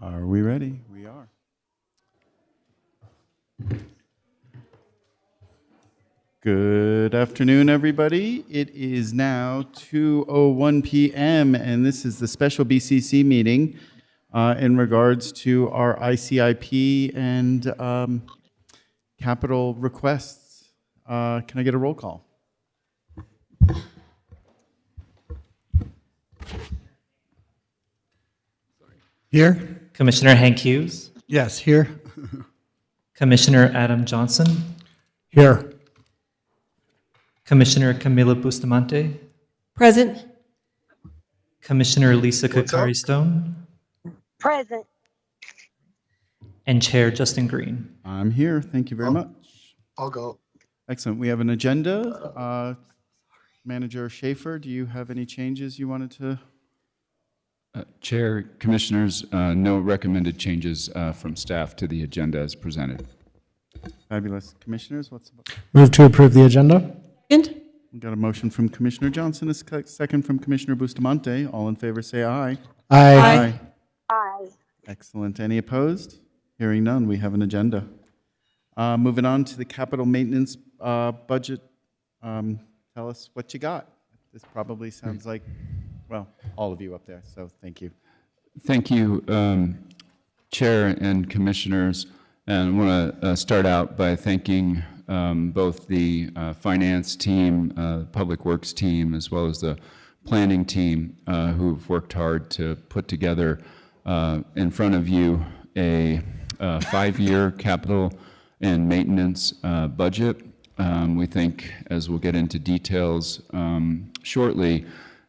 Are we ready? We are. Good afternoon, everybody. It is now 2:01 p.m., and this is the special BCC meeting in regards to our ICIP and capital requests. Can I get a roll call? Here? Commissioner Hank Hughes. Yes, here. Commissioner Adam Johnson. Here. Commissioner Camila Bustamante. Present. Commissioner Lisa Kakari-Stone. Present. And Chair Justin Green. I'm here. Thank you very much. I'll go. Excellent. We have an agenda. Manager Shaffer, do you have any changes you wanted to? Chair, Commissioners, no recommended changes from staff to the agenda as presented. Fabulous. Commissioners, what's about? Move to approve the agenda. Second. We got a motion from Commissioner Johnson, a second from Commissioner Bustamante. All in favor say aye. Aye. Aye. Excellent. Any opposed? Hearing none, we have an agenda. Moving on to the capital maintenance budget. Tell us what you got. This probably sounds like, well, all of you up there, so thank you. Thank you, Chair and Commissioners. And I want to start out by thanking both the finance team, public works team, as well as the planning team who've worked hard to put together in front of you a 5-year capital and maintenance budget. We think, as we'll get into details shortly,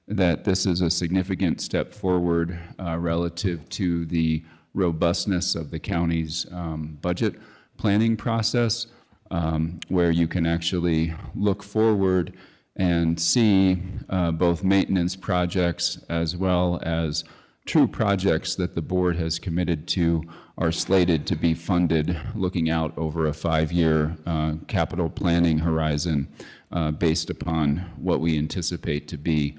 that this is a significant step forward relative to the robustness of the county's budget planning process, where you can actually look forward and see both maintenance projects as well as true projects that the board has committed to are slated to be funded looking out over a 5-year capital planning horizon based upon what we anticipate to be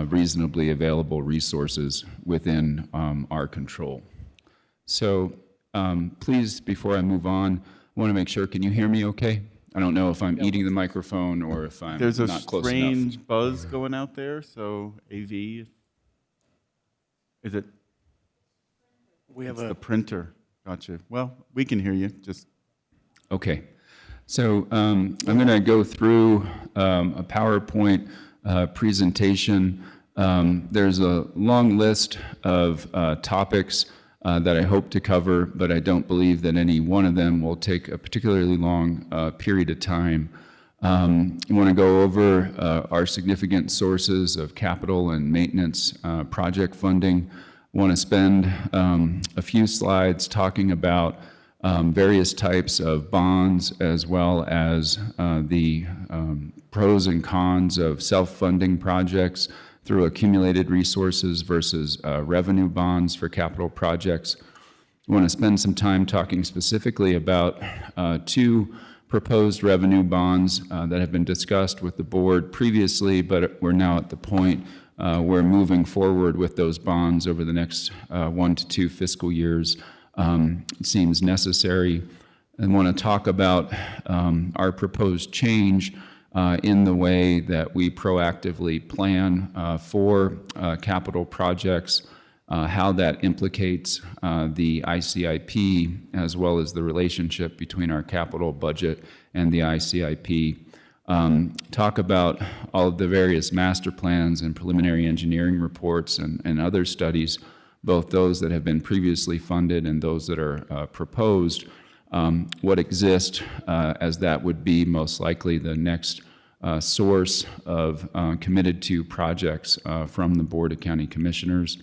reasonably available resources within our control. So please, before I move on, I want to make sure, can you hear me okay? I don't know if I'm eating the microphone or if I'm There's a not close enough. strange buzz going out there, so AV, is it? We have the printer. Gotcha. Well, we can hear you, just. Okay. So I'm going to go through a PowerPoint presentation. There's a long list of topics that I hope to cover, but I don't believe that any one of them will take a particularly long period of time. I want to go over our significant sources of capital and maintenance project funding. I want to spend a few slides talking about various types of bonds, as well as the pros and cons of self-funding projects through accumulated resources versus revenue bonds for capital projects. I want to spend some time talking specifically about 2 proposed revenue bonds that have been discussed with the board previously, but we're now at the point where moving forward with those bonds over the next 1 to 2 fiscal years seems necessary. I want to talk about our proposed change in the way that we proactively plan for capital projects, how that implicates the ICIP, as well as the relationship between our capital budget and the ICIP. Talk about all of the various master plans and preliminary engineering reports and other studies, both those that have been previously funded and those that are proposed, what exists as that would be most likely the next source of committed to projects from the Board of County Commissioners.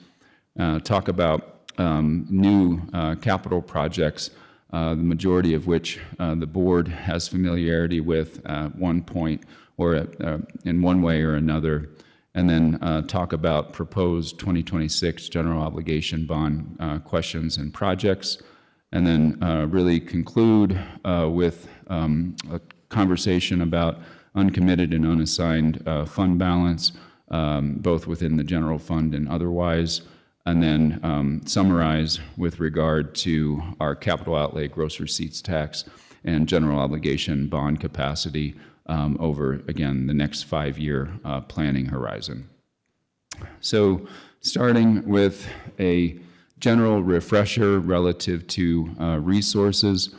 Talk about new capital projects, the majority of which the board has familiarity with at one point or in one way or another, and then talk about proposed 2026 general obligation bond questions and projects, and then really conclude with a conversation about uncommitted and unassigned fund balance, both within the general fund and otherwise, and then summarize with regard to our capital outlay, gross receipts tax, and general obligation bond capacity over, again, the next 5-year planning horizon. So starting with a general refresher relative to resources,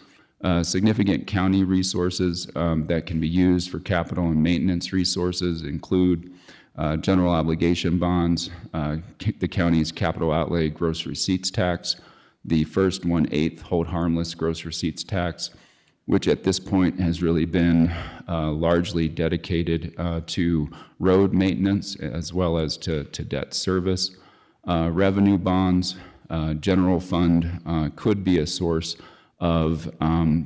significant county resources that can be used for capital and maintenance resources include general obligation bonds, the county's capital outlay gross receipts tax, the first 1/8 hold harmless gross receipts tax, which at this point has really been largely dedicated to road maintenance as well as to debt service. Revenue bonds, general fund could be a source of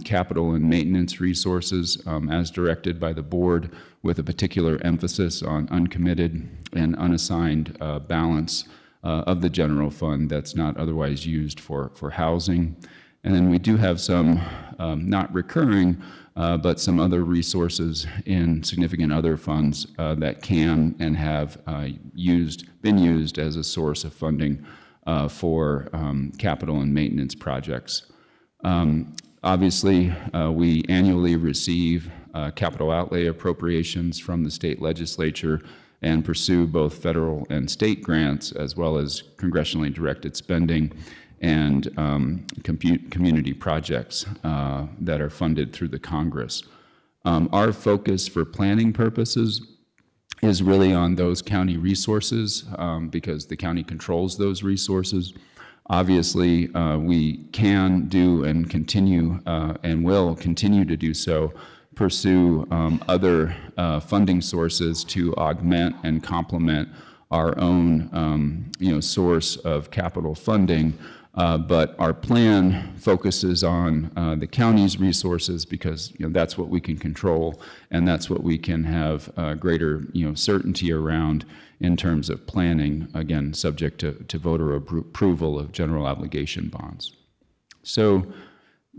capital and maintenance resources as directed by the board, with a particular emphasis on uncommitted and unassigned balance of the general fund that's not otherwise used for housing. And then we do have some not recurring, but some other resources in significant other funds that can and have been used as a source of funding for capital and maintenance projects. Obviously, we annually receive capital outlay appropriations from the state legislature and pursue both federal and state grants, as well as congressionally directed spending and community projects that are funded through the Congress. Our focus for planning purposes is really on those county resources because the county controls those resources. Obviously, we can do and continue and will continue to do so, pursue other funding sources to augment and complement our own source of capital funding. But our plan focuses on the county's resources because that's what we can control, and that's what we can have greater certainty around in terms of planning, again, subject to voter approval of general obligation bonds. So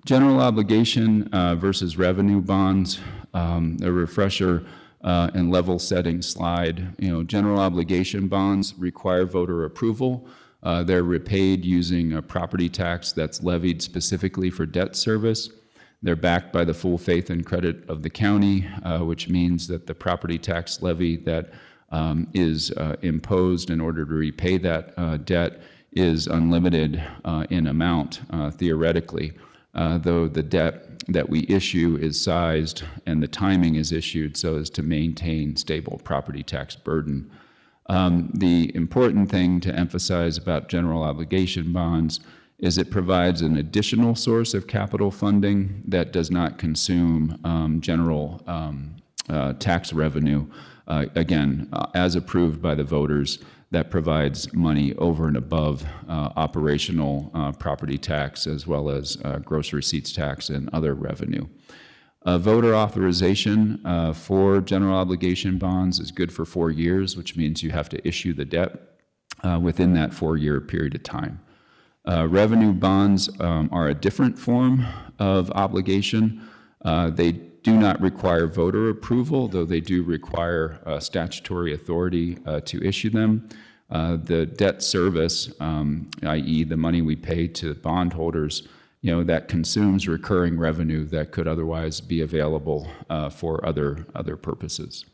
general obligation versus revenue bonds, a refresher and level setting slide. General obligation bonds require voter approval. They're repaid using a property tax that's levied specifically for debt service. They're backed by the full faith and credit of the county, which means that the property tax levy that is imposed in order to repay that debt is unlimited in amount, theoretically, though the debt that we issue is sized and the timing is issued so as to maintain stable property tax burden. The important thing to emphasize about general obligation bonds is it provides an additional source of capital funding that does not consume general tax revenue, again, as approved by the voters, that provides money over and above operational property tax as well as gross receipts tax and other revenue. Voter authorization for general obligation bonds is good for 4 years, which means you have to issue the debt within that 4-year period of time. Revenue bonds are a different form of obligation. They do not require voter approval, though they do require statutory authority to issue them. The debt service, i.e. the money we pay to bondholders, that consumes recurring revenue that could otherwise be available for other purposes.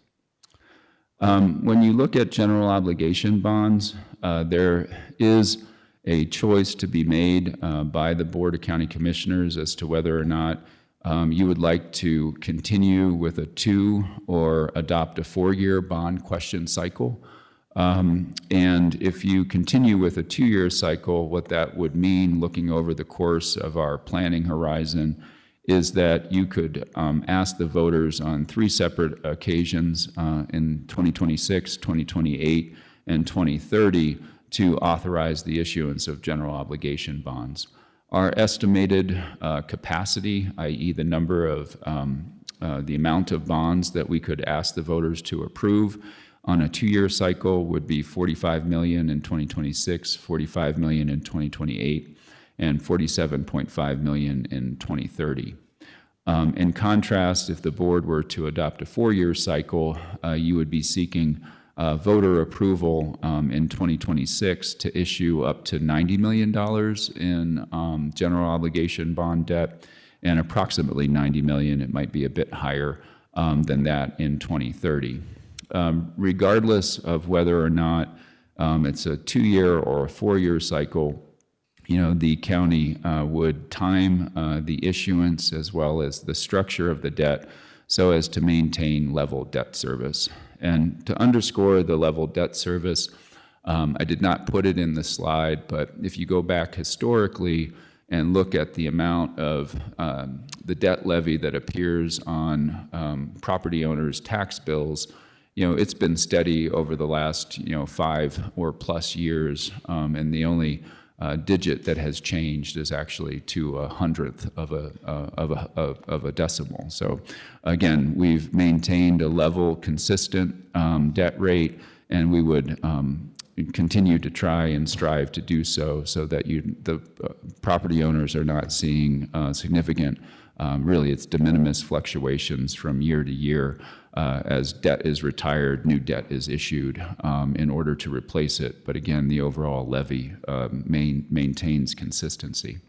When you look at general obligation bonds, there is a choice to be made by the Board of County Commissioners as to whether or not you would like to continue with a 2 or adopt a 4-year bond question cycle. And if you continue with a 2-year cycle, what that would mean, looking over the course of our planning horizon, is that you could ask the voters on 3 separate occasions in 2026, 2028, and 2030 to authorize the issuance of general obligation bonds. Our estimated capacity, i.e. the number of the amount of bonds that we could ask the voters to approve on a 2-year cycle would be 45 million in 2026, 45 million in 2028, and 47.5 million in 2030. In contrast, if the board were to adopt a 4-year cycle, you would be seeking voter approval in 2026 to issue up to $90 million in general obligation bond debt, and approximately $90 million, it might be a bit higher than that in 2030. Regardless of whether or not it's a 2-year or a 4-year cycle, the county would time the issuance as well as the structure of the debt so as to maintain level debt service. And to underscore the level debt service, I did not put it in the slide, but if you go back historically and look at the amount of the debt levy that appears on property owners' tax bills, it's been steady over the last 5 or plus years, and the only digit that has changed is actually to a hundredth of a decimal. So again, we've maintained a level, consistent debt rate, and we would continue to try and strive to do so that the property owners are not seeing significant, really it's de minimis fluctuations from year to year. As debt is retired, new debt is issued in order to replace it. But again, the overall levy maintains consistency.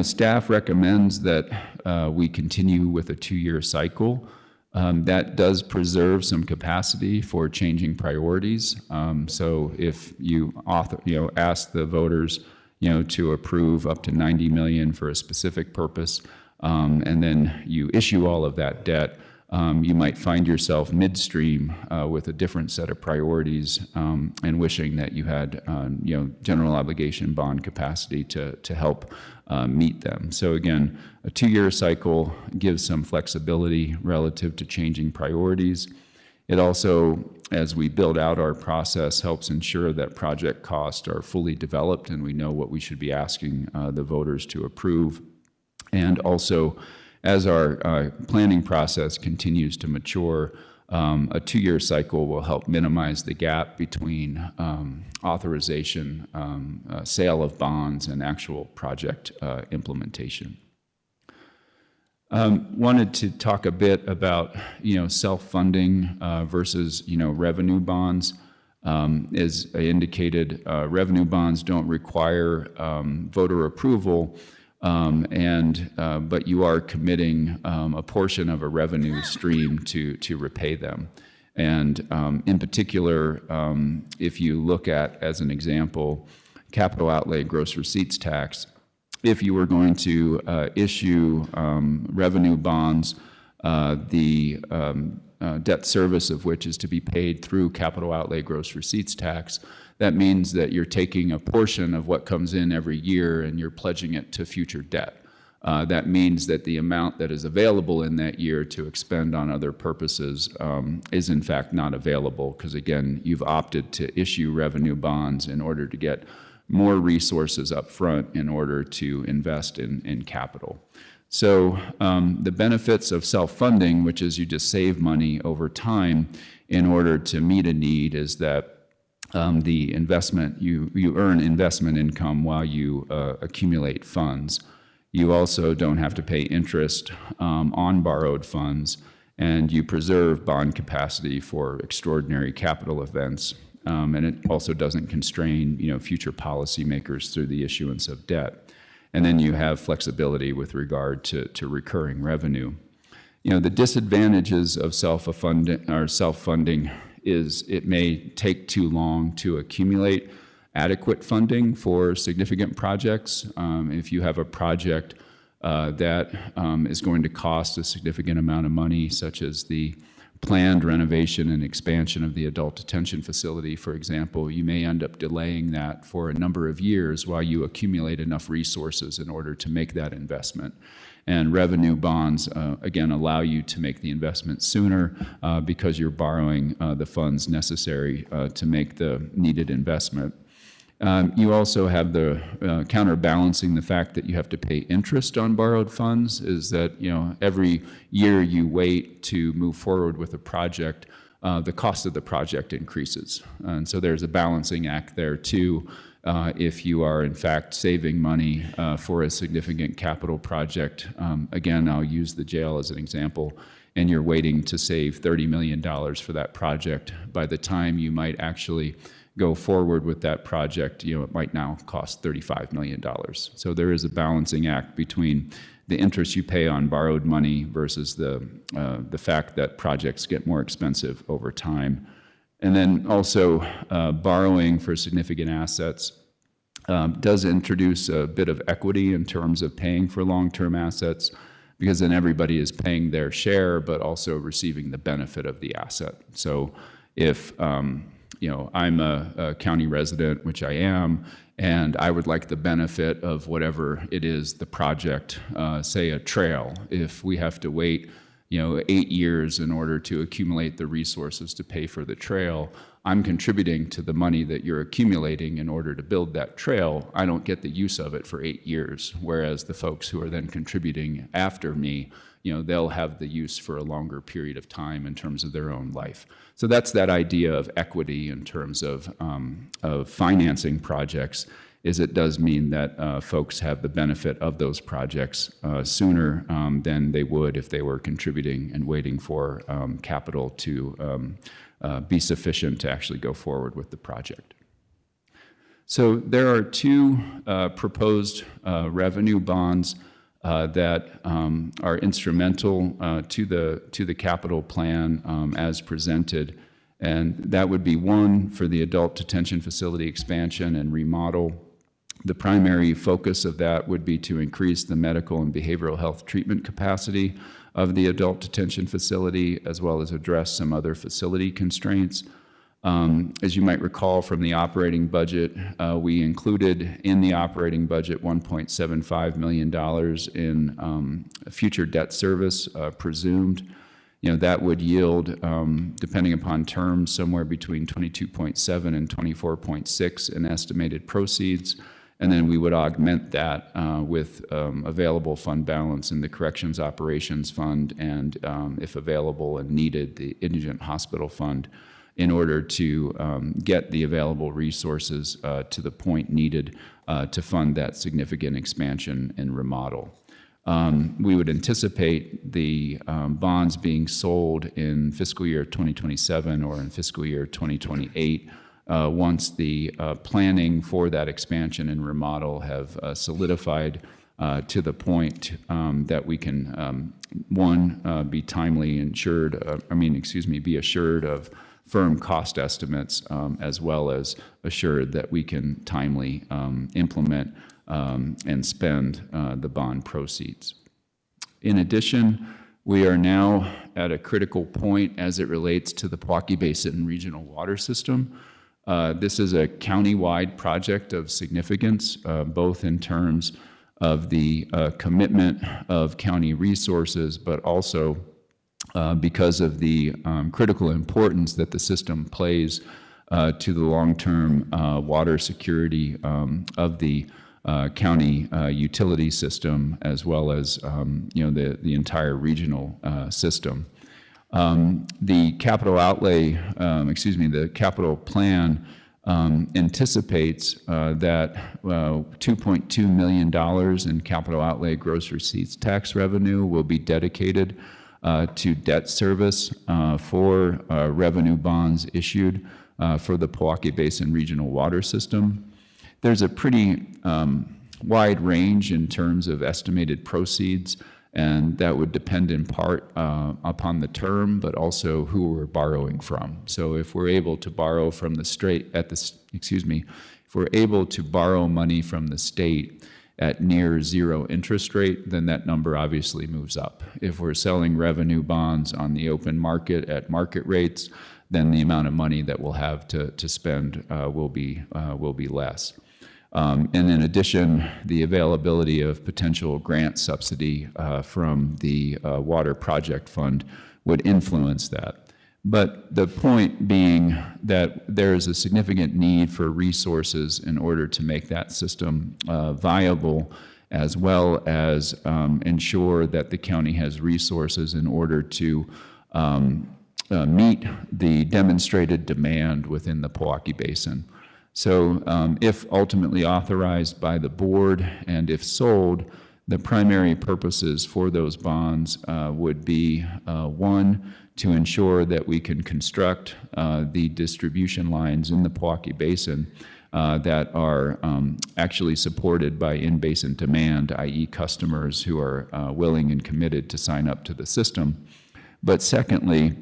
Staff recommends that we continue with a 2-year cycle. That does preserve some capacity for changing priorities. So if you ask the voters, to approve up to $90 million for a specific purpose, and then you issue all of that debt, you might find yourself midstream with a different set of priorities and wishing that you had general obligation bond capacity to help meet them. So again, a 2-year cycle gives some flexibility relative to changing priorities. It also, as we build out our process, helps ensure that project costs are fully developed and we know what we should be asking the voters to approve. And also, as our planning process continues to mature, a 2-year cycle will help minimize the gap between authorization, sale of bonds, and actual project implementation. Wanted to talk a bit about self-funding versus revenue bonds. As I indicated, revenue bonds don't require voter approval. But you are committing a portion of a revenue stream to repay them. And in particular, if you look at, as an example, capital outlay gross receipts tax, if you were going to issue revenue bonds, the debt service of which is to be paid through capital outlay gross receipts tax, that means that you're taking a portion of what comes in every year and you're pledging it to future debt. That means that the amount that is available in that year to expend on other purposes is in fact not available because, again, you've opted to issue revenue bonds in order to get more resources up front in order to invest in capital. So the benefits of self-funding, which is you just save money over time in order to meet a need, is that the investment, you earn investment income while you accumulate funds. You also don't have to pay interest on borrowed funds, and you preserve bond capacity for extraordinary capital events. And it also doesn't constrain future policymakers through the issuance of debt. And then you have flexibility with regard to recurring revenue. The disadvantages of self-funding is it may take too long to accumulate adequate funding for significant projects. If you have a project that is going to cost a significant amount of money, such as the planned renovation and expansion of the adult detention facility, for example, you may end up delaying that for a number of years while you accumulate enough resources in order to make that investment. And revenue bonds, again, allow you to make the investment sooner because you're borrowing the funds necessary to make the needed investment. You also have the counterbalancing the fact that you have to pay interest on borrowed funds, is that every year you wait to move forward with a project, the cost of the project increases. And so there's a balancing act there too. If you are in fact saving money for a significant capital project, again, I'll use the jail as an example. and you're waiting to save $30 million for that project. By the time you might actually go forward with that project, it might now cost $35 million. So there is a balancing act between the interest you pay on borrowed money versus the fact that projects get more expensive over time. And then also borrowing for significant assets does introduce a bit of equity in terms of paying for long-term assets, because then everybody is paying their share but also receiving the benefit of the asset. So if I'm a county resident, which I am, and I would like the benefit of whatever it is, the project, say a trail. If we have to wait, 8 years in order to accumulate the resources to pay for the trail, I'm contributing to the money that you're accumulating in order to build that trail. I don't get the use of it for 8 years, whereas the folks who are then contributing after me, they'll have the use for a longer period of time in terms of their own life. So that's that idea of equity in terms of financing projects. Is it does mean that folks have the benefit of those projects sooner than they would if they were contributing and waiting for capital to be sufficient to actually go forward with the project. So there are two proposed revenue bonds that are instrumental to the capital plan as presented. And that would be one for the adult detention facility expansion and remodel. The primary focus of that would be to increase the medical and behavioral health treatment capacity of the adult detention facility, as well as address some other facility constraints. As you might recall from the operating budget, we included in the operating budget $1.75 million in future debt service presumed. That would yield, depending upon terms, somewhere between 22.7 and 24.6 in estimated proceeds. And then we would augment that with available fund balance in the Corrections Operations Fund and, if available and needed, the Indigent Hospital Fund, in order to get the available resources to the point needed to fund that significant expansion and remodel. We would anticipate the bonds being sold in fiscal year 2027 or in fiscal year 2028 once the planning for that expansion and remodel have solidified to the point that we can, be timely insured, be assured of firm cost estimates, as well as assured that we can timely implement and spend the bond proceeds. In addition, we are now at a critical point as it relates to the Milwaukee Basin Regional Water System. This is a county-wide project of significance, both in terms of the commitment of county resources, but also because of the critical importance that the system plays to the long-term water security of the county utility system, as well as the entire regional system. The capital outlay, the capital plan anticipates that $2.2 million in capital outlay gross receipts tax revenue will be dedicated to debt service for revenue bonds issued for the Milwaukee Basin Regional Water System. There's a pretty wide range in terms of estimated proceeds, and that would depend in part upon the term, but also who we're borrowing from. So if we're able to borrow from if we're able to borrow money from the state at near zero interest rate, then that number obviously moves up. If we're selling revenue bonds on the open market at market rates, then the amount of money that we'll have to spend will be less. And in addition, the availability of potential grant subsidy from the Water Project Fund would influence that. But the point being that there is a significant need for resources in order to make that system viable, as well as ensure that the county has resources in order to meet the demonstrated demand within the Milwaukee Basin. So if ultimately authorized by the board and if sold, The primary purposes for those bonds would be, one, to ensure that we can construct the distribution lines in the Pewaukee Basin that are actually supported by in-basin demand, i.e. customers who are willing and committed to sign up to the system. But secondly,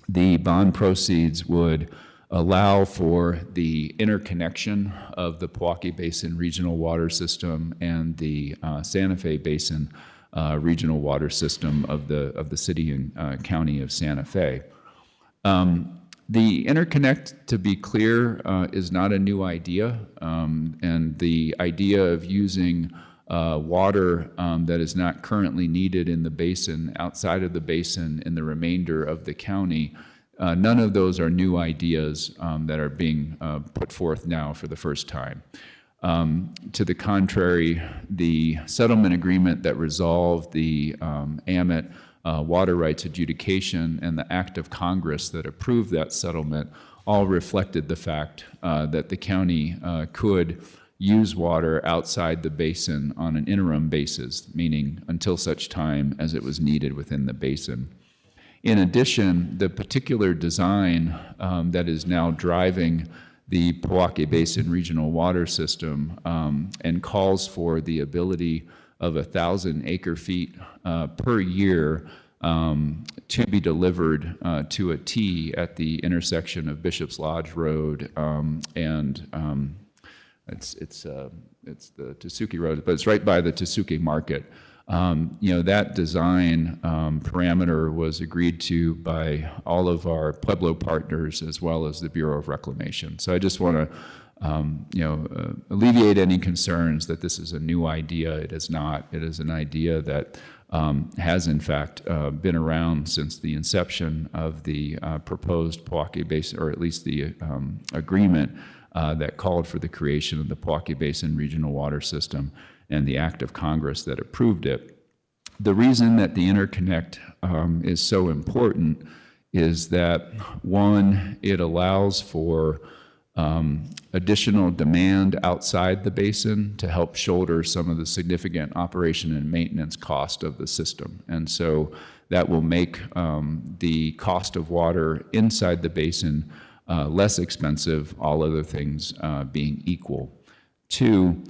the bond proceeds would allow for the interconnection of the Pewaukee Basin Regional Water System and the Santa Fe Basin Regional Water System of the city and county of Santa Fe. The interconnect, to be clear, is not a new idea, and the idea of using water that is not currently needed in the basin, outside of the basin, in the remainder of the county, none of those are new ideas that are being put forth now for the first time. To the contrary, the settlement agreement that resolved the AMIT water rights adjudication and the act of Congress that approved that settlement all reflected the fact that the county could use water outside the basin on an interim basis, meaning until such time as it was needed within the basin. In addition, the particular design that is now driving the Pewaukee Basin Regional Water System and calls for the ability of 1,000 acre-feet per year to be delivered to a T at the intersection of Bishop's Lodge Road and it's the Tasuke Road, but it's right by the Tasuke Market. That design parameter was agreed to by all of our Pueblo partners as well as the Bureau of Reclamation. So I just want to, alleviate any concerns that this is a new idea. It is not. It is an idea that has in fact been around since the inception of the proposed Pewaukee Basin, or at least the agreement that called for the creation of the Pewaukee Basin Regional Water System and the act of Congress that approved it. The reason that the interconnect is so important is that, one, it allows for additional demand outside the basin to help shoulder some of the significant operation and maintenance cost of the system. And so that will make the cost of water inside the basin less expensive, all other things being equal. Two,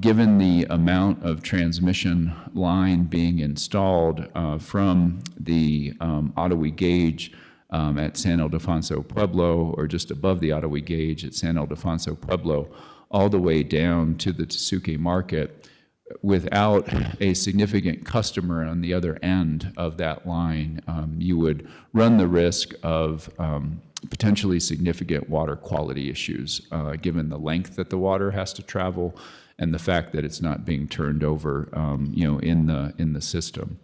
given the amount of transmission line being installed from the Ottawa gauge at San Ildefonso Pueblo, or just above the Ottawa gauge at San Ildefonso Pueblo, all the way down to the Tasuke Market, without a significant customer on the other end of that line, you would run the risk of potentially significant water quality issues, given the length that the water has to travel and the fact that it's not being turned over, in the system.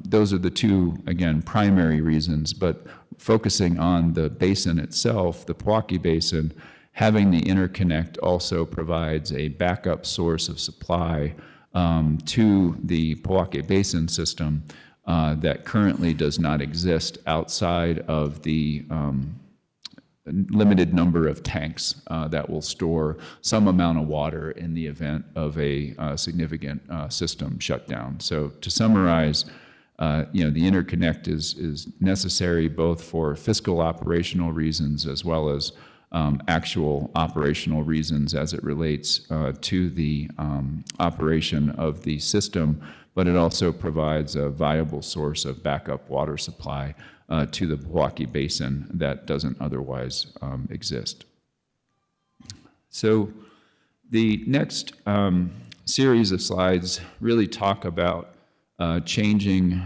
Those are the two, again, primary reasons. But focusing on the basin itself, the Pewaukee Basin, having the interconnect also provides a backup source of supply to the Pewaukee Basin system that currently does not exist outside of the limited number of tanks that will store some amount of water in the event of a significant system shutdown. So to summarize, the interconnect is necessary both for fiscal operational reasons as well as actual operational reasons as it relates to the operation of the system, but it also provides a viable source of backup water supply to the Pewaukee Basin that doesn't otherwise exist. So the next series of slides really talk about changing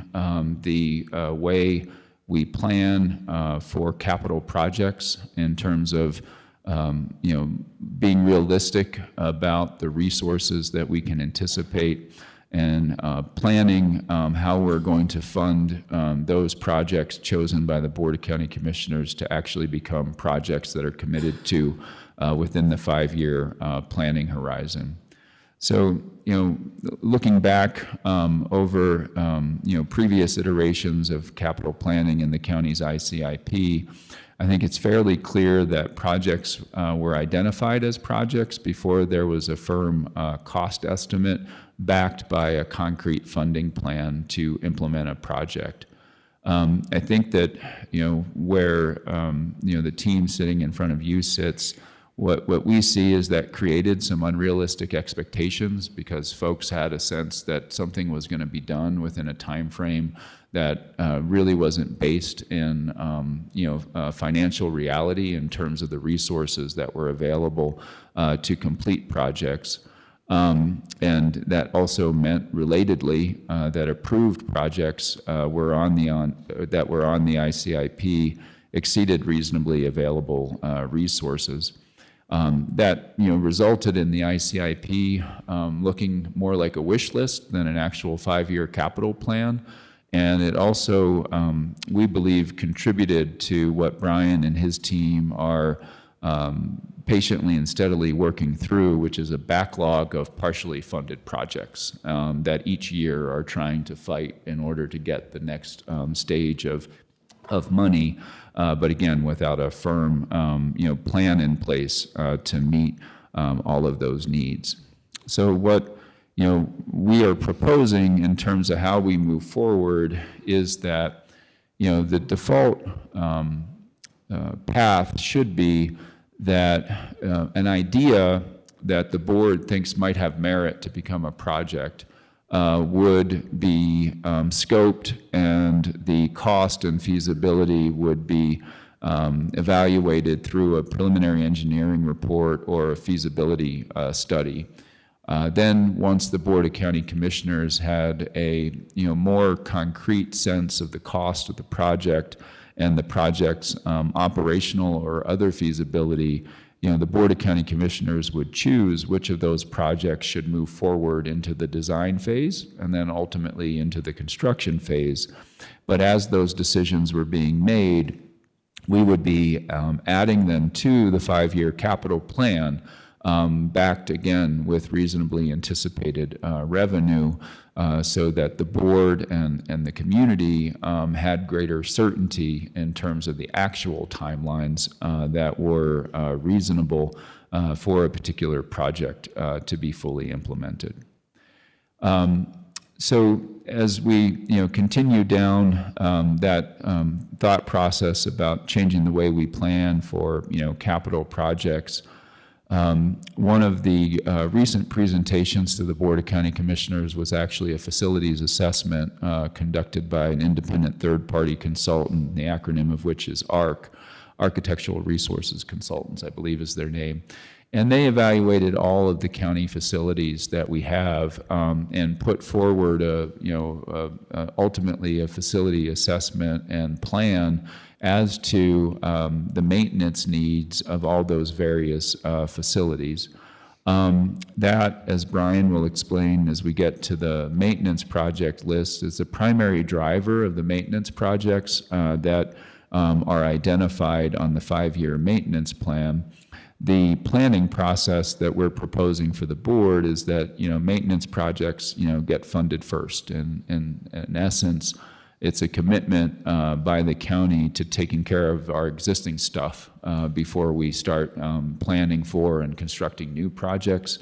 the way we plan for capital projects in terms of being realistic about the resources that we can anticipate and planning how we're going to fund those projects chosen by the Board of County Commissioners to actually become projects that are committed to within the 5-year planning horizon. So, looking back over, previous iterations of capital planning in the county's ICIP, I think it's fairly clear that projects were identified as projects before there was a firm cost estimate backed by a concrete funding plan to implement a project. I think that, where, the team sitting in front of you sits, what we see is that created some unrealistic expectations because folks had a sense that something was going to be done within a time frame that really wasn't based in financial reality in terms of the resources that were available to complete projects. And that also meant, relatedly, that approved projects that were on the ICIP exceeded reasonably available resources. That resulted in the ICIP looking more like a wish list than an actual 5-year capital plan. And it also, we believe, contributed to what Brian and his team are patiently and steadily working through, which is a backlog of partially funded projects that each year are trying to fight in order to get the next stage of money, but again, without a firm plan in place to meet all of those needs. So what we are proposing in terms of how we move forward is that the default path should be that an idea that the board thinks might have merit to become a project would be scoped, and the cost and feasibility would be evaluated through a preliminary engineering report or a feasibility study. Then, once the Board of County Commissioners had a more concrete sense of the cost of the project and the project's operational or other feasibility, the Board of County Commissioners would choose which of those projects should move forward into the design phase and then ultimately into the construction phase. But as those decisions were being made, we would be adding them to the 5-year capital plan, backed again with reasonably anticipated revenue, so that the board and the community had greater certainty in terms of the actual timelines that were reasonable for a particular project to be fully implemented. So as we continue down that thought process about changing the way we plan for capital projects, one of the recent presentations to the Board of County Commissioners was actually a facilities assessment conducted by an independent third-party consultant, the acronym of which is ARC, Architectural Resources Consultants, I believe is their name. And they evaluated all of the county facilities that we have and put forward ultimately a facility assessment and plan as to the maintenance needs of all those various facilities. That, as Brian will explain as we get to the maintenance project list, is the primary driver of the maintenance projects that are identified on the 5-year maintenance plan. The planning process that we're proposing for the board is that maintenance projects get funded first. And in essence, it's a commitment by the county to taking care of our existing stuff before we start planning for and constructing new projects.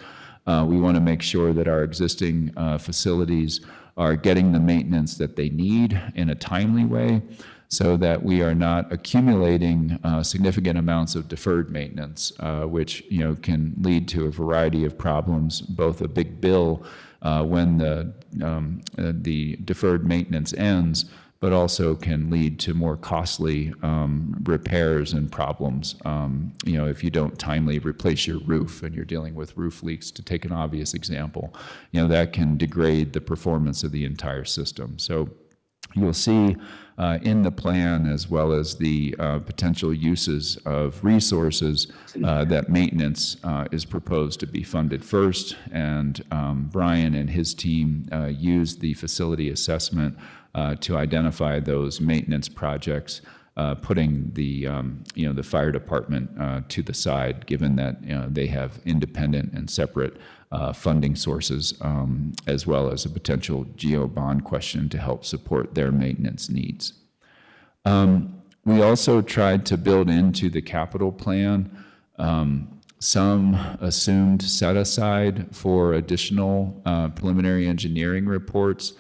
We want to make sure that our existing facilities are getting the maintenance that they need in a timely way, so that we are not accumulating significant amounts of deferred maintenance, which can lead to a variety of problems, both a big bill when the deferred maintenance ends, but also can lead to more costly repairs and problems. If you don't timely replace your roof and you're dealing with roof leaks, to take an obvious example, that can degrade the performance of the entire system. So you'll see in the plan, as well as the potential uses of resources, that maintenance is proposed to be funded first, and Brian and his team used the facility assessment to identify those maintenance projects putting the the fire department to the side, given that they have independent and separate funding sources, as well as a potential geo bond question to help support their maintenance needs. We also tried to build into the capital plan some assumed set aside for additional preliminary engineering reports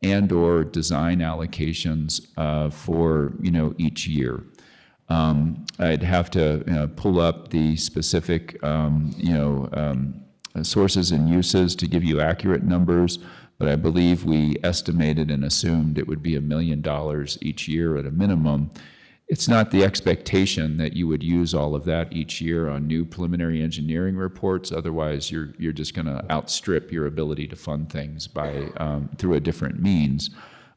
and or design allocations for each year. I'd have to pull up the specific sources and uses to give you accurate numbers, but I believe we estimated and assumed it would be $1 million each year at a minimum. It's not the expectation that you would use all of that each year on new preliminary engineering reports. Otherwise, you're just going to outstrip your ability to fund things by through a different means.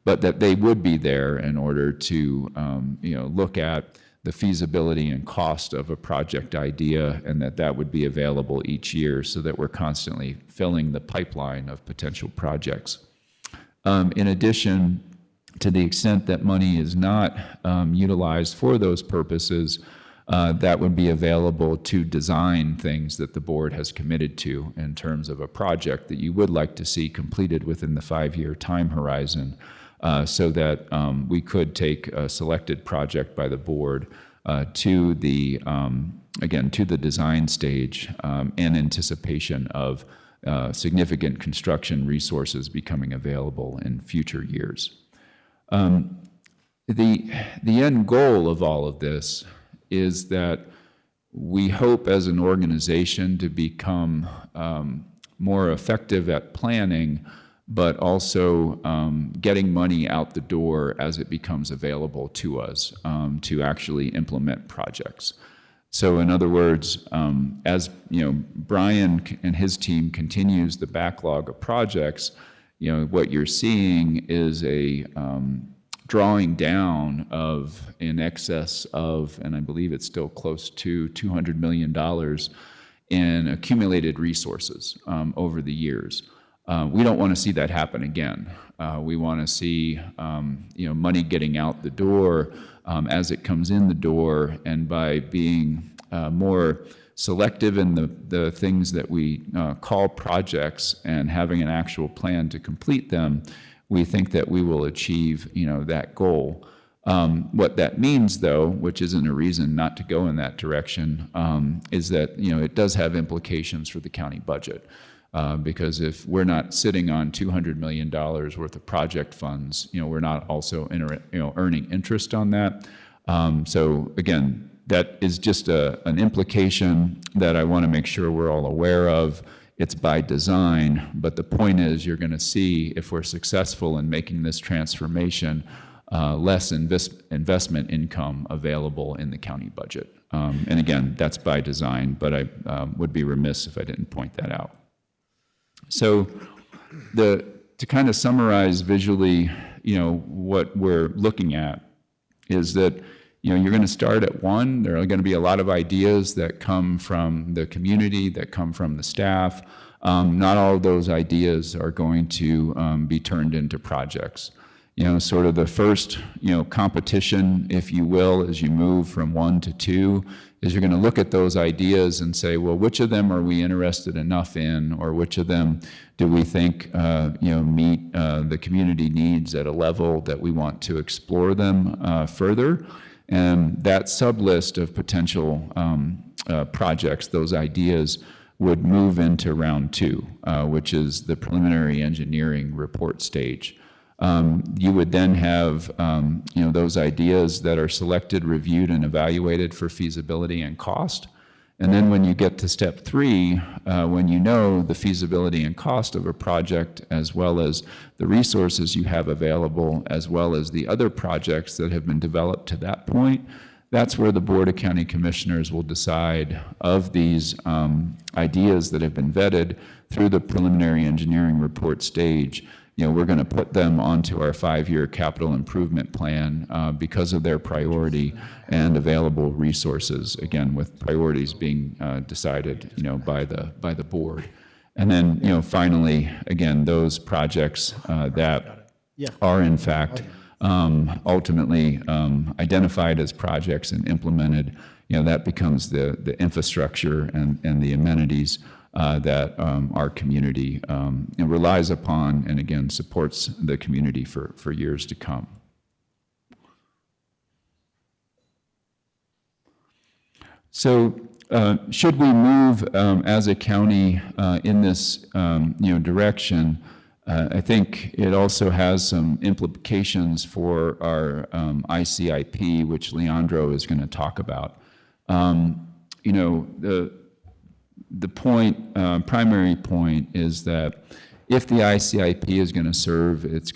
But that they would be there in order to look at the feasibility and cost of a project idea, and that would be available each year, so that we're constantly filling the pipeline of potential projects. In addition, to the extent that money is not utilized for those purposes, that would be available to design things that the board has committed to in terms of a project that you would like to see completed within the 5-year time horizon, so that we could take a selected project by the board to the, again, to the design stage in anticipation of significant construction resources becoming available in future years. The end goal of all of this is that we hope as an organization to become more effective at planning, but also getting money out the door as it becomes available to us to actually implement projects. So in other words, as Brian and his team continues the backlog of projects, what you're seeing is a drawing down of in excess of, and I believe it's still close to $200 million in accumulated resources over the years. We don't want to see that happen again. We want to see money getting out the door as it comes in the door, and by being more selective in the things that we call projects and having an actual plan to complete them, we think that we will achieve that goal. What that means, though, which isn't a reason not to go in that direction, is that it does have implications for the county budget. Because if we're not sitting on $200 million worth of project funds, we're not also earning interest on that. So again, that is just an implication that I want to make sure we're all aware of. It's by design, but the point is you're going to see, if we're successful in making this transformation, less investment income available in the county budget. And again, that's by design, but I would be remiss if I didn't point that out. So to kind of summarize visually, what we're looking at is that you're going to start at one. There are going to be a lot of ideas that come from the community, that come from the staff. Not all of those ideas are going to be turned into projects. Sort of the first, competition, if you will, as you move from 1 to 2, is you're going to look at those ideas and say, well, which of them are we interested enough in, or which of them do we think, meet the community needs at a level that we want to explore them further. And that sub-list of potential projects, those ideas, would move into round 2, which is the preliminary engineering report stage. You would then have those ideas that are selected, reviewed, and evaluated for feasibility and cost. And then when you get to step 3, when you know the feasibility and cost of a project, as well as the resources you have available, as well as the other projects that have been developed to that point, that's where the Board of County Commissioners will decide, of these ideas that have been vetted through the preliminary engineering report stage, we're going to put them onto our 5-year capital improvement plan because of their priority and available resources, again, with priorities being decided, by the board. And then, finally, again, those projects that are in fact ultimately identified as projects and implemented, that becomes the infrastructure and the amenities that our community relies upon, and again supports the community for years to come. So should we move as a county in this direction, I think it also has some implications for our ICIP, which Leandro is going to talk about. The point, primary point, is that if the ICIP is going to serve its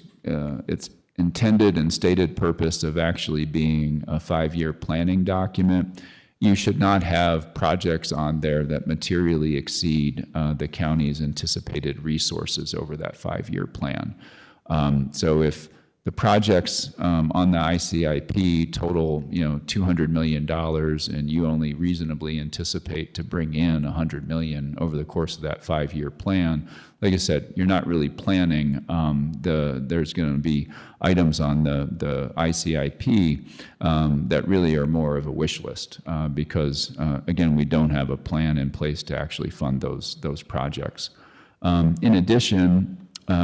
intended and stated purpose of actually being a 5-year planning document, you should not have projects on there that materially exceed the county's anticipated resources over that 5-year plan. So if the projects on the ICIP total, $200 million, and you only reasonably anticipate to bring in $100 million over the course of that 5-year plan, like I said, you're not really planning. There's going to be items on the ICIP that really are more of a wish list because, again, we don't have a plan in place to actually fund those projects. In addition,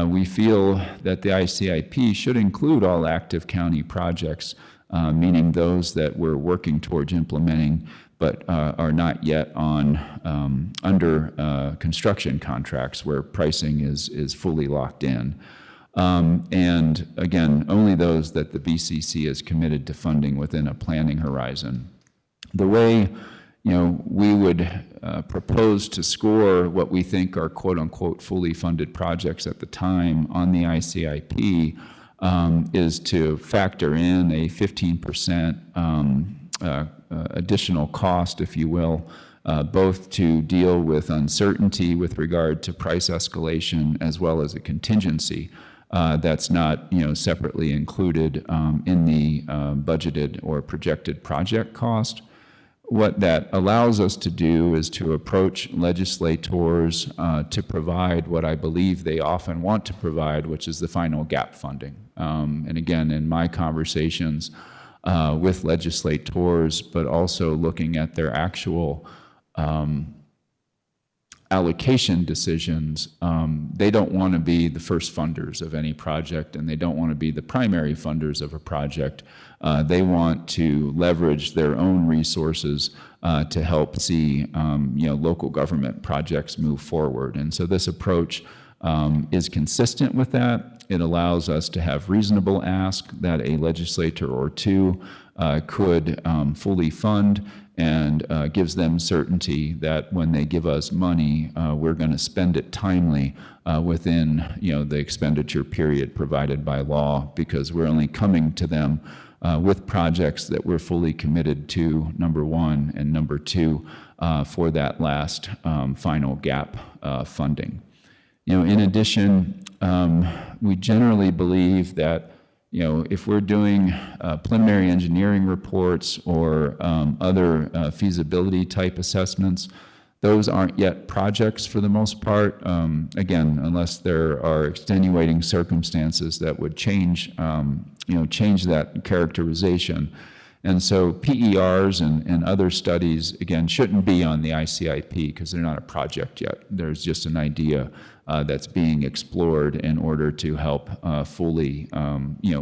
we feel that the ICIP should include all active county projects, meaning those that we're working towards implementing but are not yet on under construction contracts where pricing is fully locked in. And again, only those that the BCC is committed to funding within a planning horizon. The way we would propose to score what we think are quote-unquote fully funded projects at the time on the ICIP is to factor in a 15% additional cost, if you will, both to deal with uncertainty with regard to price escalation as well as a contingency that's not separately included in the budgeted or projected project cost. What that allows us to do is to approach legislators to provide what I believe they often want to provide, which is the final gap funding. And again, in my conversations with legislators, but also looking at their actual allocation decisions, they don't want to be the first funders of any project, and they don't want to be the primary funders of a project. They want to leverage their own resources to help see local government projects move forward. And so this approach is consistent with that. It allows us to have reasonable ask that a legislator or two could fully fund, and gives them certainty that when they give us money, we're going to spend it timely within the expenditure period provided by law, because we're only coming to them with projects that we're fully committed to, number one, and number two, for that last final gap funding. In addition, we generally believe that if we're doing preliminary engineering reports or other feasibility type assessments, those aren't yet projects for the most part, again, unless there are extenuating circumstances that would change that characterization. And so PERs and other studies, again, shouldn't be on the ICIP because they're not a project yet. There's just an idea that's being explored in order to help fully,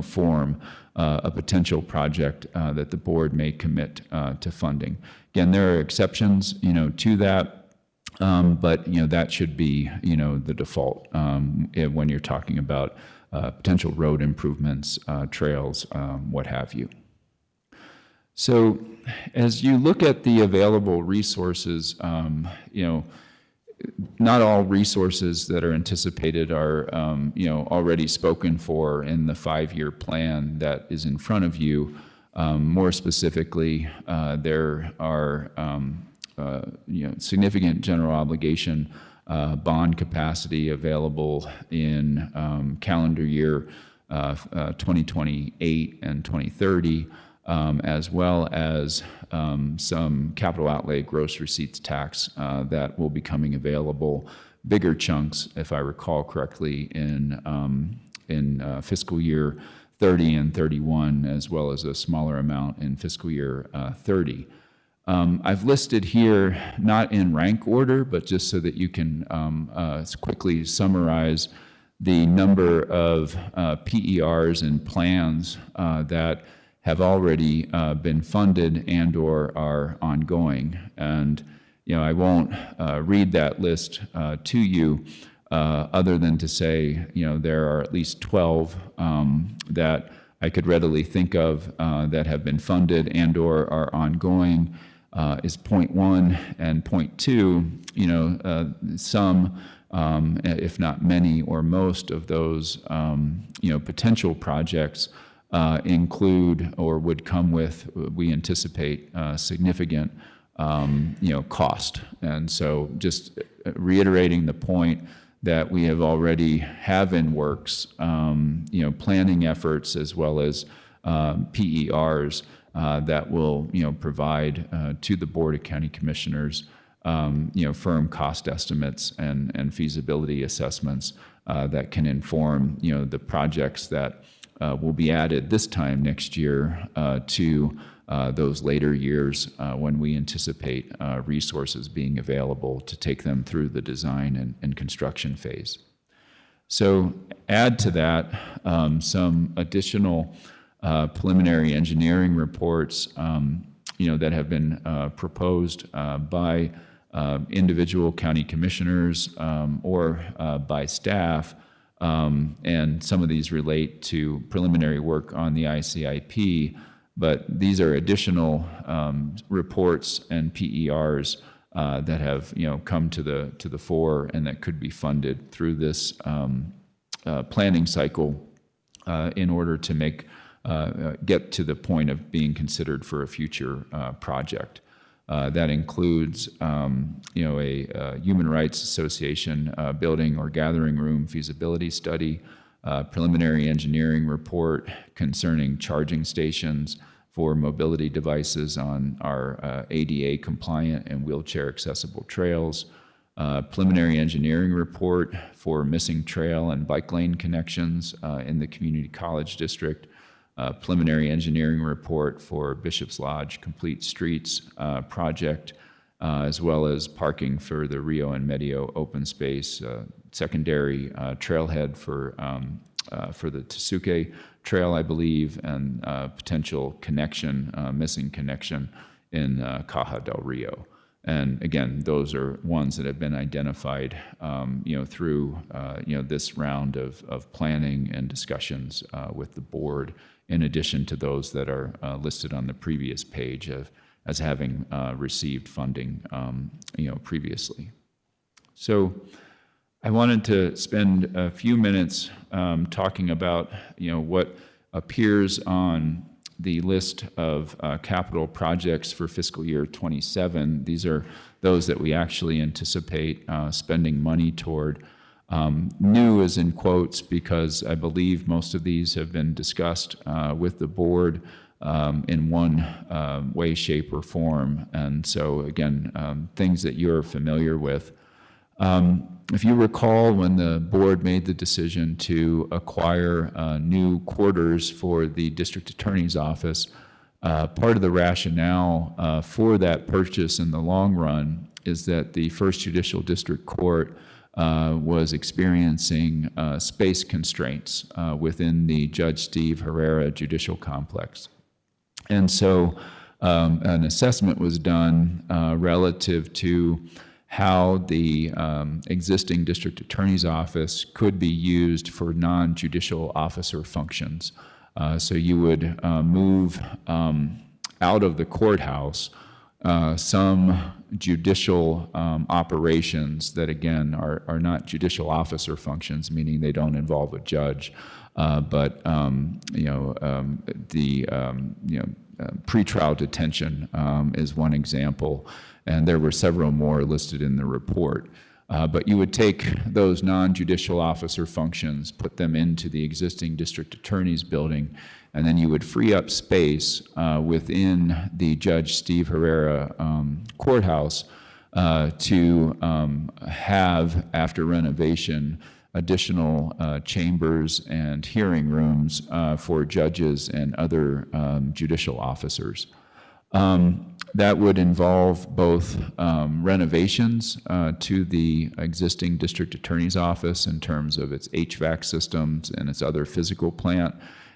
form a potential project that the board may commit to funding. Again, there are exceptions, to that, but that should be, the default when you're talking about potential road improvements, trails, what have you. So, as you look at the available resources, not all resources that are anticipated are, already spoken for in the 5-year plan that is in front of you. More specifically, there are, significant general obligation bond capacity available in calendar year 2028 and 2030. As well as some capital outlay gross receipts tax that will be coming available, bigger chunks, if I recall correctly, in fiscal year 30 and 31, as well as a smaller amount in fiscal year 30. I've listed here, not in rank order, but just so that you can quickly summarize the number of PERs and plans that have already been funded and or are ongoing. And I won't read that list to you other than to say, there are at least 12 that I could readily think of that have been funded and or are ongoing. Is point one, and point two, some, if not many or most of those, potential projects include or would come with, we anticipate, significant, cost. And so just reiterating the point that we have already have in works, planning efforts as well as PERs that will, provide to the Board of County Commissioners, firm cost estimates and feasibility assessments that can inform, the projects that will be added this time next year to those later years when we anticipate resources being available to take them through the design and construction phase. So add to that some additional preliminary engineering reports, that have been proposed by individual county commissioners or by staff, and some of these relate to preliminary work on the ICIP, but these are additional reports and PERs that have come to the fore and that could be funded through this planning cycle in order to get to the point of being considered for a future project. That includes, a Human Rights Association building or gathering room feasibility study, preliminary engineering report concerning charging stations for mobility devices on our ADA compliant and wheelchair accessible trails, preliminary engineering report for missing trail and bike lane connections in the community college district, preliminary engineering report for Bishop's Lodge Complete Streets project, as well as parking for the Rio and Medio open space, secondary trailhead for the Tsuke Trail, I believe, and potential connection, missing connection in Caja del Rio. And again, those are ones that have been identified, through, this round of planning and discussions with the board, in addition to those that are listed on the previous page as having received funding, previously. So I wanted to spend a few minutes talking about, what appears on the list of capital projects for fiscal year 27. These are those that we actually anticipate spending money toward. New is in quotes because I believe most of these have been discussed with the board in one way, shape, or form. And so again, things that you're familiar with. If you recall, when the board made the decision to acquire new quarters for the district attorney's office, part of the rationale for that purchase in the long run is that the First Judicial District Court was experiencing space constraints within the Judge Steve Herrera Judicial Complex. And so an assessment was done relative to how the existing district attorney's office could be used for non-judicial officer functions. So you would move out of the courthouse some judicial operations that, again, are not judicial officer functions, meaning they don't involve a judge, but pretrial detention is one example, and there were several more listed in the report. But you would take those non-judicial officer functions, put them into the existing district attorney's building, and then you would free up space within the Judge Steve Herrera courthouse to have, after renovation, additional chambers and hearing rooms for judges and other judicial officers. That would involve both renovations to the existing district attorney's office in terms of its HVAC systems and its other physical plant,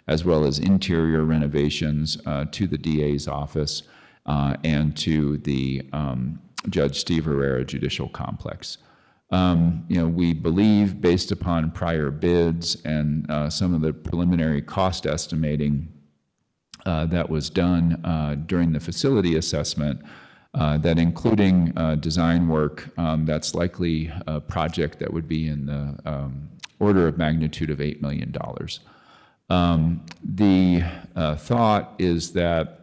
as well as interior renovations to the DA's office and to the Judge Steve Herrera Judicial Complex. We believe, based upon prior bids and some of the preliminary cost estimating that was done during the facility assessment, that including design work, that's likely a project that would be in the order of magnitude of $8 million. The thought is that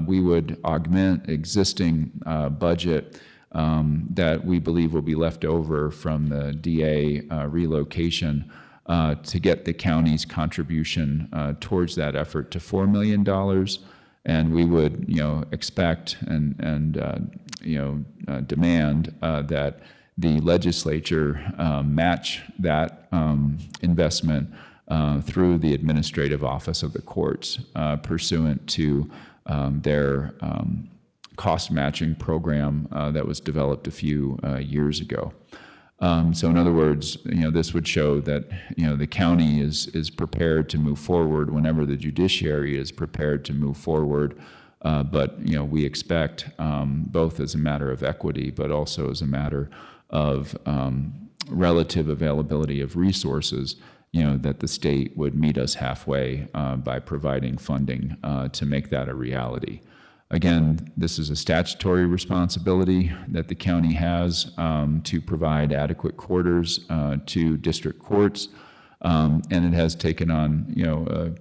we would augment existing budget that we believe will be left over from the DA relocation to get the county's contribution towards that effort to $4 million. And we would, expect and demand that the legislature match that investment through the administrative office of the courts pursuant to their cost matching program that was developed a few years ago. So in other words, this would show that, the county is prepared to move forward whenever the judiciary is prepared to move forward. But, we expect both as a matter of equity, but also as a matter of relative availability of resources, that the state would meet us halfway by providing funding to make that a reality. Again, this is a statutory responsibility that the county has to provide adequate quarters to district courts, and it has taken on,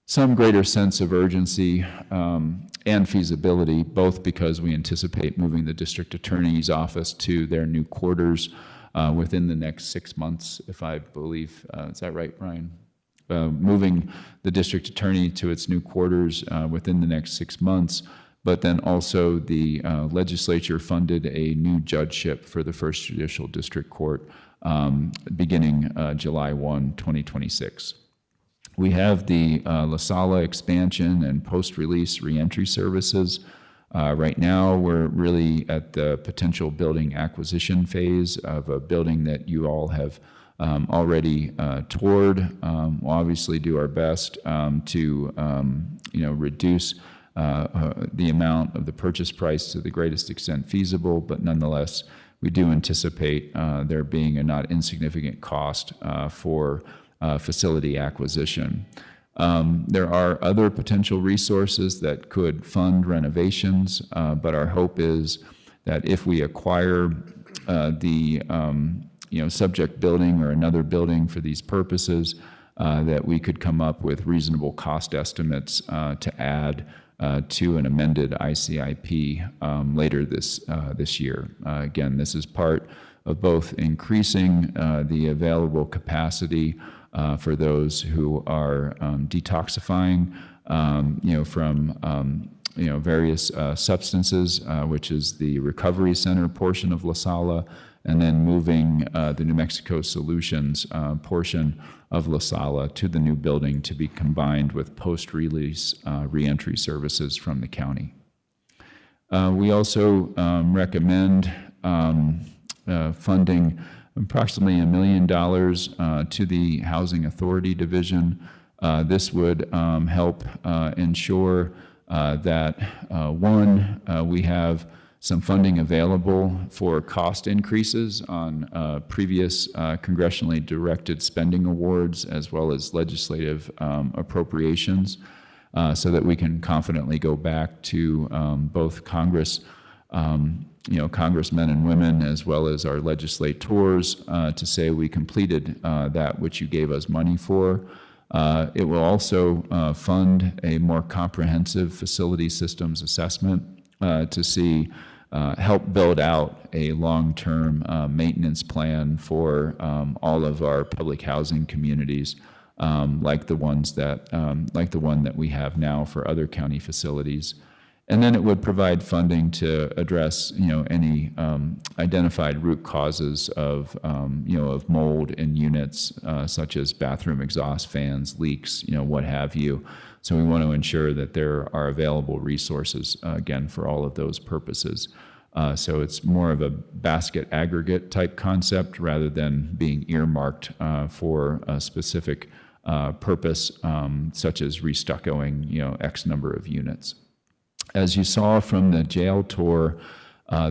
some greater sense of urgency and feasibility, both because we anticipate moving the district attorney's office to their new quarters within the next 6 months, if I believe. Is that right, Brian? Moving the district attorney to its new quarters within the next 6 months, but then also the legislature funded a new judgeship for the First Judicial District Court beginning July 1, 2026. We have the La Sala expansion and post-release reentry services. Right now, we're really at the potential building acquisition phase of a building that you all have already toured. We'll obviously do our best to reduce the amount of the purchase price to the greatest extent feasible, but nonetheless, we do anticipate there being a not insignificant cost for facility acquisition. There are other potential resources that could fund renovations, but our hope is that if we acquire the subject building or another building for these purposes, that we could come up with reasonable cost estimates to add to an amended ICIP later this year. Again, this is part of both increasing the available capacity for those who are detoxifying, from various substances, which is the recovery center portion of La Sala, and then moving the New Mexico Solutions portion of La Sala to the new building to be combined with post-release reentry services from the county. We also recommend funding approximately $1 million to the Housing Authority Division. This would help ensure that, one, we have some funding available for cost increases on previous congressionally directed spending awards, as well as legislative appropriations, so that we can confidently go back to both Congress, congressmen and women, as well as our legislators, to say we completed that which you gave us money for. It will also fund a more comprehensive facility systems assessment to see help build out a long-term maintenance plan for all of our public housing communities, like the one that we have now for other county facilities. And then it would provide funding to address, any identified root causes of, of mold in units, such as bathroom exhaust fans, leaks, what have you. So we want to ensure that there are available resources, again, for all of those purposes. So it's more of a basket aggregate type concept rather than being earmarked for a specific purpose, such as restuccoing, X number of units. As you saw from the jail tour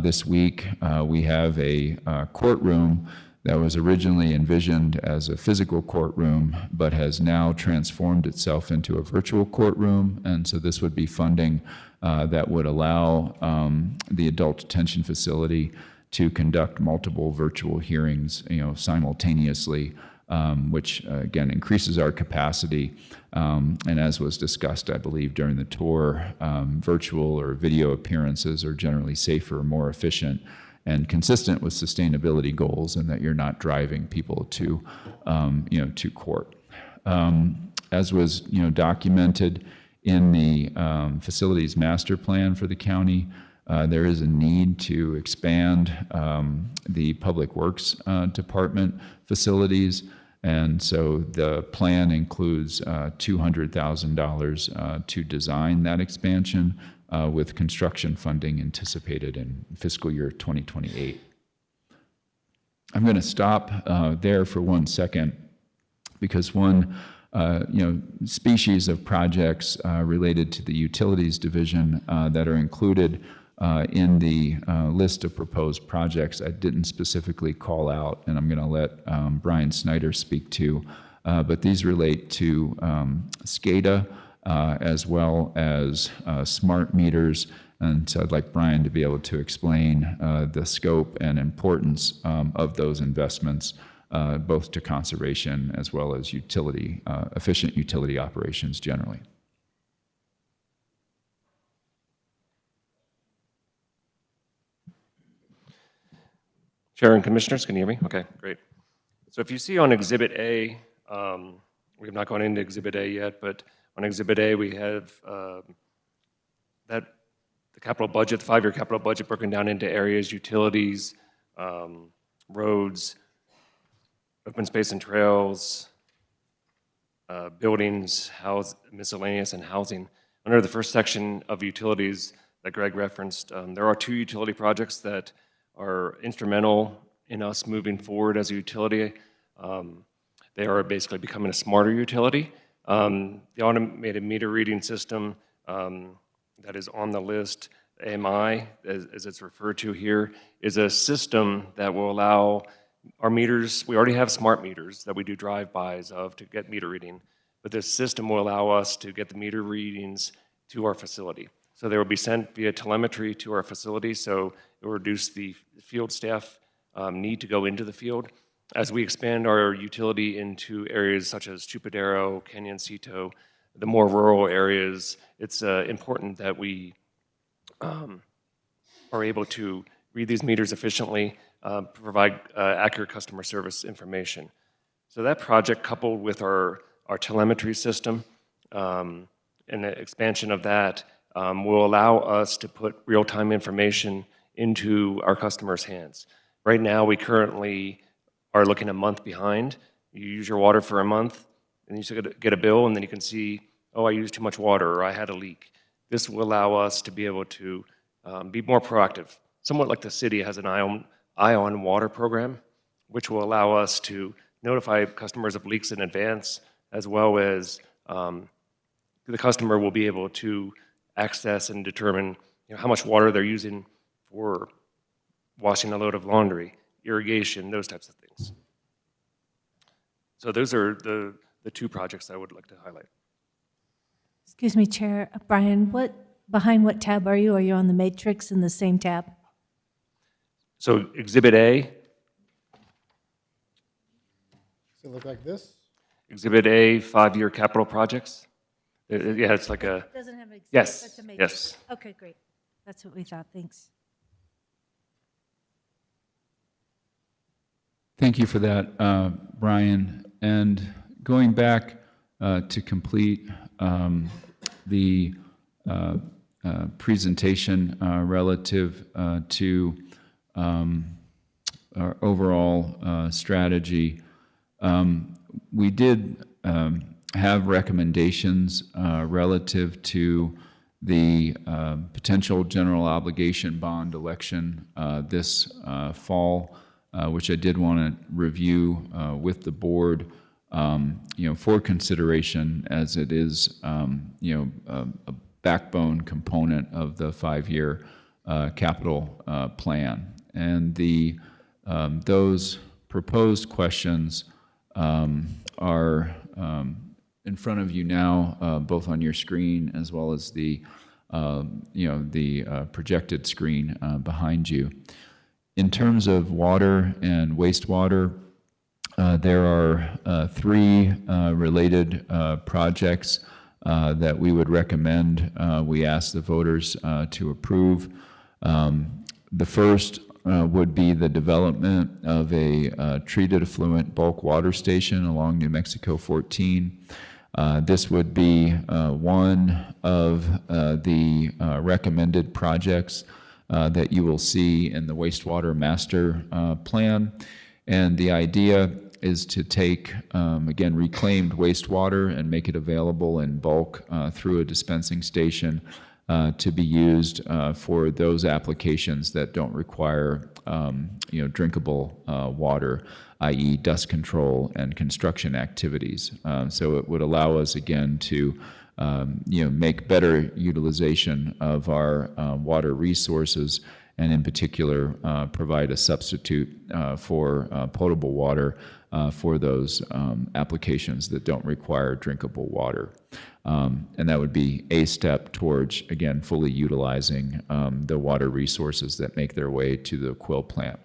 this week, we have a courtroom that was originally envisioned as a physical courtroom, but has now transformed itself into a virtual courtroom. And so this would be funding that would allow the adult detention facility to conduct multiple virtual hearings, simultaneously, which again increases our capacity. And as was discussed, I believe, during the tour, virtual or video appearances are generally safer, more efficient, and consistent with sustainability goals, and that you're not driving people to, to court. As was, documented in the facilities master plan for the county, there is a need to expand the Public Works Department facilities, and so the plan includes $200,000 to design that expansion, with construction funding anticipated in fiscal year 2028. I'm going to stop there for 1 second, because one species of projects related to the utilities division that are included in the list of proposed projects I didn't specifically call out, and I'm going to let Brian Snyder speak to, but these relate to SCADA as well as smart meters, and so I'd like Brian to be able to explain the scope and importance of those investments, both to conservation as well as utility, efficient utility operations generally. Chair and Commissioners, can you hear me? Okay, great. So if you see on Exhibit A, we have not gone into Exhibit A yet, but on Exhibit A we have the capital budget, the 5-year capital budget broken down into areas, utilities, roads, open space and trails, buildings, miscellaneous, and housing. Under the first section of utilities that Greg referenced, there are 2 utility projects that are instrumental in us moving forward as a utility. They are basically becoming a smarter utility. The automated meter reading system that is on the list, AMI, as it's referred to here, is a system that will allow our meters. We already have smart meters that we do drive-bys of to get meter reading, but this system will allow us to get the meter readings to our facility. So they will be sent via telemetry to our facility, so it will reduce the field staff need to go into the field. As we expand our utility into areas such as Chupadero, Canyoncito, the more rural areas, it's important that we are able to read these meters efficiently, provide accurate customer service information. So that project, coupled with our telemetry system and the expansion of that, will allow us to put real-time information into our customers' hands. Right now, we currently are looking a month behind. You use your water for a month, and you get a bill, and then you can see, oh, I used too much water, or I had a leak. This will allow us to be able to be more proactive. Somewhat like the city has an ion water program, which will allow us to notify customers of leaks in advance, as well as the customer will be able to access and determine how much water they're using for washing a load of laundry, irrigation, those types of things. So those are the 2 projects I would like to highlight. Excuse me, Chair. Brian, behind what tab are you? Are you on the matrix in the same tab? So Exhibit A. Does it look like this? Exhibit A, 5-year capital projects. Yeah, it's like a, It doesn't have an exhibit, yes, but it's a matrix. yes. Okay, great. That's what we thought. Thanks. Thank you for that, Brian. And going back to complete the presentation relative to our overall strategy. We did have recommendations relative to the potential general obligation bond election this fall, which I did want to review with the board, for consideration, as it is, a backbone component of the 5-year capital plan. And those proposed questions are in front of you now, both on your screen as well as the projected screen behind you. In terms of water and wastewater, there are 3 related projects that we would recommend we ask the voters to approve. The first would be the development of a treated effluent bulk water station along New Mexico 14. This would be one of the recommended projects that you will see in the wastewater master plan. And the idea is to take, again, reclaimed wastewater and make it available in bulk through a dispensing station to be used for those applications that don't require, drinkable water, i.e. dust control and construction activities. So it would allow us, again, to make better utilization of our water resources, and in particular, provide a substitute for potable water for those applications that don't require drinkable water. And that would be a step towards, again, fully utilizing the water resources that make their way to the Quill plant.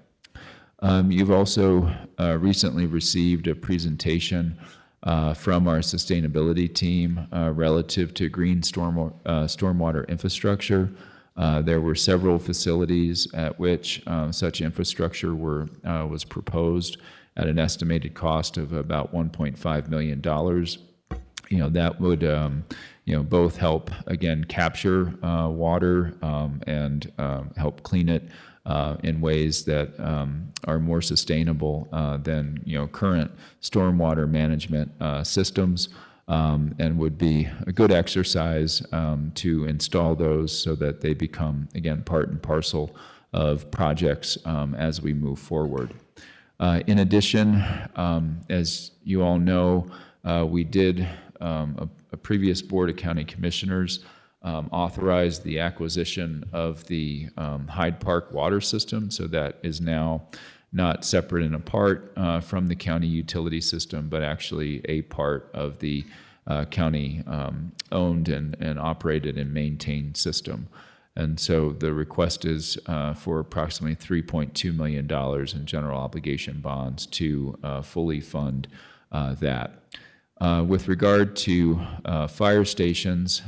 You've also recently received a presentation from our sustainability team relative to green stormwater infrastructure. There were several facilities at which such infrastructure was proposed at an estimated cost of about $1.5 million. That would, both help, again, capture water and help clean it in ways that are more sustainable than, current stormwater management systems, and would be a good exercise to install those so that they become, again, part and parcel of projects as we move forward. In addition, as you all know, we did, a previous Board of County Commissioners authorized the acquisition of the Hyde Park water system, so that is now not separate and apart from the county utility system, but actually a part of the county owned and operated and maintained system. And so the request is for approximately $3.2 million in general obligation bonds to fully fund that. With regard to fire stations,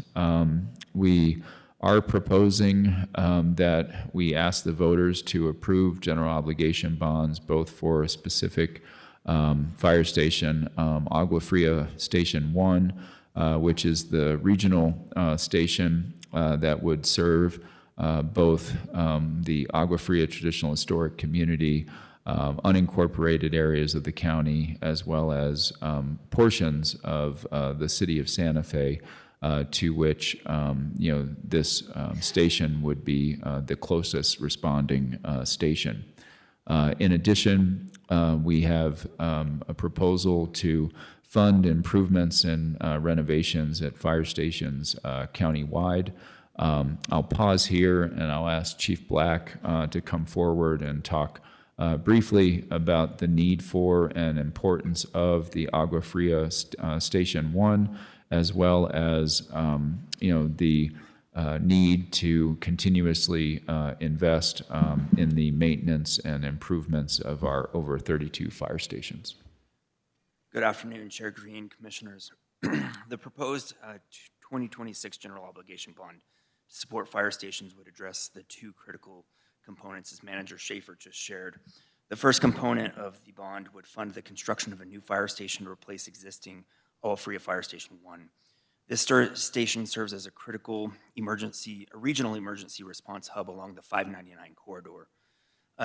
we are proposing that we ask the voters to approve general obligation bonds both for a specific fire station, Agua Fria Station 1, which is the regional station that would serve both the Agua Fria traditional historic community, unincorporated areas of the county, as well as portions of the city of Santa Fe, to which this station would be the closest responding station. In addition, we have a proposal to fund improvements and renovations at fire stations countywide. I'll pause here and I'll ask Chief Black to come forward and talk briefly about the need for and importance of the Agua Fria Station 1, as well as the need to continuously invest in the maintenance and improvements of our over 32 fire stations. Good afternoon, Chair Green, Commissioners. The proposed 2026 general obligation bond to support fire stations would address the 2 critical components, as Manager Shaffer just shared. The first component of the bond would fund the construction of a new fire station to replace existing Agua Fria Fire Station 1. This station serves as a critical regional emergency response hub along the 599 corridor.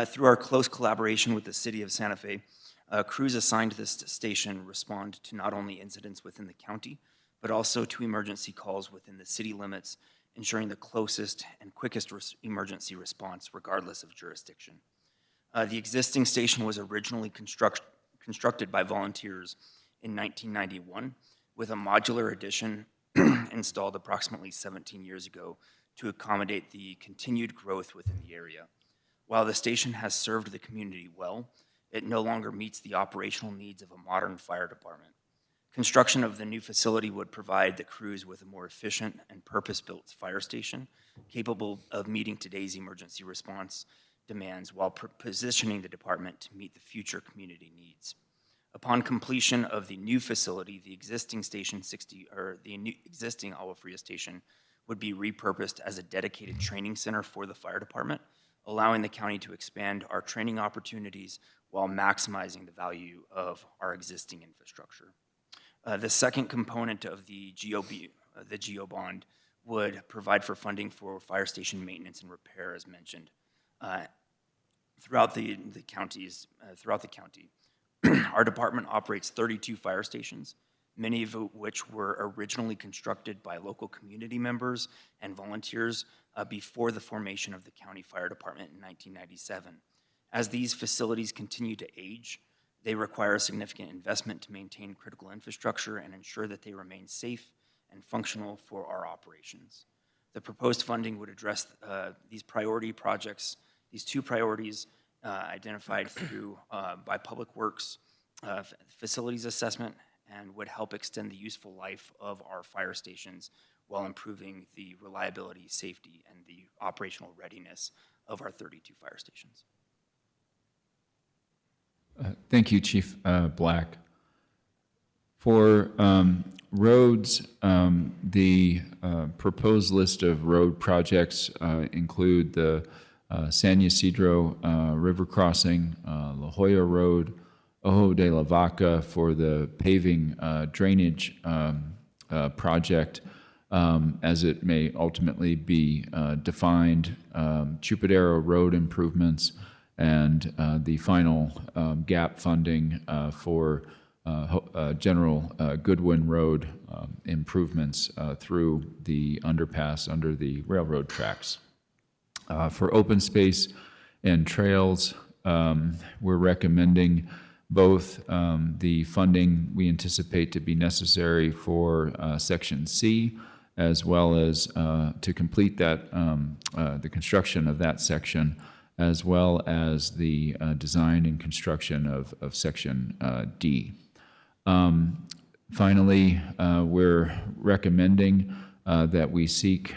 Through our close collaboration with the City of Santa Fe, crews assigned to this station respond to not only incidents within the county, but also to emergency calls within the city limits, ensuring the closest and quickest emergency response regardless of jurisdiction. The existing station was originally constructed by volunteers in 1991 with a modular addition installed approximately 17 years ago to accommodate the continued growth within the area. While the station has served the community well, it no longer meets the operational needs of a modern fire department. Construction of the new facility would provide the crews with a more efficient and purpose-built fire station capable of meeting today's emergency response demands while positioning the department to meet the future community needs. Upon completion of the new facility, the existing Station 60, or the existing Agua Fria station, would be repurposed as a dedicated training center for the fire department, allowing the county to expand our training opportunities while maximizing the value of our existing infrastructure. The second component of the GO bond would provide for funding for fire station maintenance and repair, as mentioned, throughout the county. Our department operates 32 fire stations, many of which were originally constructed by local community members and volunteers before the formation of the county fire department in 1997. As these facilities continue to age, they require a significant investment to maintain critical infrastructure and ensure that they remain safe and functional for our operations. The proposed funding would address these priority projects, these two priorities identified through by Public Works facilities assessment, and would help extend the useful life of our fire stations while improving the reliability, safety, and the operational readiness of our 32 fire stations. Thank you, Chief Black. For roads, the proposed list of road projects include the San Ysidro River Crossing, La Jolla Road, Ojo de la Vaca for the paving drainage project as it may ultimately be defined, Chupadero Road improvements, and the final gap funding for General Goodwin Road improvements through the underpass under the railroad tracks. For open space and trails, we're recommending both the funding we anticipate to be necessary for Section C, as well as to complete that the construction of that section, as well as the design and construction of Section D. Finally, we're recommending that we seek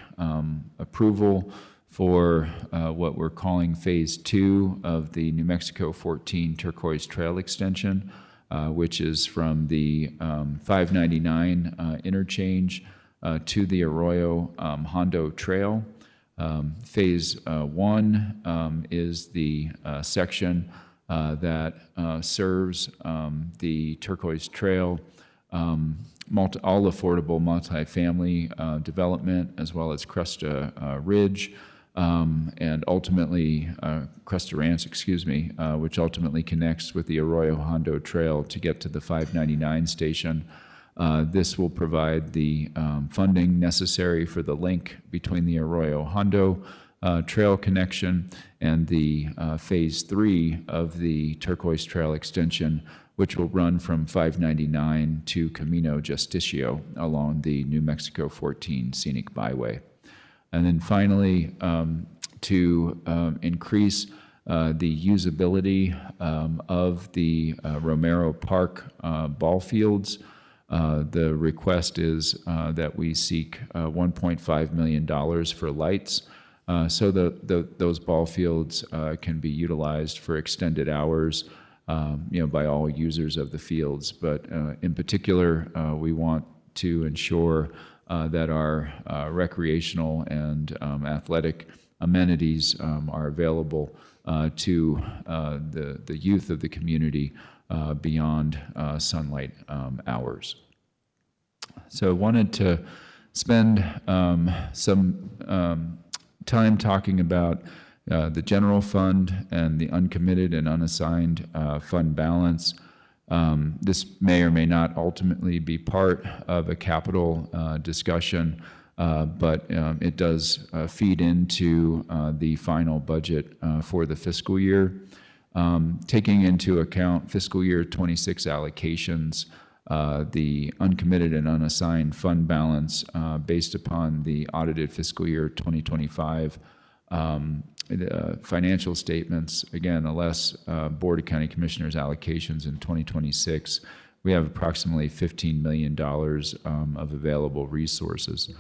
approval for what we're calling Phase 2 of the New Mexico 14 Turquoise Trail Extension, which is from the 599 interchange to the Arroyo Hondo Trail. Phase 1 is the section that serves the Turquoise Trail, all affordable multifamily development, as well as Cresta Ridge, and ultimately Cresta Ranch, which ultimately connects with the Arroyo Hondo Trail to get to the 599 station. This will provide the funding necessary for the link between the Arroyo Hondo Trail connection and the Phase 3 of the Turquoise Trail extension, which will run from 599 to Camino Justicio along the New Mexico 14 Scenic Byway. And then finally, to increase the usability of the Romero Park ball fields, the request is that we seek $1.5 million for lights so that those ball fields can be utilized for extended hours by all users of the fields. But in particular, we want to ensure that our recreational and athletic amenities are available to the youth of the community beyond sunlight hours. So I wanted to spend some time talking about the general fund and the uncommitted and unassigned fund balance. This may or may not ultimately be part of a capital discussion, but it does feed into the final budget for the fiscal year. Taking into account fiscal year 26 allocations, the uncommitted and unassigned fund balance based upon the audited fiscal year 2025 the financial statements, again, unless Board of County Commissioners allocations in 2026, we have approximately $15 million of available resources.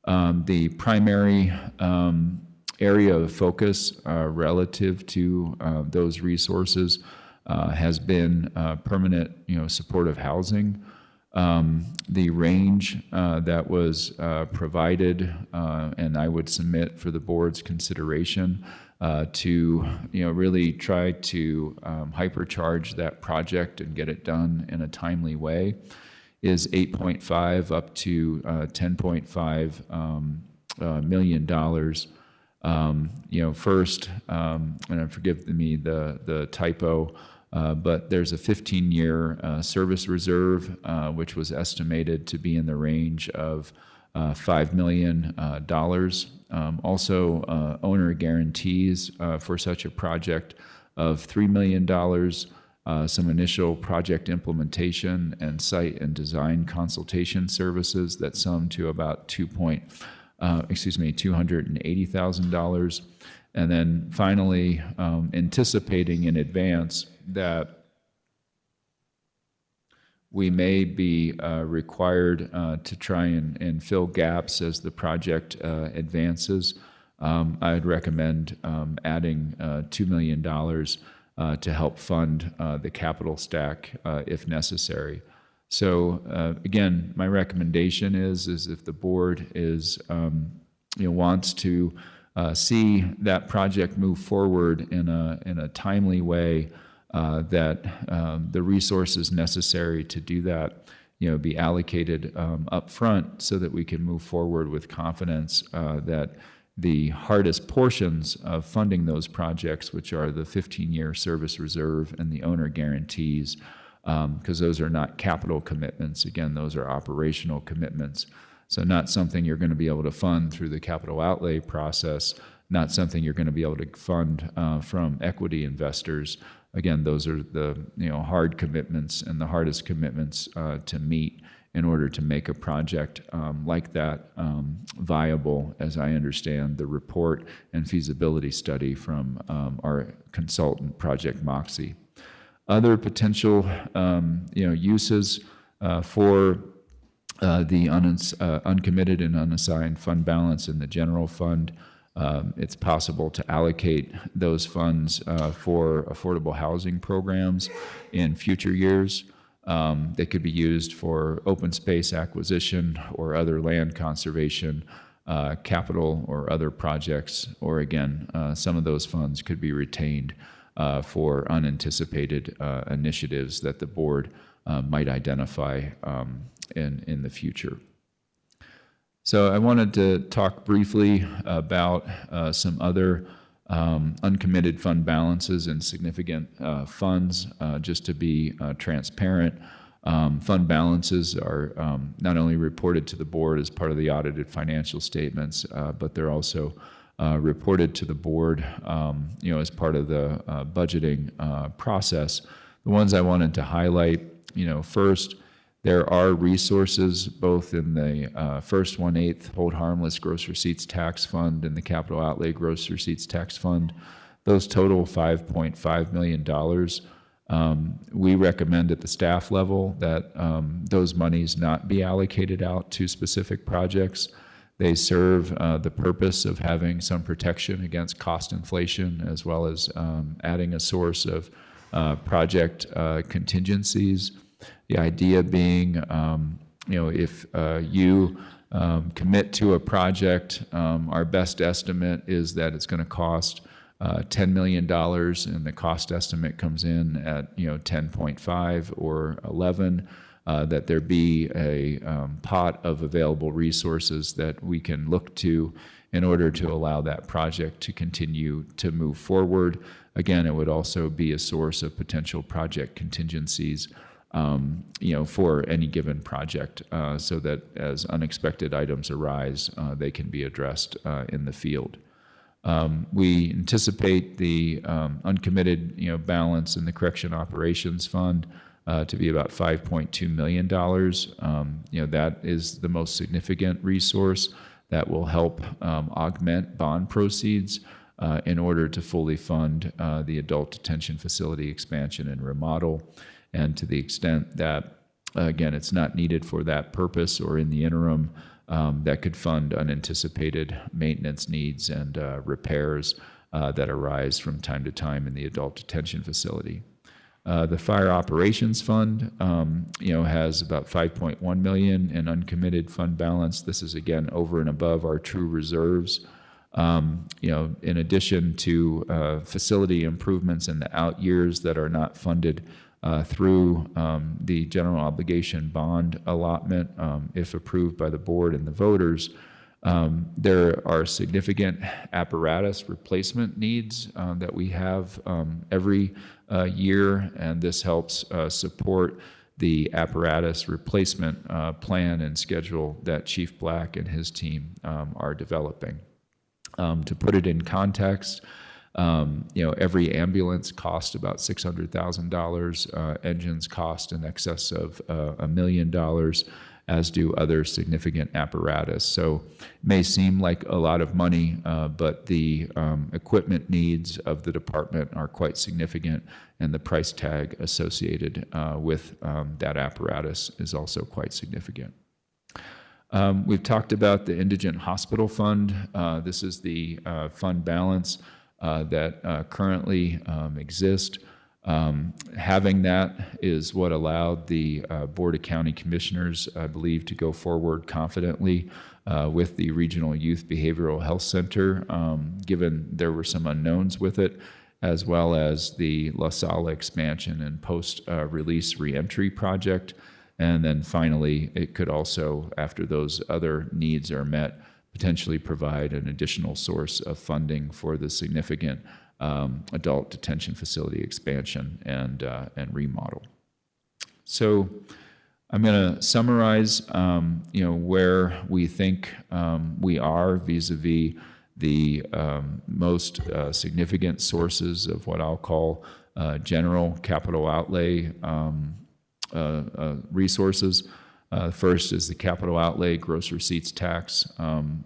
The primary area of focus relative to those resources has been permanent, supportive housing. The range that was provided, and I would submit for the board's consideration to really try to hypercharge that project and get it done in a timely way, is $8.5 up to $10.5 million. First, and forgive me the typo, but there's a 15-year service reserve, which was estimated to be in the range of $5 million. Also, owner guarantees for such a project of $3 million, some initial project implementation and site and design consultation services that sum to about $280,000. And then finally, anticipating in advance that we may be required to try and fill gaps as the project advances, I'd recommend adding $2 million to help fund the capital stack if necessary. So again, my recommendation is if the board is wants to see that project move forward in a timely way, that the resources necessary to do that be allocated up front so that we can move forward with confidence that the hardest portions of funding those projects, which are the 15-year service reserve and the owner guarantees, because those are not capital commitments. Again, those are operational commitments. So not something you're going to be able to fund through the capital outlay process, not something you're going to be able to fund from equity investors. Again, those are the hard commitments and the hardest commitments to meet in order to make a project like that viable, as I understand the report and feasibility study from our consultant, Project Moxie. Other potential uses for the uncommitted and unassigned fund balance in the general fund. It's possible to allocate those funds for affordable housing programs in future years. They could be used for open space acquisition or other land conservation, capital or other projects, or again, some of those funds could be retained for unanticipated initiatives that the board might identify in the future. So I wanted to talk briefly about some other uncommitted fund balances and significant funds, just to be transparent. Fund balances are not only reported to the board as part of the audited financial statements, but they're also reported to the board as part of the budgeting process. The ones I wanted to highlight, first, there are resources both in the first 1/8 hold harmless gross receipts tax fund and the capital outlay gross receipts tax fund. Those total $5.5 million. We recommend at the staff level that those monies not be allocated out to specific projects. They serve the purpose of having some protection against cost inflation, as well as adding a source of project contingencies. The idea being, if you commit to a project, our best estimate is that it's going to cost $10 million, and the cost estimate comes in at 10.5 or 11. that there be a pot of available resources that we can look to in order to allow that project to continue to move forward. Again, it would also be a source of potential project contingencies, for any given project, so that as unexpected items arise, they can be addressed in the field. We anticipate the uncommitted, balance in the Correction Operations Fund to be about $5.2 million. That is the most significant resource that will help augment bond proceeds in order to fully fund the adult detention facility expansion and remodel. And to the extent that, again, it's not needed for that purpose or in the interim, that could fund unanticipated maintenance needs and repairs that arise from time to time in the adult detention facility. The Fire Operations Fund, has about $5.1 million in uncommitted fund balance. This is again over and above our true reserves. In addition to facility improvements in the out years that are not funded through the general obligation bond allotment, if approved by the board and the voters, there are significant apparatus replacement needs that we have every year, and this helps support the apparatus replacement plan and schedule that Chief Black and his team are developing. To put it in context, every ambulance costs about $600,000. Engines cost in excess of $1 million, as do other significant apparatus. So it may seem like a lot of money, but the equipment needs of the department are quite significant, and the price tag associated with that apparatus is also quite significant. We've talked about the Indigent Hospital Fund. This is the fund balance that currently exists. Having that is what allowed the Board of County Commissioners, I believe, to go forward confidently with the Regional Youth Behavioral Health Center, given there were some unknowns with it, as well as the La Salle expansion and post-release reentry project. And then finally, it could also, after those other needs are met, potentially provide an additional source of funding for the significant adult detention facility expansion and remodel. So I'm going to summarize, where we think we are vis-a-vis the most significant sources of what I'll call general capital outlay resources. First is the capital outlay gross receipts tax.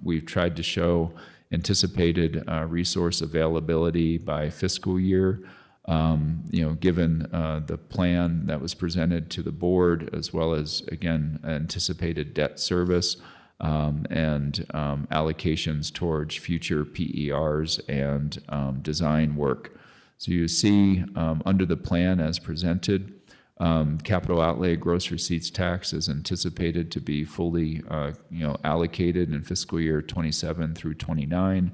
We've tried to show anticipated resource availability by fiscal year, given the plan that was presented to the board, as well as, again, anticipated debt service and allocations towards future PERs and design work. So you see under the plan as presented, capital outlay gross receipts tax is anticipated to be fully, allocated in fiscal year 27 through 29,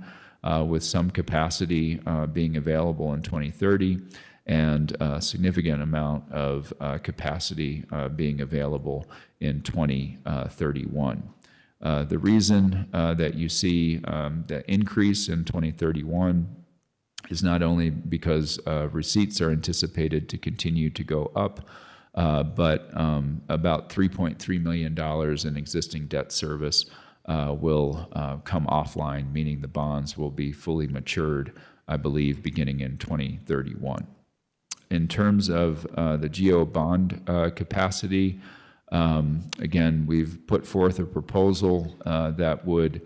with some capacity being available in 2030, and a significant amount of capacity being available in 2031. The reason that you see the increase in 2031 is not only because receipts are anticipated to continue to go up, but about $3.3 million in existing debt service will come offline, meaning the bonds will be fully matured, I believe, beginning in 2031. In terms of the GO bond capacity, again, we've put forth a proposal that would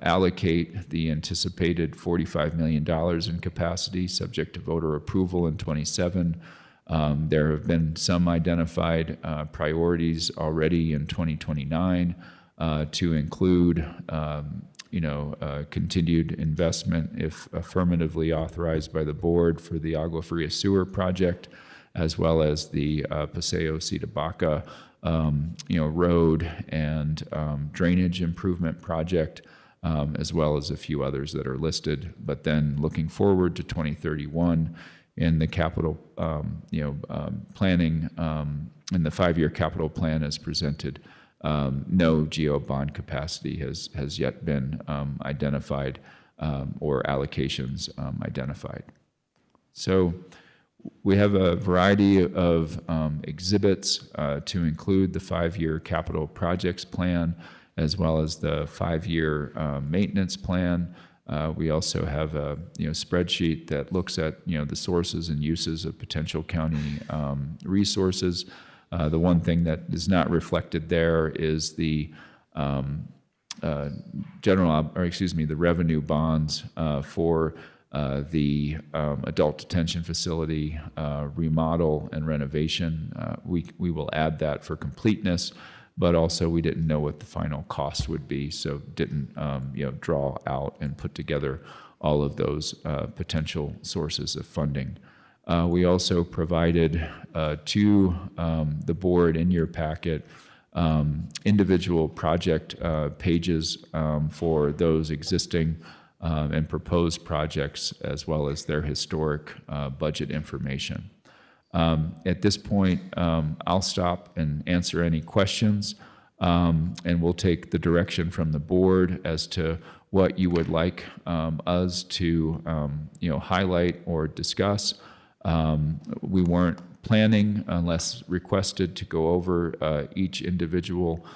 allocate the anticipated $45 million in capacity, subject to voter approval in 27. There have been some identified priorities already in 2029 to include, continued investment, if affirmatively authorized by the board, for the Agua Fria Sewer project, as well as the Paseo-Cita Baca road and drainage improvement project, as well as a few others that are listed. But then looking forward to 2031, in the capital, planning, in the 5-year capital plan as presented. No GO bond capacity has yet been identified or allocations identified. So we have a variety of exhibits to include the 5-year capital projects plan, as well as the 5-year maintenance plan. We also have a spreadsheet that looks at the sources and uses of potential county resources. The one thing that is not reflected there is the the revenue bonds for the adult detention facility remodel and renovation. We will add that for completeness, but also we didn't know what the final cost would be, so didn't draw out and put together all of those potential sources of funding. We also provided to the board in your packet individual project pages for those existing and proposed projects, as well as their historic budget information. At this point, I'll stop and answer any questions, and we'll take the direction from the board as to what you would like us to highlight or discuss. We weren't planning, unless requested, to go over each individual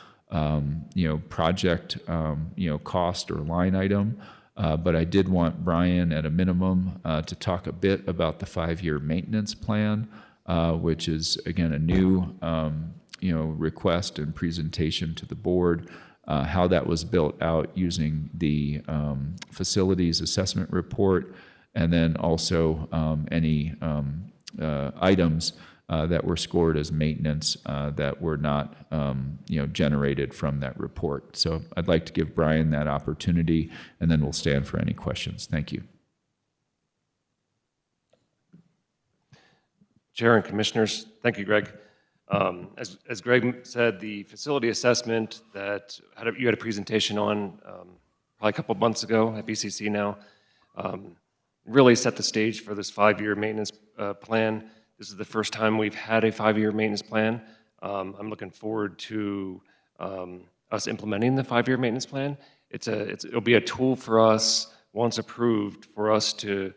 project cost or line item. But I did want Brian, at a minimum, to talk a bit about the 5-year maintenance plan, which is, again, a new request and presentation to the board, how that was built out using the facilities assessment report, and then also any items that were scored as maintenance that were not generated from that report. So I'd like to give Brian that opportunity, and then we'll stand for any questions. Thank you. Chair and Commissioners, thank you, Greg. As Greg said, the facility assessment that you had a presentation on probably a couple of months ago at BCC now really set the stage for this 5-year maintenance plan. This is the first time we've had a 5-year maintenance plan. I'm looking forward to us implementing the 5-year maintenance plan. It'll be a tool for us, once approved, for us to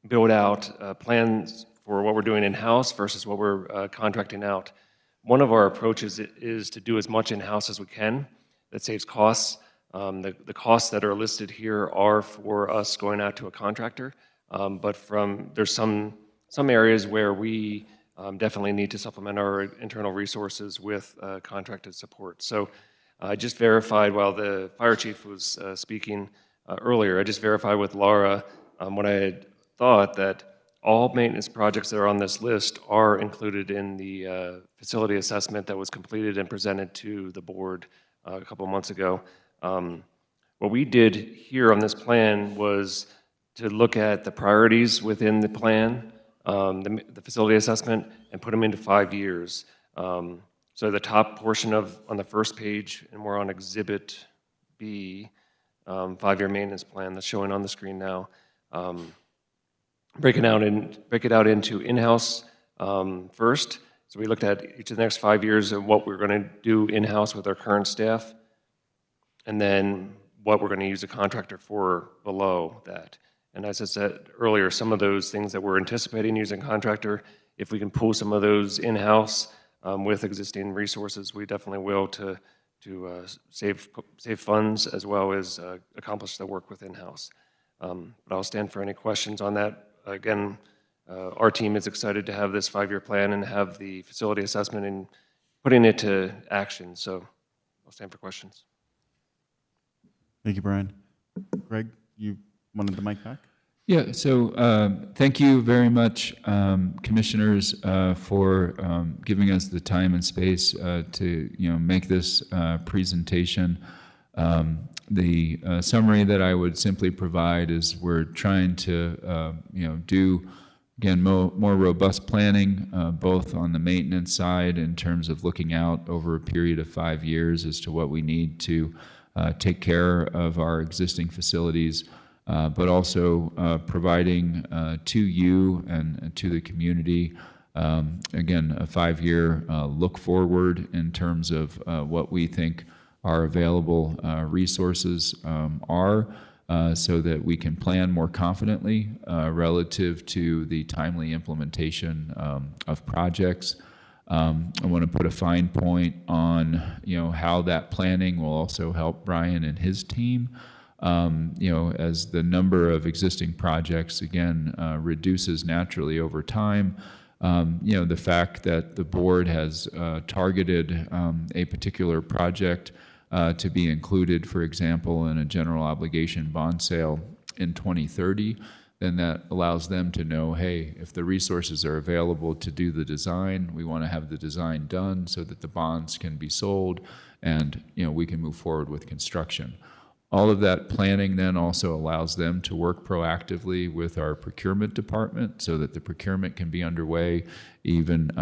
build out plans for what we're doing in-house versus what we're contracting out. One of our approaches is to do as much in-house as we can. That saves costs. The costs that are listed here are for us going out to a contractor, but there's some areas where we definitely need to supplement our internal resources with contracted support. So I just verified, while the fire chief was speaking earlier, I just verified with Laura what I had thought, that all maintenance projects that are on this list are included in the facility assessment that was completed and presented to the board a couple of months ago. What we did here on this plan was to look at the priorities within the plan, the facility assessment, and put them into 5 years. So the top portion on the first page, and we're on Exhibit B, 5-year maintenance plan that's showing on the screen now. Break it out into in-house first. So we looked at each of the next 5 years of what we're going to do in-house with our current staff, and then what we're going to use a contractor for below that. And as I said earlier, some of those things that we're anticipating using contractor, if we can pull some of those in-house with existing resources, we definitely will to save funds, as well as accomplish the work with in-house. But I'll stand for any questions on that. Again, our team is excited to have this 5-year plan and have the facility assessment and putting it to action. So I'll stand for questions. Thank you, Brian. Greg, you wanted the mic back? Yeah, so thank you very much, commissioners, for giving us the time and space to make this presentation. The summary that I would simply provide is we're trying to do, again, more robust planning, both on the maintenance side in terms of looking out over a period of 5 years as to what we need to take care of our existing facilities, but also providing to you and to the community, again, a 5-year look forward in terms of what we think our available resources are, so that we can plan more confidently relative to the timely implementation of projects. I want to put a fine point on, how that planning will also help Brian and his team. As the number of existing projects, again, reduces naturally over time. The fact that the board has targeted a particular project to be included, for example, in a general obligation bond sale in 2030, then that allows them to know, hey, if the resources are available to do the design, we want to have the design done so that the bonds can be sold and, we can move forward with construction. All of that planning then also allows them to work proactively with our procurement department so that the procurement can be underway even,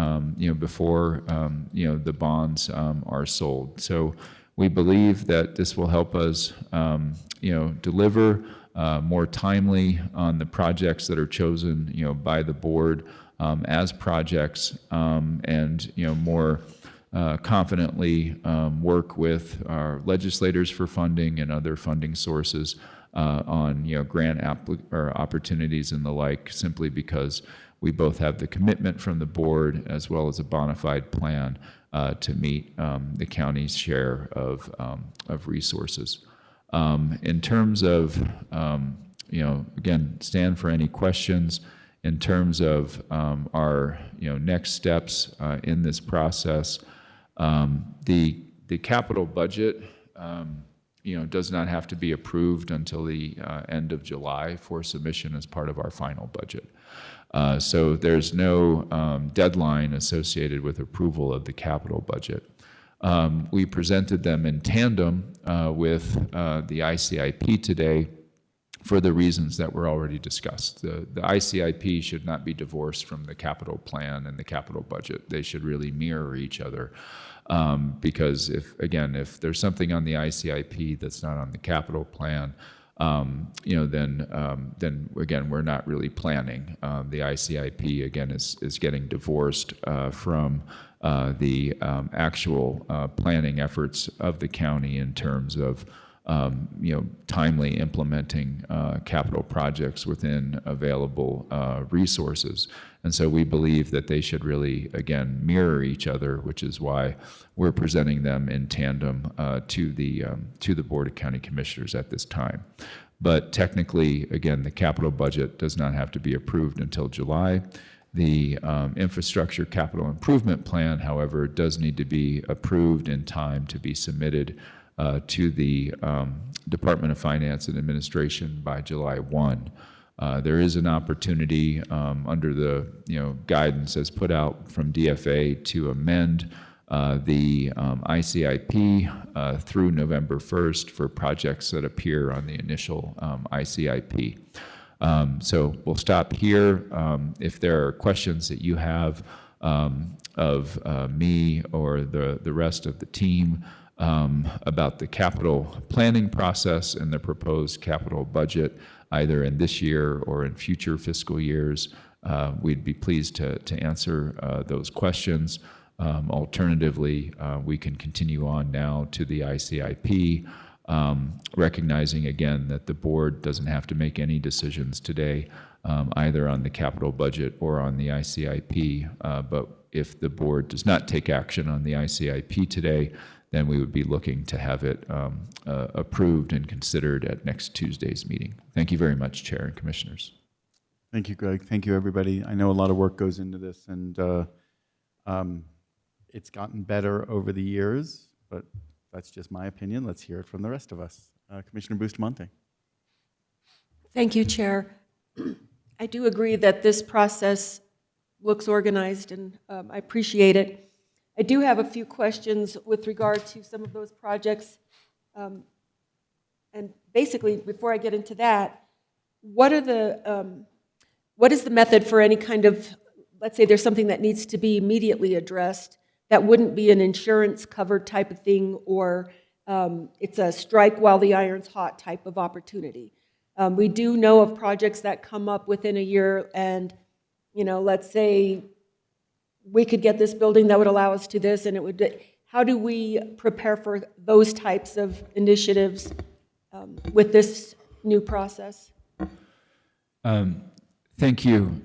before, the bonds are sold. So we believe that this will help us, deliver more timely on the projects that are chosen, by the board as projects, and, more confidently work with our legislators for funding and other funding sources on, grant opportunities and the like, simply because we both have the commitment from the board as well as a bona fide plan to meet the county's share of resources. In terms of, again, stand for any questions in terms of our, next steps in this process. The capital budget, does not have to be approved until the end of July for submission as part of our final budget. So there's no deadline associated with approval of the capital budget. We presented them in tandem with the ICIP today for the reasons that were already discussed. The ICIP should not be divorced from the capital plan and the capital budget. They should really mirror each other. Because if there's something on the ICIP that's not on the capital plan, then again, we're not really planning. The ICIP, again, is getting divorced from the actual planning efforts of the county in terms of timely implementing capital projects within available resources. And so we believe that they should really, again, mirror each other, which is why we're presenting them in tandem to the Board of County Commissioners at this time. But technically, again, the capital budget does not have to be approved until July. The infrastructure capital improvement plan, however, does need to be approved in time to be submitted to the Department of Finance and Administration by July 1. There is an opportunity under the guidance as put out from DFA to amend the ICIP through November 1st for projects that appear on the initial ICIP. So we'll stop here. If there are questions that you have of me or the rest of the team about the capital planning process and the proposed capital budget, either in this year or in future fiscal years, we'd be pleased to answer those questions. Alternatively, we can continue on now to the ICIP, recognizing again that the board doesn't have to make any decisions today, either on the capital budget or on the ICIP. But if the board does not take action on the ICIP today, then we would be looking to have it approved and considered at next Tuesday's meeting. Thank you very much, Chair and Commissioners. Thank you, Greg. Thank you, everybody. I know a lot of work goes into this, and it's gotten better over the years, but that's just my opinion. Let's hear it from the rest of us. Commissioner Bustamante. Thank you, Chair. I do agree that this process looks organized, and I appreciate it. I do have a few questions with regard to some of those projects. And basically, before I get into that, what is the method for any kind of, let's say there's something that needs to be immediately addressed that wouldn't be an insurance covered type of thing, or it's a strike while the iron's hot type of opportunity. We do know of projects that come up within a year and, let's say we could get this building that would allow us to this, and it would, how do we prepare for those types of initiatives with this new process? Thank you,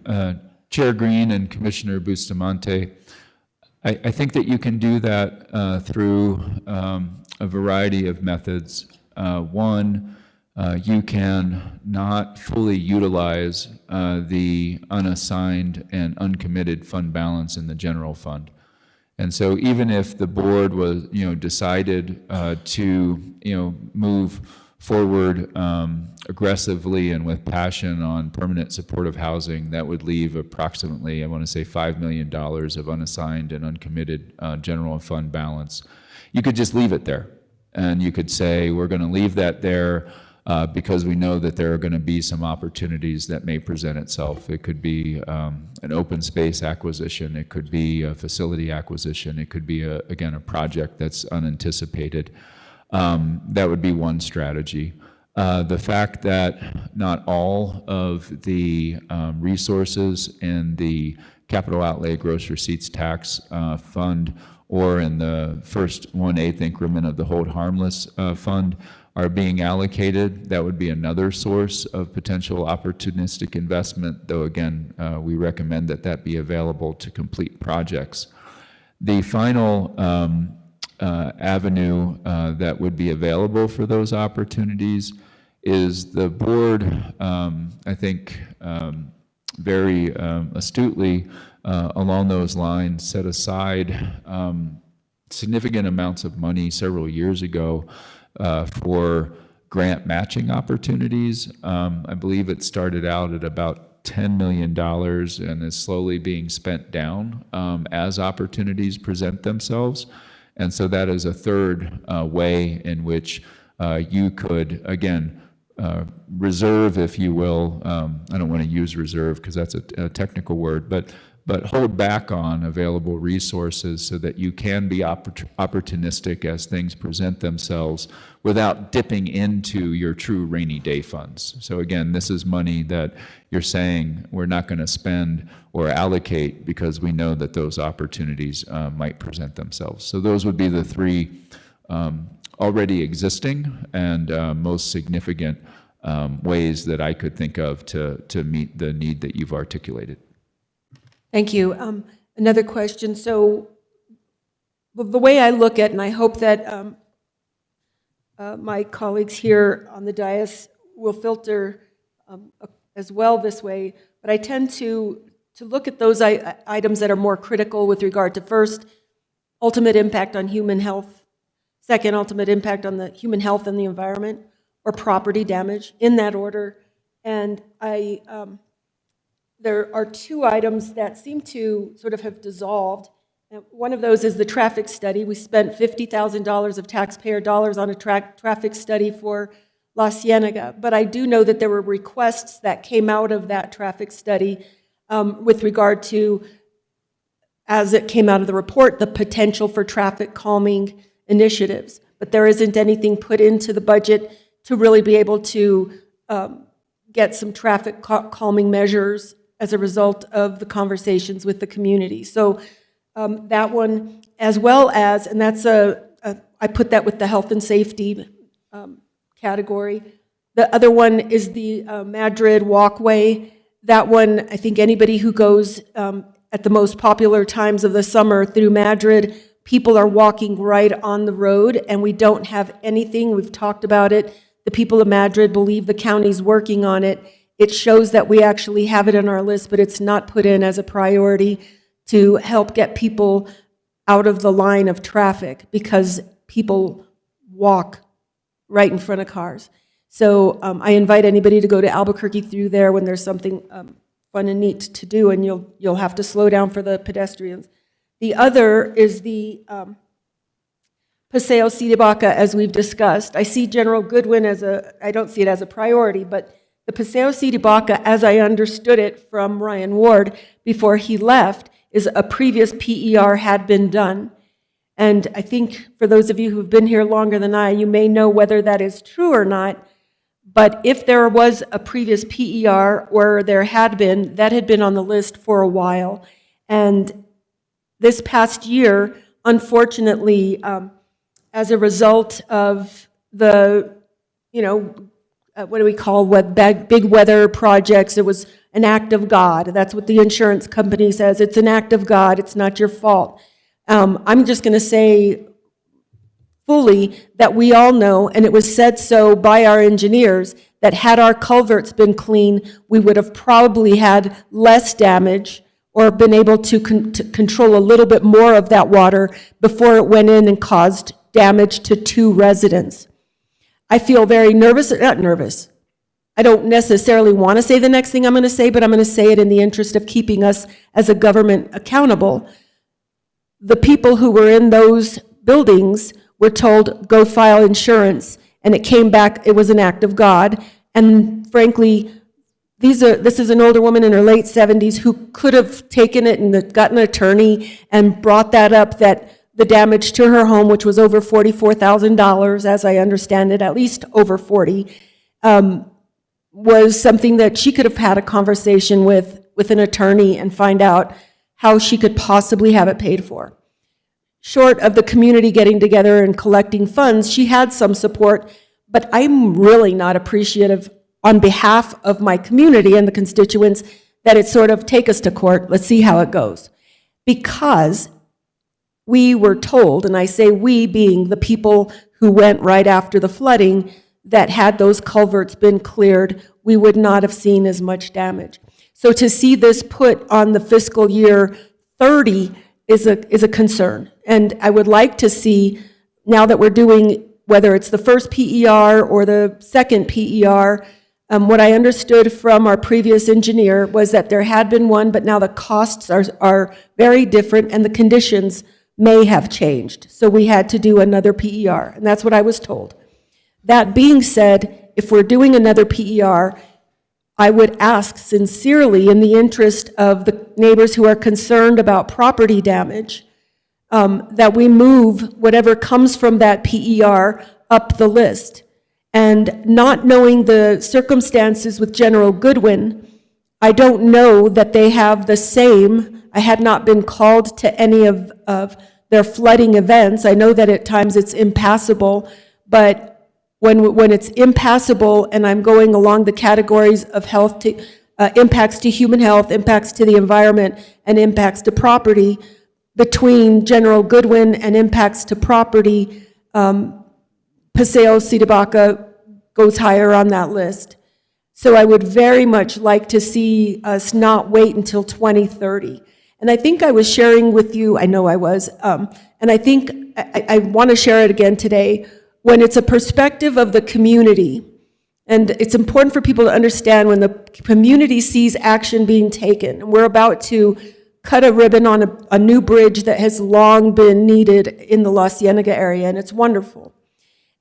Chair Green and Commissioner Bustamante. I think that you can do that through a variety of methods. One, you can not fully utilize the unassigned and uncommitted fund balance in the general fund. And so even if the board was, decided to, move forward aggressively and with passion on permanent supportive housing, that would leave approximately, I want to say, $5 million of unassigned and uncommitted general fund balance. You could just leave it there. And you could say, we're going to leave that there because we know that there are going to be some opportunities that may present itself. It could be an open space acquisition. It could be a facility acquisition. It could be, again, a project that's unanticipated. That would be one strategy. The fact that not all of the resources in the capital outlay gross receipts tax fund or in the first 1/8 increment of the hold harmless fund are being allocated, that would be another source of potential opportunistic investment, though again, we recommend that that be available to complete projects. The final avenue that would be available for those opportunities is the board, I think, very astutely along those lines set aside significant amounts of money several years ago for grant matching opportunities. I believe it started out at about $10 million and is slowly being spent down as opportunities present themselves. And so that is a third way in which you could, again, reserve, if you will, I don't want to use reserve because that's a technical word, but hold back on available resources so that you can be opportunistic as things present themselves without dipping into your true rainy day funds. So again, this is money that you're saying we're not going to spend or allocate because we know that those opportunities might present themselves. So those would be the three already existing and most significant ways that I could think of to meet the need that you've articulated. Thank you. Another question. So the way I look at, and I hope that my colleagues here on the dais will filter as well this way, but I tend to look at those items that are more critical with regard to, first, ultimate impact on human health, second, ultimate impact on the human health and the environment, or property damage, in that order. And there are two items that seem to sort of have dissolved. One of those is the traffic study. We spent $50,000 of taxpayer dollars on a traffic study for La Cienega, but I do know that there were requests that came out of that traffic study with regard to, as it came out of the report, the potential for traffic calming initiatives. But there isn't anything put into the budget to really be able to get some traffic calming measures as a result of the conversations with the community. So that one, as well as, and that's I put that with the health and safety category. The other one is the Madrid walkway. That one, I think anybody who goes at the most popular times of the summer through Madrid, people are walking right on the road, and we don't have anything. We've talked about it. The people of Madrid believe the county's working on it. It shows that we actually have it on our list, but it's not put in as a priority to help get people out of the line of traffic because people walk right in front of cars. So I invite anybody to go to Albuquerque through there when there's something fun and neat to do, and you'll have to slow down for the pedestrians. The other is the Paseo Cidibaca, as we've discussed. I see General Goodwin I don't see it as a priority, but the Paseo Cidibaca, as I understood it from Ryan Ward before he left, is a previous PER had been done. And I think for those of you who've been here longer than I, you may know whether that is true or not, But if there was a previous PER, or there had been, that had been on the list for a while. And this past year, unfortunately, as a result of the, what do we call big weather projects, it was an act of God. That's what the insurance company says. It's an act of God. It's not your fault. I'm just going to say fully that we all know, and it was said so by our engineers, that had our culverts been clean, we would have probably had less damage or been able to control a little bit more of that water before it went in and caused damage to 2 residents. I feel very not nervous. I don't necessarily want to say the next thing I'm going to say, but I'm going to say it in the interest of keeping us as a government accountable. The people who were in those buildings were told, go file insurance, and it came back, it was an act of God. And frankly, this is an older woman in her late 70s who could have taken it and gotten an attorney and brought that up, that the damage to her home, which was over $44,000, as I understand it, at least over 40, was something that she could have had a conversation with an attorney and find out how she could possibly have it paid for. Short of the community getting together and collecting funds, she had some support, but I'm really not appreciative on behalf of my community and the constituents that it sort of take us to court, let's see how it goes. Because we were told, and I say we being the people who went right after the flooding, that had those culverts been cleared, we would not have seen as much damage. So to see this put on the fiscal year 30 is a concern. And I would like to see, now that we're doing, whether it's the first PER or the second PER, what I understood from our previous engineer was that there had been one, but now the costs are very different and the conditions may have changed. So we had to do another PER, and that's what I was told. That being said, if we're doing another PER, I would ask sincerely, in the interest of the neighbors who are concerned about property damage, that we move whatever comes from that PER up the list. And not knowing the circumstances with General Goodwin, I don't know that they have the same. I had not been called to any of their flooding events. I know that at times it's impassable, but when it's impassable and I'm going along the categories of health to, impacts to human health, impacts to the environment, and impacts to property, between General Goodwin and impacts to property, Paseo Sidibaca goes higher on that list. So I would very much like to see us not wait until 2030. And I think I was sharing with you, I know I was, and I think I want to share it again today, when it's a perspective of the community, and it's important for people to understand when the community sees action being taken, and we're about to cut a ribbon on a new bridge that has long been needed in the La Cienega area, and it's wonderful.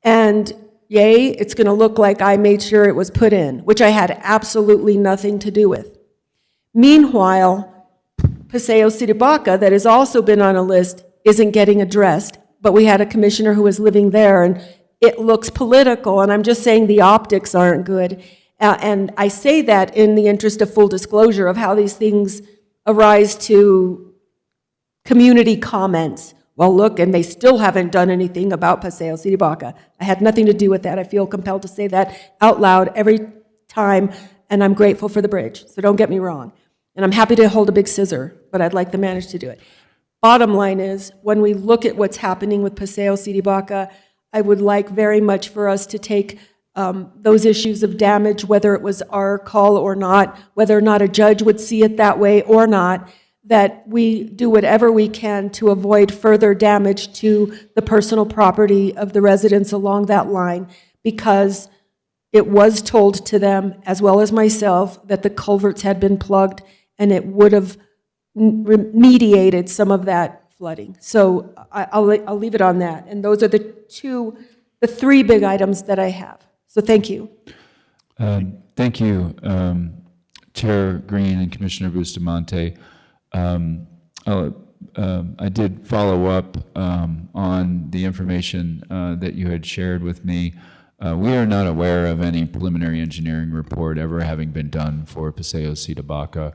And yay, it's going to look like I made sure it was put in, which I had absolutely nothing to do with. Meanwhile, Paseo Sidibaca, that has also been on a list, isn't getting addressed, but we had a commissioner who was living there, and it looks political, and I'm just saying the optics aren't good. And I say that in the interest of full disclosure of how these things arise to community comments. Well, look, and they still haven't done anything about Paseo Sidibaca. I had nothing to do with that. I feel compelled to say that out loud every time, and I'm grateful for the bridge, so don't get me wrong. And I'm happy to hold a big scissor, but I'd like to manage to do it. Bottom line is, when we look at what's happening with Paseo Sidibaca, I would like very much for us to take those issues of damage, whether it was our call or not, whether or not a judge would see it that way or not, that we do whatever we can to avoid further damage to the personal property of the residents along that line, because it was told to them, as well as myself, that the culverts had been plugged and it would have mediated some of that flooding. So I'll leave it on that. And those are the three big items that I have. So thank you. Thank you, Chair Green and Commissioner Bustamante. I did follow up on the information that you had shared with me We are not aware of any preliminary engineering report ever having been done for Paseo Baca.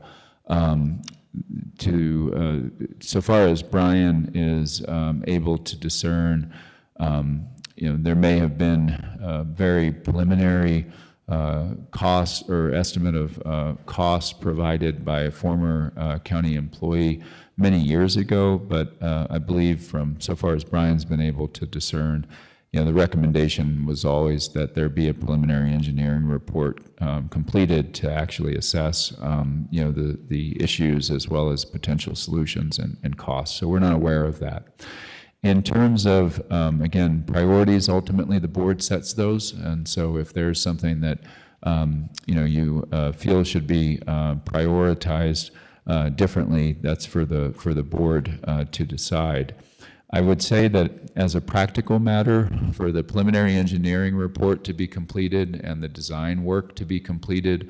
So far as Brian is able to discern, there may have been a very preliminary cost or estimate of costs provided by a former county employee many years ago, but I believe from so far as Brian's been able to discern, the recommendation was always that there be a preliminary engineering report completed to actually assess, the issues as well as potential solutions and costs. So we're not aware of that. In terms of, again, priorities, ultimately the board sets those. And so if there's something that, you feel should be prioritized differently, that's for the board to decide. I would say that as a practical matter, for the preliminary engineering report to be completed and the design work to be completed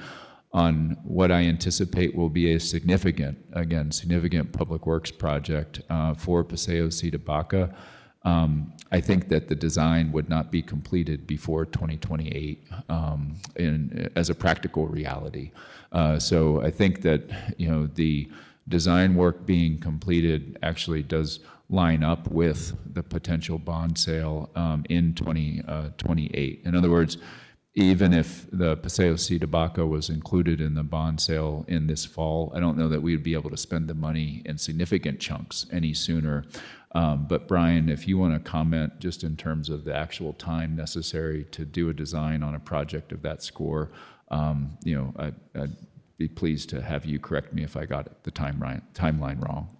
on what I anticipate will be a significant public works project for Paseo Baca, I think that the design would not be completed before 2028 as a practical reality. So I think that the design work being completed actually does line up with the potential bond sale in 2028. In other words, even if the Paseo Baca was included in the bond sale in this fall, I don't know that we would be able to spend the money in significant chunks any sooner. But Brian, if you want to comment just in terms of the actual time necessary to do a design on a project of that score, I'd be pleased to have you correct me if I got the timeline wrong.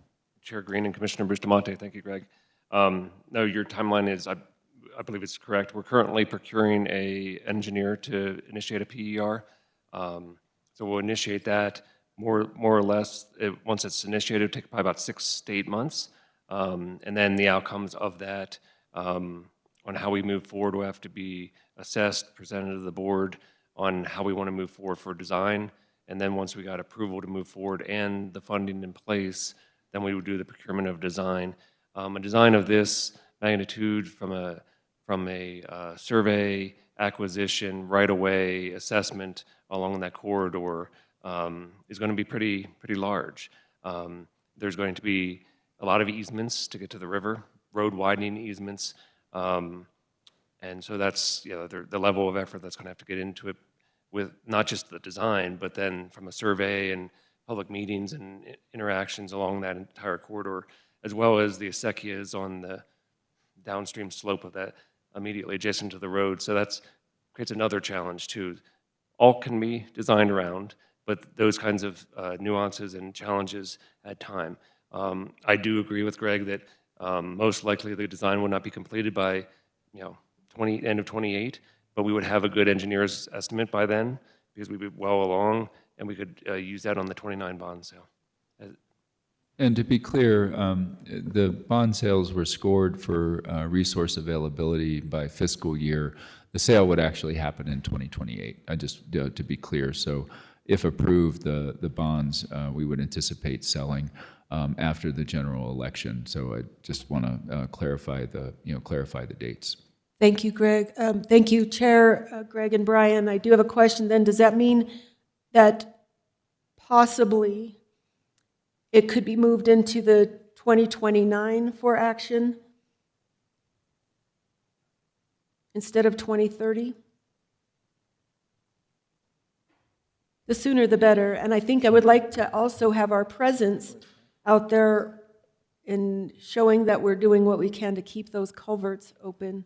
Chair Green and Commissioner Bustamante, thank you, Greg. No, your timeline is, I believe it's correct. We're currently procuring an engineer to initiate a PER. So we'll initiate that more or less. Once it's initiated, it'll take probably about 6 to 8 months. And then the outcomes of that on how we move forward will have to be assessed, presented to the board on how we want to move forward for design. And then once we got approval to move forward and the funding in place, then we would do the procurement of design. A design of this magnitude from a survey, acquisition, right-of-way assessment along that corridor is going to be pretty large. There's going to be a lot of easements to get to the river, road widening easements, and so that's the level of effort that's going to have to get into it with not just the design, but then from a survey and public meetings and interactions along that entire corridor, as well as the acequias on the downstream slope of that immediately adjacent to the road. So that creates another challenge too. All can be designed around, but those kinds of nuances and challenges add time. I do agree with Greg that most likely the design will not be completed by end of 28, but we would have a good engineer's estimate by then because we'd be well along and we could use that on the 29 bond sale. And to be clear, the bond sales were scored for resource availability by fiscal year. The sale would actually happen in 2028, to be clear. So if approved, the bonds we would anticipate selling after the general election. So I just want to clarify the dates. Thank you, Greg. Thank you, Chair Greg and Brian. I do have a question then. Does that mean that possibly it could be moved into the 2029 for action instead of 2030? The sooner the better. And I think I would like to also have our presence out there in showing that we're doing what we can to keep those culverts open.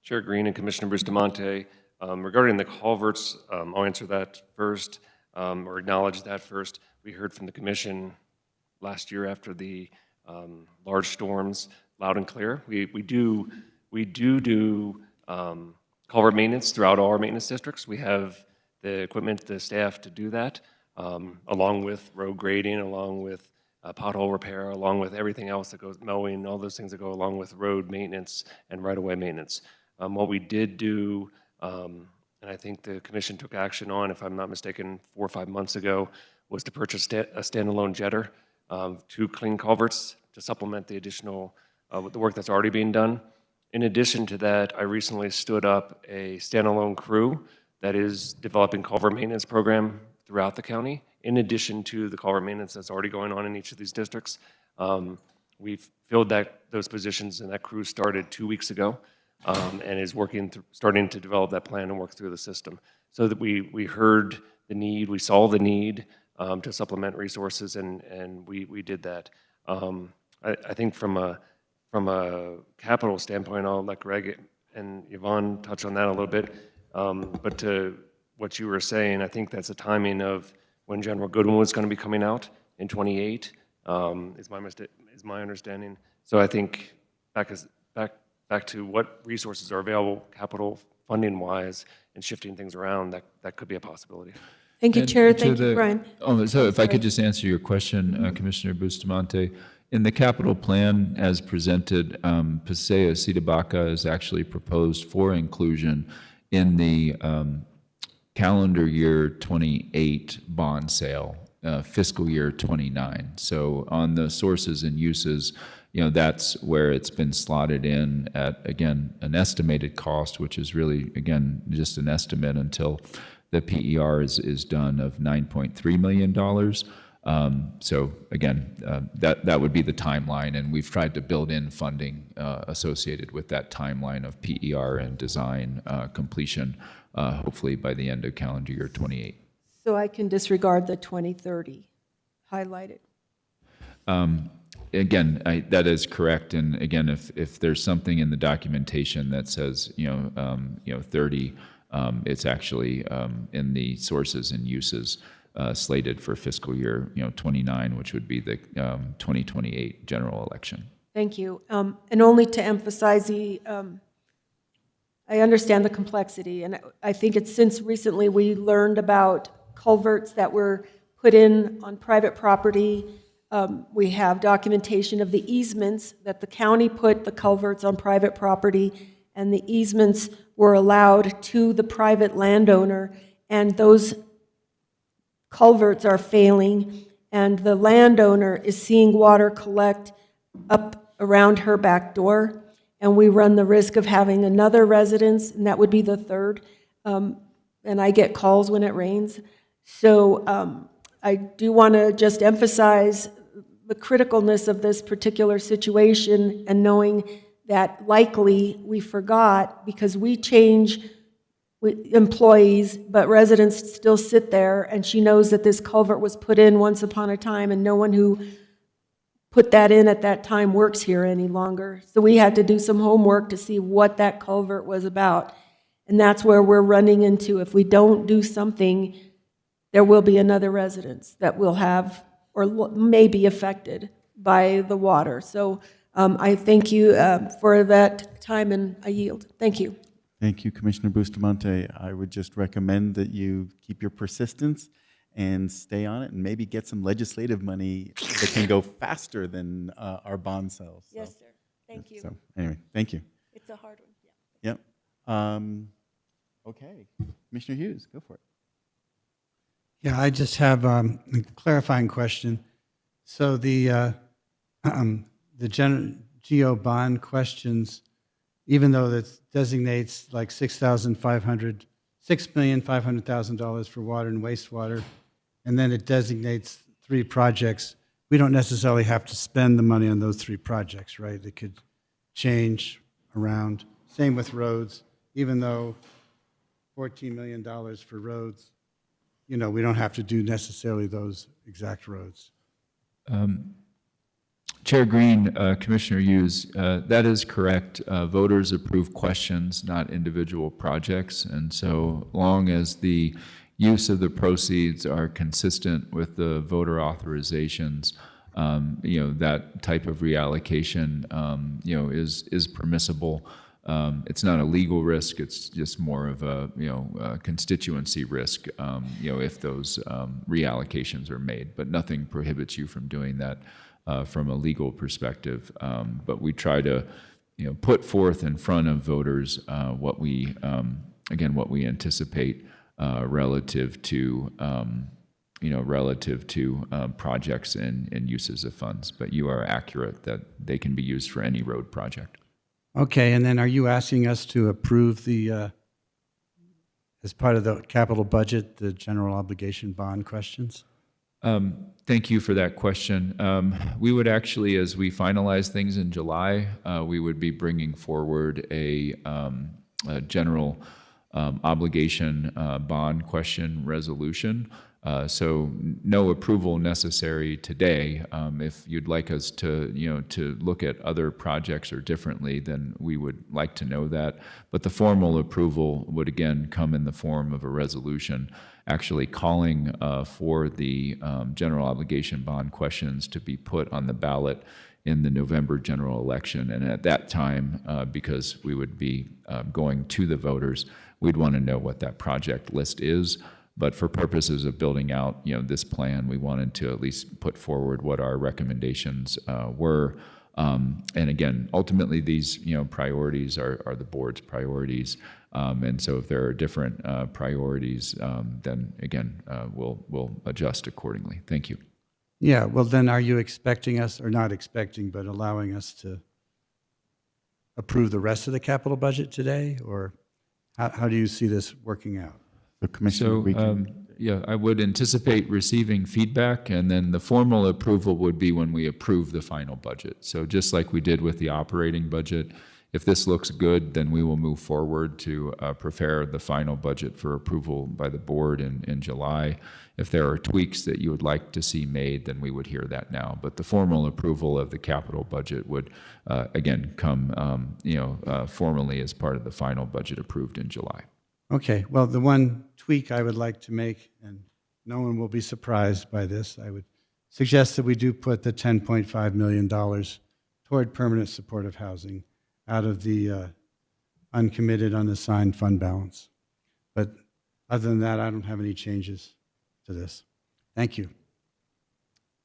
Chair Green and Commissioner Bustamante, regarding the culverts, I'll answer that first, or acknowledge that first. We heard from the Commission last year after the large storms, loud and clear. We do culvert maintenance throughout all our maintenance districts. We have the equipment, the staff to do that, along with road grading, along with pothole repair, along with everything else that goes, mowing, all those things that go along with road maintenance and right-of-way maintenance. What we did do, and I think the Commission took action on, if I'm not mistaken, 4 or 5 months ago, was to purchase a standalone jetter, 2 clean culverts to supplement the additional with the work that's already being done. In addition to that, I recently stood up a standalone crew that is developing culvert maintenance program throughout the county, in addition to the culvert maintenance that's already going on in each of these districts. We've filled those positions, and that crew started 2 weeks ago, and is starting to develop that plan and work through the system. So that we heard the need, we saw the need to supplement resources, and we did that. I think from a capital standpoint, I'll let Greg and Yvonne touch on that a little bit. But to what you were saying, I think that's a timing of when General Goodwin was going to be coming out in 28, is my understanding. So I think back to what resources are available, capital funding wise, and shifting things around, that could be a possibility. Thank you, And Chair. to Thank you, the- Brian. Oh, so if I could just answer your question, Commissioner Bustamante. In the capital plan as presented, Paseo Sitabaca is actually proposed for inclusion in the calendar year 28 bond sale, fiscal year 29. So on the sources and uses, that's where it's been slotted in at, again, an estimated cost, which is really, again, just an estimate until the PER is done, of $9.3 million. So again, that would be the timeline, and we've tried to build in funding associated with that timeline of PER and design completion, hopefully by the end of calendar year 28. So I can disregard the 2030 highlighted. Again, that is correct, and again, if there's something in the documentation that says 30, it's actually in the sources and uses slated for fiscal year 29, which would be the 2028 general election. Thank you. And only to emphasize I understand the complexity, and I think it's since recently we learned about culverts that were put in on private property. We have documentation of the easements that the county put the culverts on private property, and the easements were allowed to the private landowner, and those culverts are failing, and the landowner is seeing water collect up around her back door, and we run the risk of having another residence, and that would be the third, and I get calls when it rains. So I do want to just emphasize the criticalness of this particular situation, and knowing that likely we forgot because we change employees, but residents still sit there, and she knows that this culvert was put in once upon a time, and no one who put that in at that time works here any longer. So we had to do some homework to see what that culvert was about, and that's where we're running into. If we don't do something, there will be another residence that will have or may be affected by the water. So I thank you for that time, and I yield. Thank you. Thank you, Commissioner Bustamante. I would just recommend that you keep your persistence and stay on it, and maybe get some legislative money that can go faster than our bond sales. So, Yes, sir. Thank you. So anyway, thank you. It's a hard one. Yeah. Yep. Okay, Commissioner Hughes, go for it. Yeah, I just have a clarifying question. So the GEO bond questions, even though that designates like $6,500,000 for water and wastewater, and then it designates 3 projects, we don't necessarily have to spend the money on those 3 projects, right? It could change around. Same with roads, even though $14 million for roads, we don't have to do necessarily those exact roads. Chair Green, Commissioner Hughes, that is correct. Voters approve questions, not individual projects, and so long as the use of the proceeds are consistent with the voter authorizations, that type of reallocation, is permissible. It's not a legal risk; it's just more of a constituency risk, if those reallocations are made. But nothing prohibits you from doing that from a legal perspective. But we try to, put forth in front of voters what we anticipate relative to relative to projects and uses of funds. But you are accurate that they can be used for any road project. Okay, and then are you asking us to approve as part of the capital budget, the general obligation bond questions? Thank you for that question. We would actually, as we finalize things in July, we would be bringing forward a general obligation bond question resolution. So no approval necessary today. If you'd like us to, to look at other projects or differently, then we would like to know that. But the formal approval would again come in the form of a resolution, actually calling for the general obligation bond questions to be put on the ballot in the November general election. And at that time, because we would be going to the voters, we'd want to know what that project list is. But for purposes of building out, this plan, we wanted to at least put forward what our recommendations were. And again, ultimately, these priorities are the board's priorities. And so, if there are different priorities, then again, we'll adjust accordingly. Thank you. Yeah. Well, then, are you expecting us, or not expecting, but allowing us to approve the rest of the capital budget today, or how do you see this working out? The Commissioner, So, yeah, I would anticipate receiving feedback, and then the formal approval would be when we approve the final budget. So just like we did with the operating budget, if this looks good, then we will move forward to prepare the final budget for approval by the board in July. If there are tweaks that you would like to see made, then we would hear that now. But the formal approval of the capital budget would, again, come formally as part of the final budget approved in July. Okay, well, the one tweak I would like to make, and no one will be surprised by this, I would suggest that we do put the $10.5 million toward permanent supportive housing out of the uncommitted, unassigned fund balance. But other than that, I don't have any changes to this. Thank you.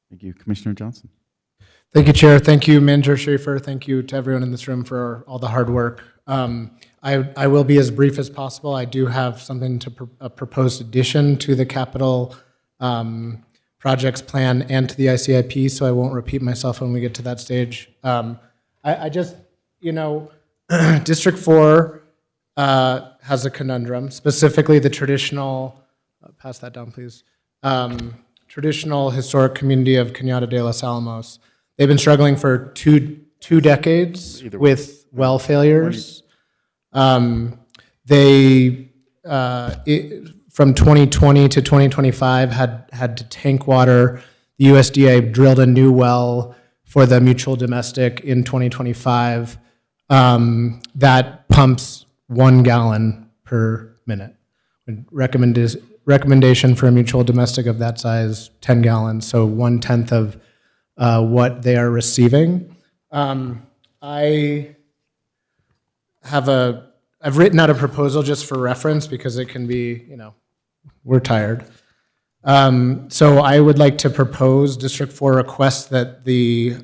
thank you. Commissioner Johnson. Thank you, Chair. Thank you, Manager Shaffer. Thank you to everyone in this room for all the hard work. I will be as brief as possible. I do have something to a proposed addition to the capital projects plan and to the ICIP, so I won't repeat myself when we get to that stage. I just, District 4 has a conundrum, specifically the traditional, pass that down, please, traditional historic community of Cañada de los Alamos. They've been struggling for two decades with well failures. They, from 2020 to 2025, had to tank water. The USDA drilled a new well for the mutual domestic in 2025 that pumps 1 gallon per minute. Recommendation for a mutual domestic of that size, 10 gallons, so 1/10 of what they are receiving. I've written out a proposal just for reference because it can be, we're tired. So I would like to propose District 4 requests that the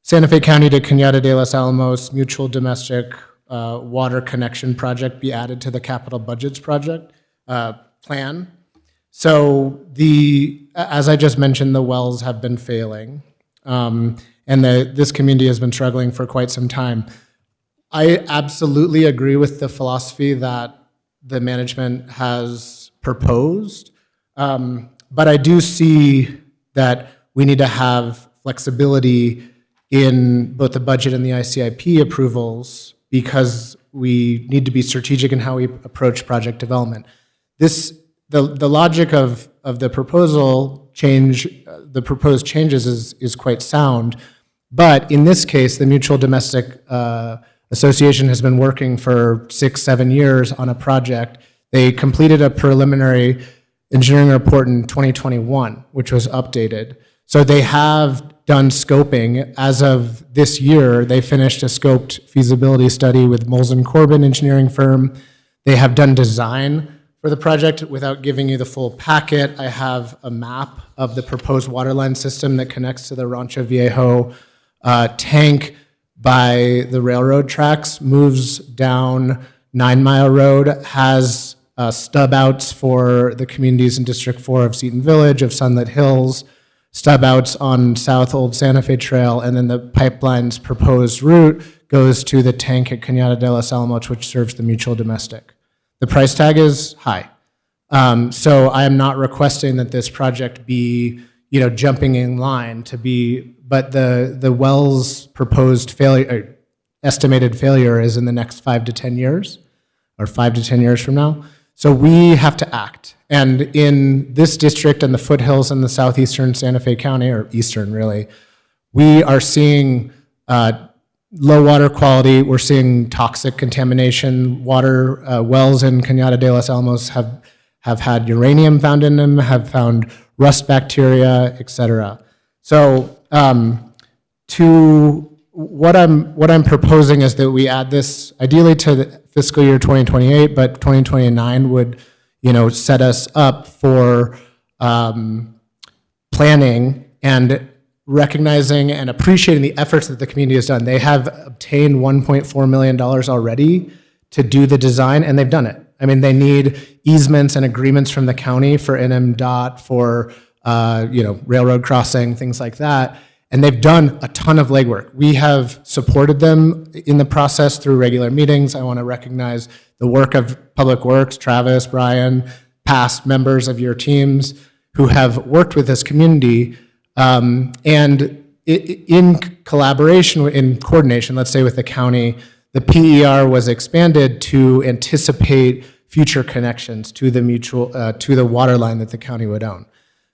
Santa Fe County to Cañada de los Alamos mutual domestic water connection project be added to the capital budgets project plan. So as I just mentioned, the wells have been failing, and this community has been struggling for quite some time. I absolutely agree with the philosophy that the management has proposed, but I do see that we need to have flexibility in both the budget and the ICIP approvals because we need to be strategic in how we approach project development. The logic of the proposal change, the proposed changes is quite sound, but in this case, the Mutual Domestic Association has been working for 6-7 years on a project. They completed a preliminary engineering report in 2021, which was updated. So they have done scoping. As of this year, they finished a scoped feasibility study with Molson Corbin engineering firm. They have done design for the project. Without giving you the full packet, I have a map of the proposed waterline system that connects to the Rancho Viejo tank by the railroad tracks, moves down 9 Mile Road, has stub outs for the communities in District 4 of Seton Village, of Sunlit Hills, stub outs on South Old Santa Fe Trail, and then the pipeline's proposed route goes to the tank at Cañada de los Alamos, which serves the mutual domestic. The price tag is high. So I am not requesting that this project be, jumping in line to be, but the well's proposed failure, estimated failure is in the next 5 to 10 years, or 5 to 10 years from now. So we have to act. And in this district and the foothills in the southeastern Santa Fe County, or eastern really, we are seeing low water quality. We're seeing toxic contamination. Water wells in Cañada de los Alamos have had uranium found in them, have found rust bacteria, et cetera. So what I'm proposing is that we add this ideally to the fiscal year 2028, but 2029 would, set us up for planning and recognizing and appreciating the efforts that the community has done. They have obtained $1.4 million already to do the design, and they've done it. I mean, they need easements and agreements from the county for NMDOT, for railroad crossing, things like that. And they've done a ton of legwork. We have supported them in the process through regular meetings. I want to recognize the work of Public Works, Travis, Brian, past members of your teams who have worked with this community. And in collaboration, in coordination, let's say with the county, the PER was expanded to anticipate future connections to the water line that the county would own.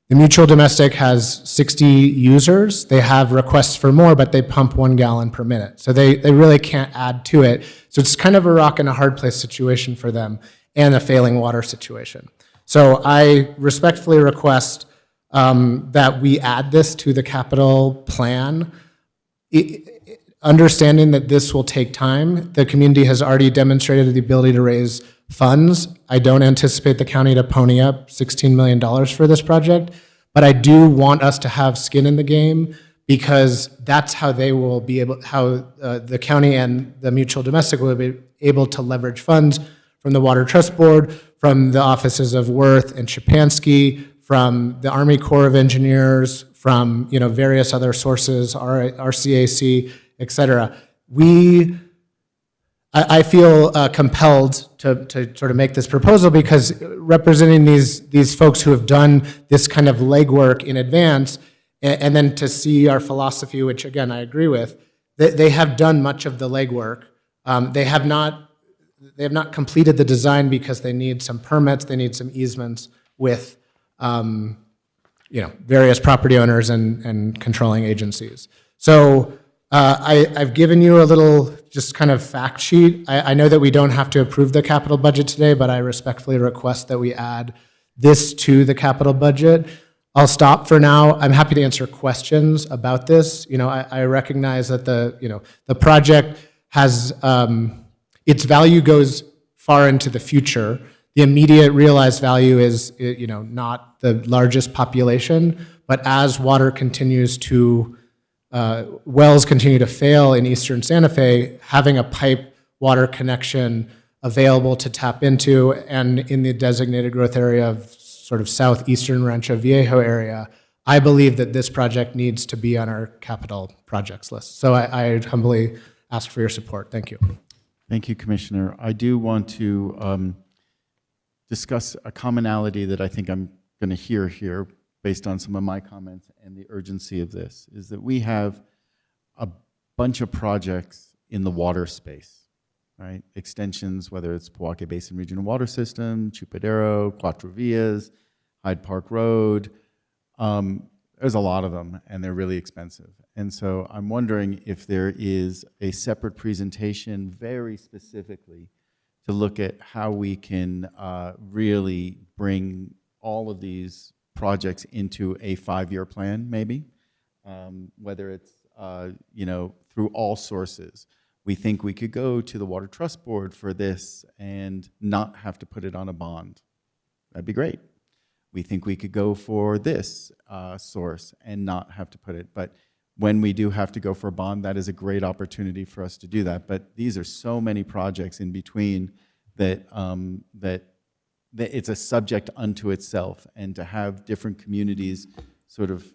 The mutual domestic has 60 users. They have requests for more, but they pump 1 gallon per minute. So they really can't add to it. So it's kind of a rock and a hard place situation for them, and a failing water situation. So I respectfully request that we add this to the capital plan, understanding that this will take time. The community has already demonstrated the ability to raise funds. I don't anticipate the county to pony up $16 million for this project, but I do want us to have skin in the game, because that's how they will be able, the county and the mutual domestic will be able to leverage funds from the Water Trust Board, from the offices of Worth and Shapansky, from the Army Corps of Engineers, from various other sources, RCAC, et cetera. I feel compelled to sort of make this proposal, because representing these folks who have done this kind of legwork in advance, and then to see our philosophy, which again I agree with, they have done much of the legwork. They have not completed the design because they need some permits, they need some easements with various property owners and controlling agencies. So I've given you a little just kind of fact sheet. I know that we don't have to approve the capital budget today, but I respectfully request that we add this to the capital budget. I'll stop for now. I'm happy to answer questions about this. I recognize that the project has, its value goes far into the future. The immediate realized value is, not the largest population, but as water continues to wells continue to fail in eastern Santa Fe, having a pipe water connection available to tap into, and in the designated growth area of sort of southeastern Rancho Viejo area, I believe that this project needs to be on our capital projects list. So I humbly ask for your support. Thank you. Thank you, Commissioner. I do want to discuss a commonality that I think I'm going to hear here based on some of my comments and the urgency of this, is that we have a bunch of projects in the water space, right? Extensions, whether it's Pojoaque Basin Regional Water System, Chupadero, Cuatro Villas, Hyde Park Road. There's a lot of them, and they're really expensive. And so I'm wondering if there is a separate presentation very specifically to look at how we can really bring all of these projects into a 5-year plan, maybe, whether it's through all sources. We think we could go to the Water Trust Board for this and not have to put it on a bond. That'd be great. We think we could go for this source and not have to put it. But when we do have to go for a bond, that is a great opportunity for us to do that. But these are so many projects in between that that it's a subject unto itself, and to have different communities sort of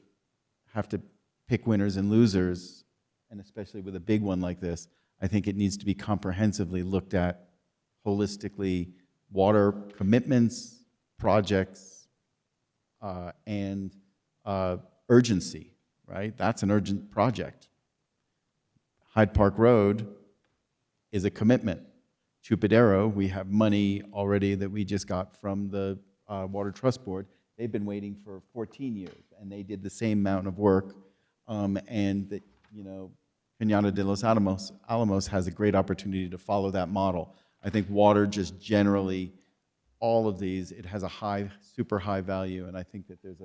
have to pick winners and losers, and especially with a big one like this, I think it needs to be comprehensively looked at holistically, water commitments, projects, and urgency, right? That's an urgent project. Hyde Park Road is a commitment. Chupadero, we have money already that we just got from the Water Trust Board. They've been waiting for 14 years, and they did the same amount of work. And that, you know, Cañada de los Alamos has a great opportunity to follow that model. I think water just generally, all of these, it has a high, super high value, and I think that there's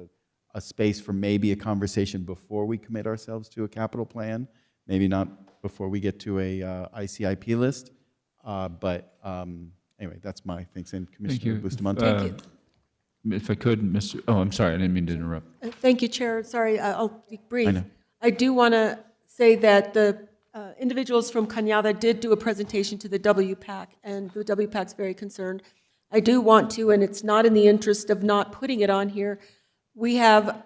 a space for maybe a conversation before we commit ourselves to a capital plan, maybe not before we get to a ICIP list. But anyway, that's my thanks. And Commissioner Bustamante. If I could, Mr. Oh, I'm sorry, I didn't mean to interrupt. Thank you, Chair. Sorry, I'll be brief. I know. I do want to say that the individuals from Cañada did do a presentation to the WPAC, and the WPAC's very concerned. I do want to, and it's not in the interest of not putting it on here, we have,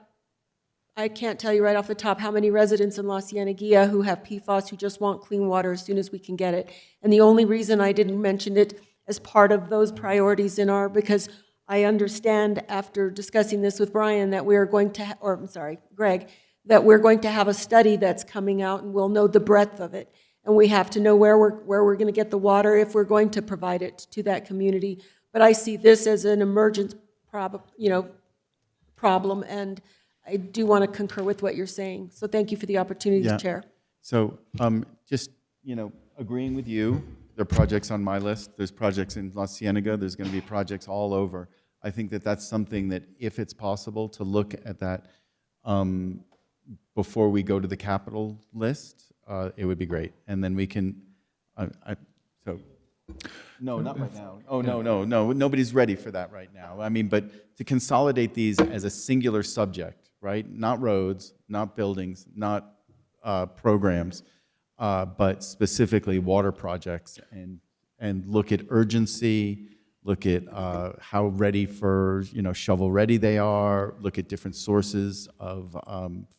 I can't tell you right off the top how many residents in La Cienega who have PFAS who just want clean water as soon as we can get it. And the only reason I didn't mention it as part of those priorities in our, because I understand after discussing this with Brian that we are going to, or I'm sorry, Greg, that we're going to have a study that's coming out and we'll know the breadth of it. And we have to know where we're going to get the water if we're going to provide it to that community. But I see this as an emergent problem, and I do want to concur with what you're saying. So thank you for the opportunity, Yeah. Chair. So just, agreeing with you, there are projects on my list. There's projects in La Cienega. There's going to be projects all over. I think that that's something that, if it's possible, to look at that before we go to the capital list, it would be great. And then we can, no, not right now. Oh, no, nobody's ready for that right now. I mean, but to consolidate these as a singular subject, right? Not roads, not buildings, not programs, but specifically water projects, and look at urgency, look at how ready for, shovel ready they are, look at different sources of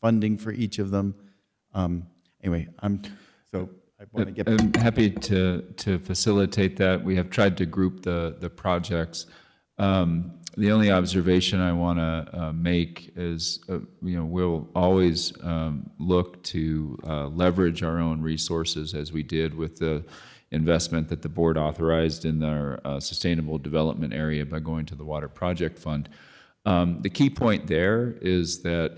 funding for each of them. Anyway, I want to get. I'm happy to facilitate that. We have tried to group the projects. The only observation I want to make is, we'll always look to leverage our own resources, as we did with the investment that the board authorized in their sustainable development area by going to the Water Project Fund. The key point there is that,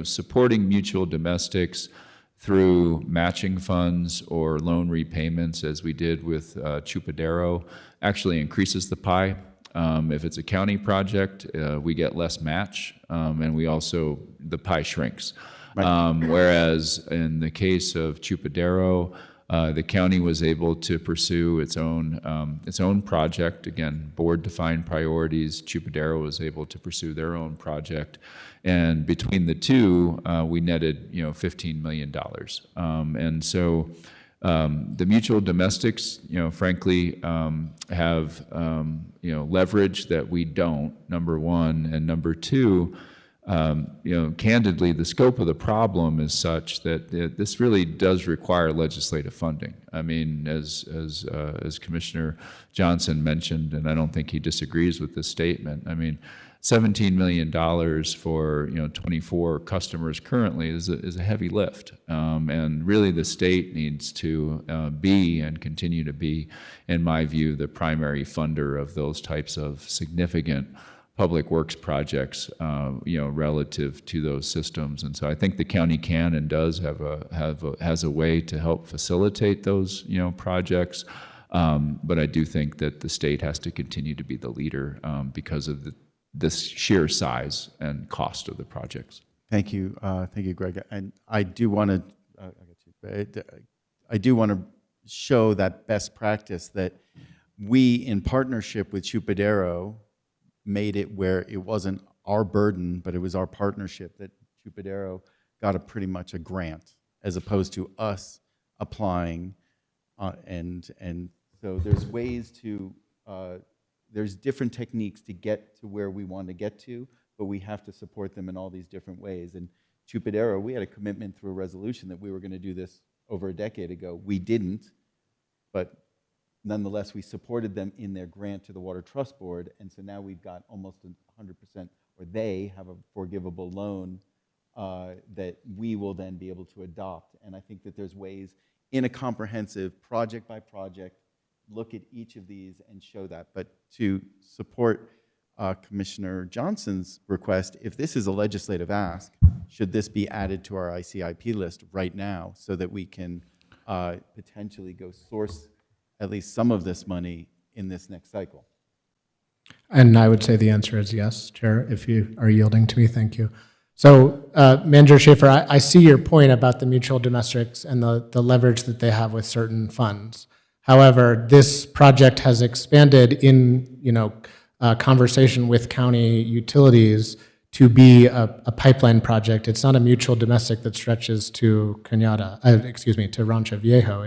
supporting mutual domestics through matching funds or loan repayments, as we did with Chupadero, actually increases the pie. If it's a county project, we get less match, and the pie shrinks. Right. Whereas in the case of Chupadero, the county was able to pursue its own project. Again, board-defined priorities. Chupadero was able to pursue their own project, and between the two, we netted $15 million. And so the mutual domestics, frankly, have leverage that we don't. Number one, and number two, candidly, the scope of the problem is such that this really does require legislative funding. I mean, as Commissioner Johnson mentioned, and I don't think he disagrees with this statement, I mean, $17 million for 24 customers currently is a heavy lift, and really the state needs to be and continue to be, in my view, the primary funder of those types of significant public works projects, relative to those systems. And so I think the county can and does has a way to help facilitate those projects. But I do think that the state has to continue to be the leader because of this sheer size and cost of the projects. Thank you, Greg. And I do want to show that best practice that we, in partnership with Chupadero, made it where it wasn't our burden, but it was our partnership, that Chupadero got pretty much a grant, as opposed to us applying. And so there's ways to there's different techniques to get to where we want to get to, but we have to support them in all these different ways. And Chupadero, we had a commitment through a resolution that we were going to do this over a decade ago. We didn't, but nonetheless, we supported them in their grant to the Water Trust Board, and so now we've got almost 100%, or they have a forgivable loan that we will then be able to adopt. And I think that there's ways in a comprehensive, project by project, look at each of these and show that. But to support Commissioner Johnson's request, if this is a legislative ask, should this be added to our ICIP list right now so that we can potentially go source at least some of this money in this next cycle? And I would say the answer is yes, Chair, if you are yielding to me, thank you. So, Manager Shaffer, I see your point about the mutual domestics and the leverage that they have with certain funds. However, this project has expanded in, conversation with county utilities to be a pipeline project. It's not a mutual domestic that stretches to to Rancho Viejo.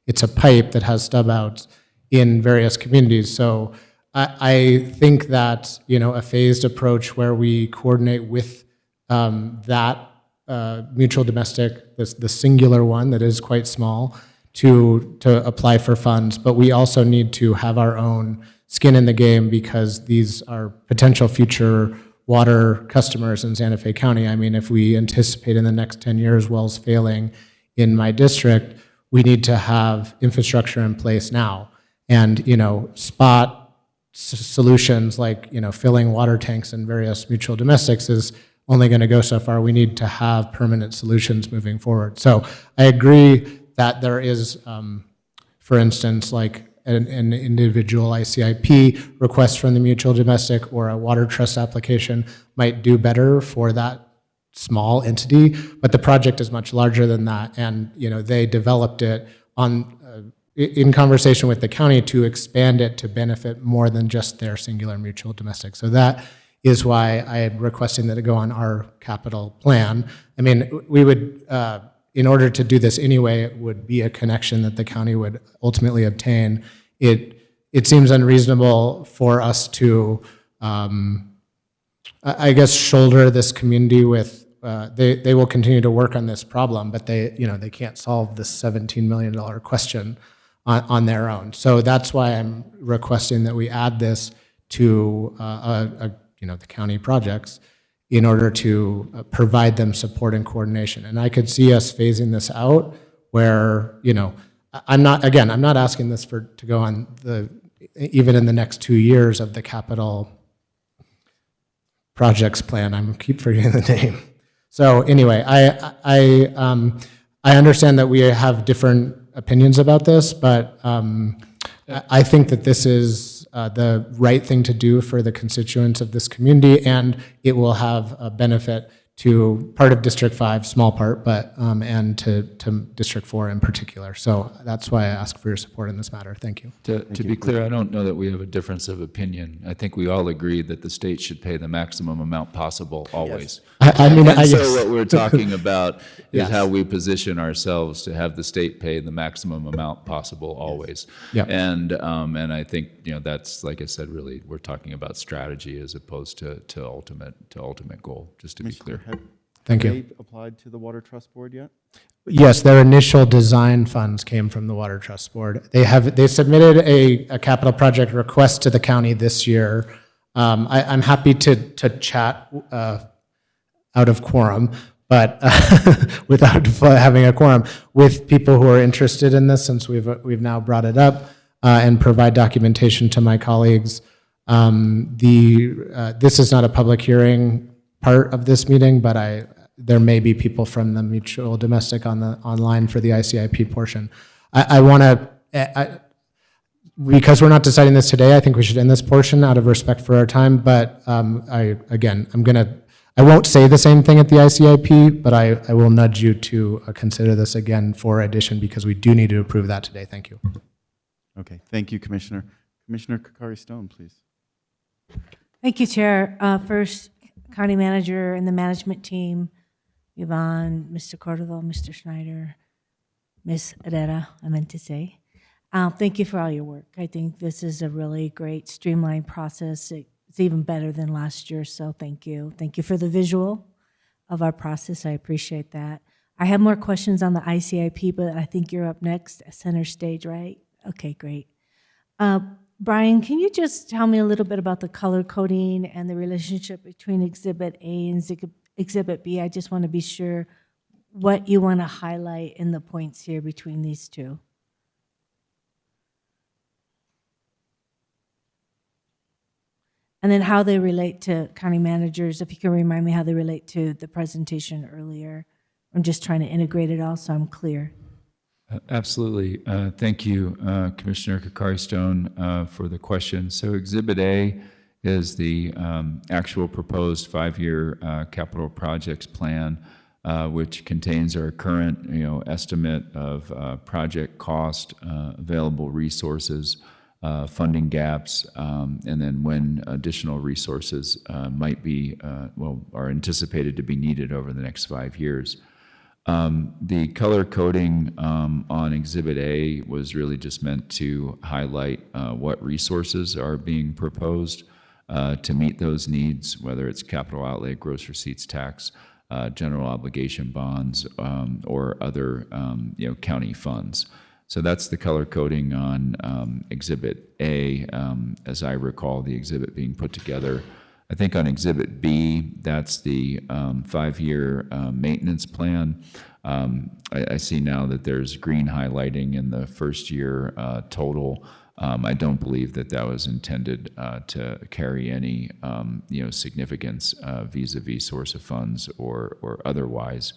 It's a pipe that has stub outs in various communities. So I think that, a phased approach where we coordinate with that mutual domestic, the singular one that is quite small, to apply for funds. But we also need to have our own skin in the game because these are potential future water customers in Santa Fe County. I mean, if we anticipate in the next 10 years wells failing in my district, we need to have infrastructure in place now. And, spot solutions like, filling water tanks in various mutual domestics is only going to go so far. We need to have permanent solutions moving forward. So I agree that there is, for instance, like an individual ICIP request from the mutual domestic or a water trust application might do better for that small entity, but the project is much larger than that. And, they developed it in conversation with the county to expand it to benefit more than just their singular mutual domestic. So that is why I am requesting that it go on our capital plan. I mean, we would, in order to do this anyway, it would be a connection that the county would ultimately obtain. It seems unreasonable for us to, I guess, shoulder this community with, they will continue to work on this problem, but they can't solve this $17 million question on their own. So that's why I'm requesting that we add this to the county projects in order to provide them support and coordination. And I could see us phasing this out where, I'm not asking this to go on even in the next 2 years of the capital projects plan. I keep forgetting the name. So anyway, I understand that we have different opinions about this, but I think that this is the right thing to do for the constituents of this community, and it will have a benefit to part of District 5, small part, but and to District 4 in particular. So that's why I ask for your support in this matter. Thank you. To be clear, I don't know that we have a difference of opinion. I think we all agree that the state should pay the maximum amount possible always. Yes. So what we're talking about is Yes. how we position ourselves to have the state pay the maximum amount possible always. Yep. And I think that's, like I said, really we're talking about strategy as opposed to ultimate goal. Just to be clear. Thank you. Have they applied to the Water Trust Board yet? Yes, their initial design funds came from the Water Trust Board. They submitted a capital project request to the county this year. I'm happy to chat out of quorum, but without having a quorum, with people who are interested in this, since we've now brought it up, and provide documentation to my colleagues. This is not a public hearing part of this meeting, but there may be people from the mutual domestic online for the ICIP portion. I want to, because we're not deciding this today, I think we should end this portion out of respect for our time. But I won't say the same thing at the ICIP, but I will nudge you to consider this again for addition because we do need to approve that today. Thank you. Okay, thank you, Commissioner. Commissioner Kokari-Stone, please. Thank you, Chair. First, County Manager and the management team, Yvonne, Mr. Cordova, Mr. Schneider, Ms. Herrera, I meant to say. Thank you for all your work. I think this is a really great streamlined process. It's even better than last year, so thank you. Thank you for the visual of our process. I appreciate that. I have more questions on the ICIP, but I think you're up next, center stage, right? Okay, great. Brian, can you just tell me a little bit about the color coding and the relationship between Exhibit A and Exhibit B? I just want to be sure what you want to highlight in the points here between these two. And then how they relate to county managers, if you can remind me how they relate to the presentation earlier. I'm just trying to integrate it all so I'm clear. Absolutely. Thank you, Commissioner Kakari-Stone, for the question. So Exhibit A is the actual proposed 5-year capital projects plan, which contains our current, estimate of project cost, available resources, funding gaps, and then when additional resources might be, are anticipated to be needed over the next 5 years. The color coding on Exhibit A was really just meant to highlight what resources are being proposed to meet those needs, whether it's capital outlay, gross receipts tax, general obligation bonds, or other county funds. So that's the color coding on Exhibit A, as I recall the exhibit being put together. I think on Exhibit B, that's the 5-year maintenance plan. I see now that there's green highlighting in the first year total. I don't believe that that was intended to carry any significance vis-a-vis source of funds or otherwise.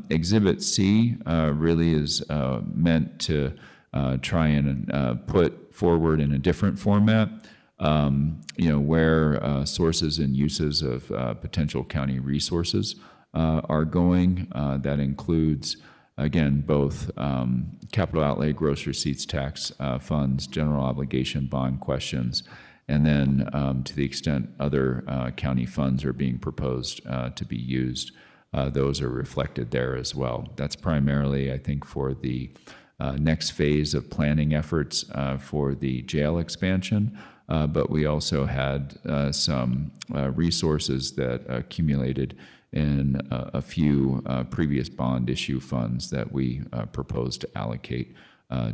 Exhibit C really is meant to try and put forward in a different format, where sources and uses of potential county resources are going. That includes, again, both capital outlay, gross receipts tax funds, general obligation bond questions, and then to the extent other county funds are being proposed to be used, those are reflected there as well. That's primarily, I think, for the next phase of planning efforts for the jail expansion, but we also had some resources that accumulated in a few previous bond issue funds that we proposed to allocate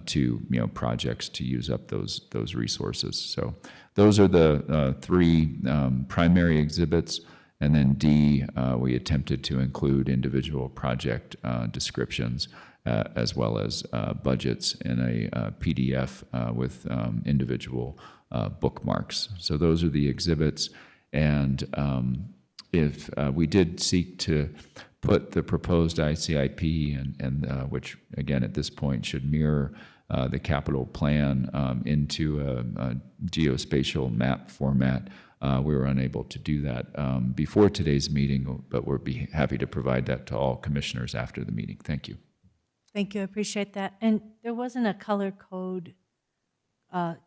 to projects to use up those resources. So those are the three primary exhibits. And then D, we attempted to include individual project descriptions as well as budgets in a PDF with individual bookmarks. So those are the exhibits. And if we did seek to put the proposed ICIP, and which again at this point should mirror the capital plan into a geospatial map format, we were unable to do that before today's meeting, but we'll be happy to provide that to all commissioners after the meeting. Thank you. Thank you, I appreciate that. And there wasn't a color code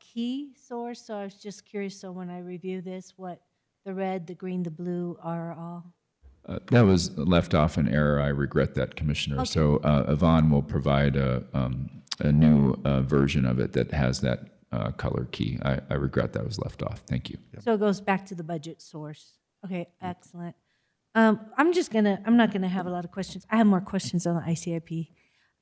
key source, so I was just curious, so when I review this, what the red, the green, the blue are all? That was left off an error. I regret that, Commissioner. Okay. So Yvonne will provide a new version of it that has that color key. I regret that was left off. Thank you. So it goes back to the budget source. Okay, excellent. I'm not gonna have a lot of questions. I have more questions on the ICIP.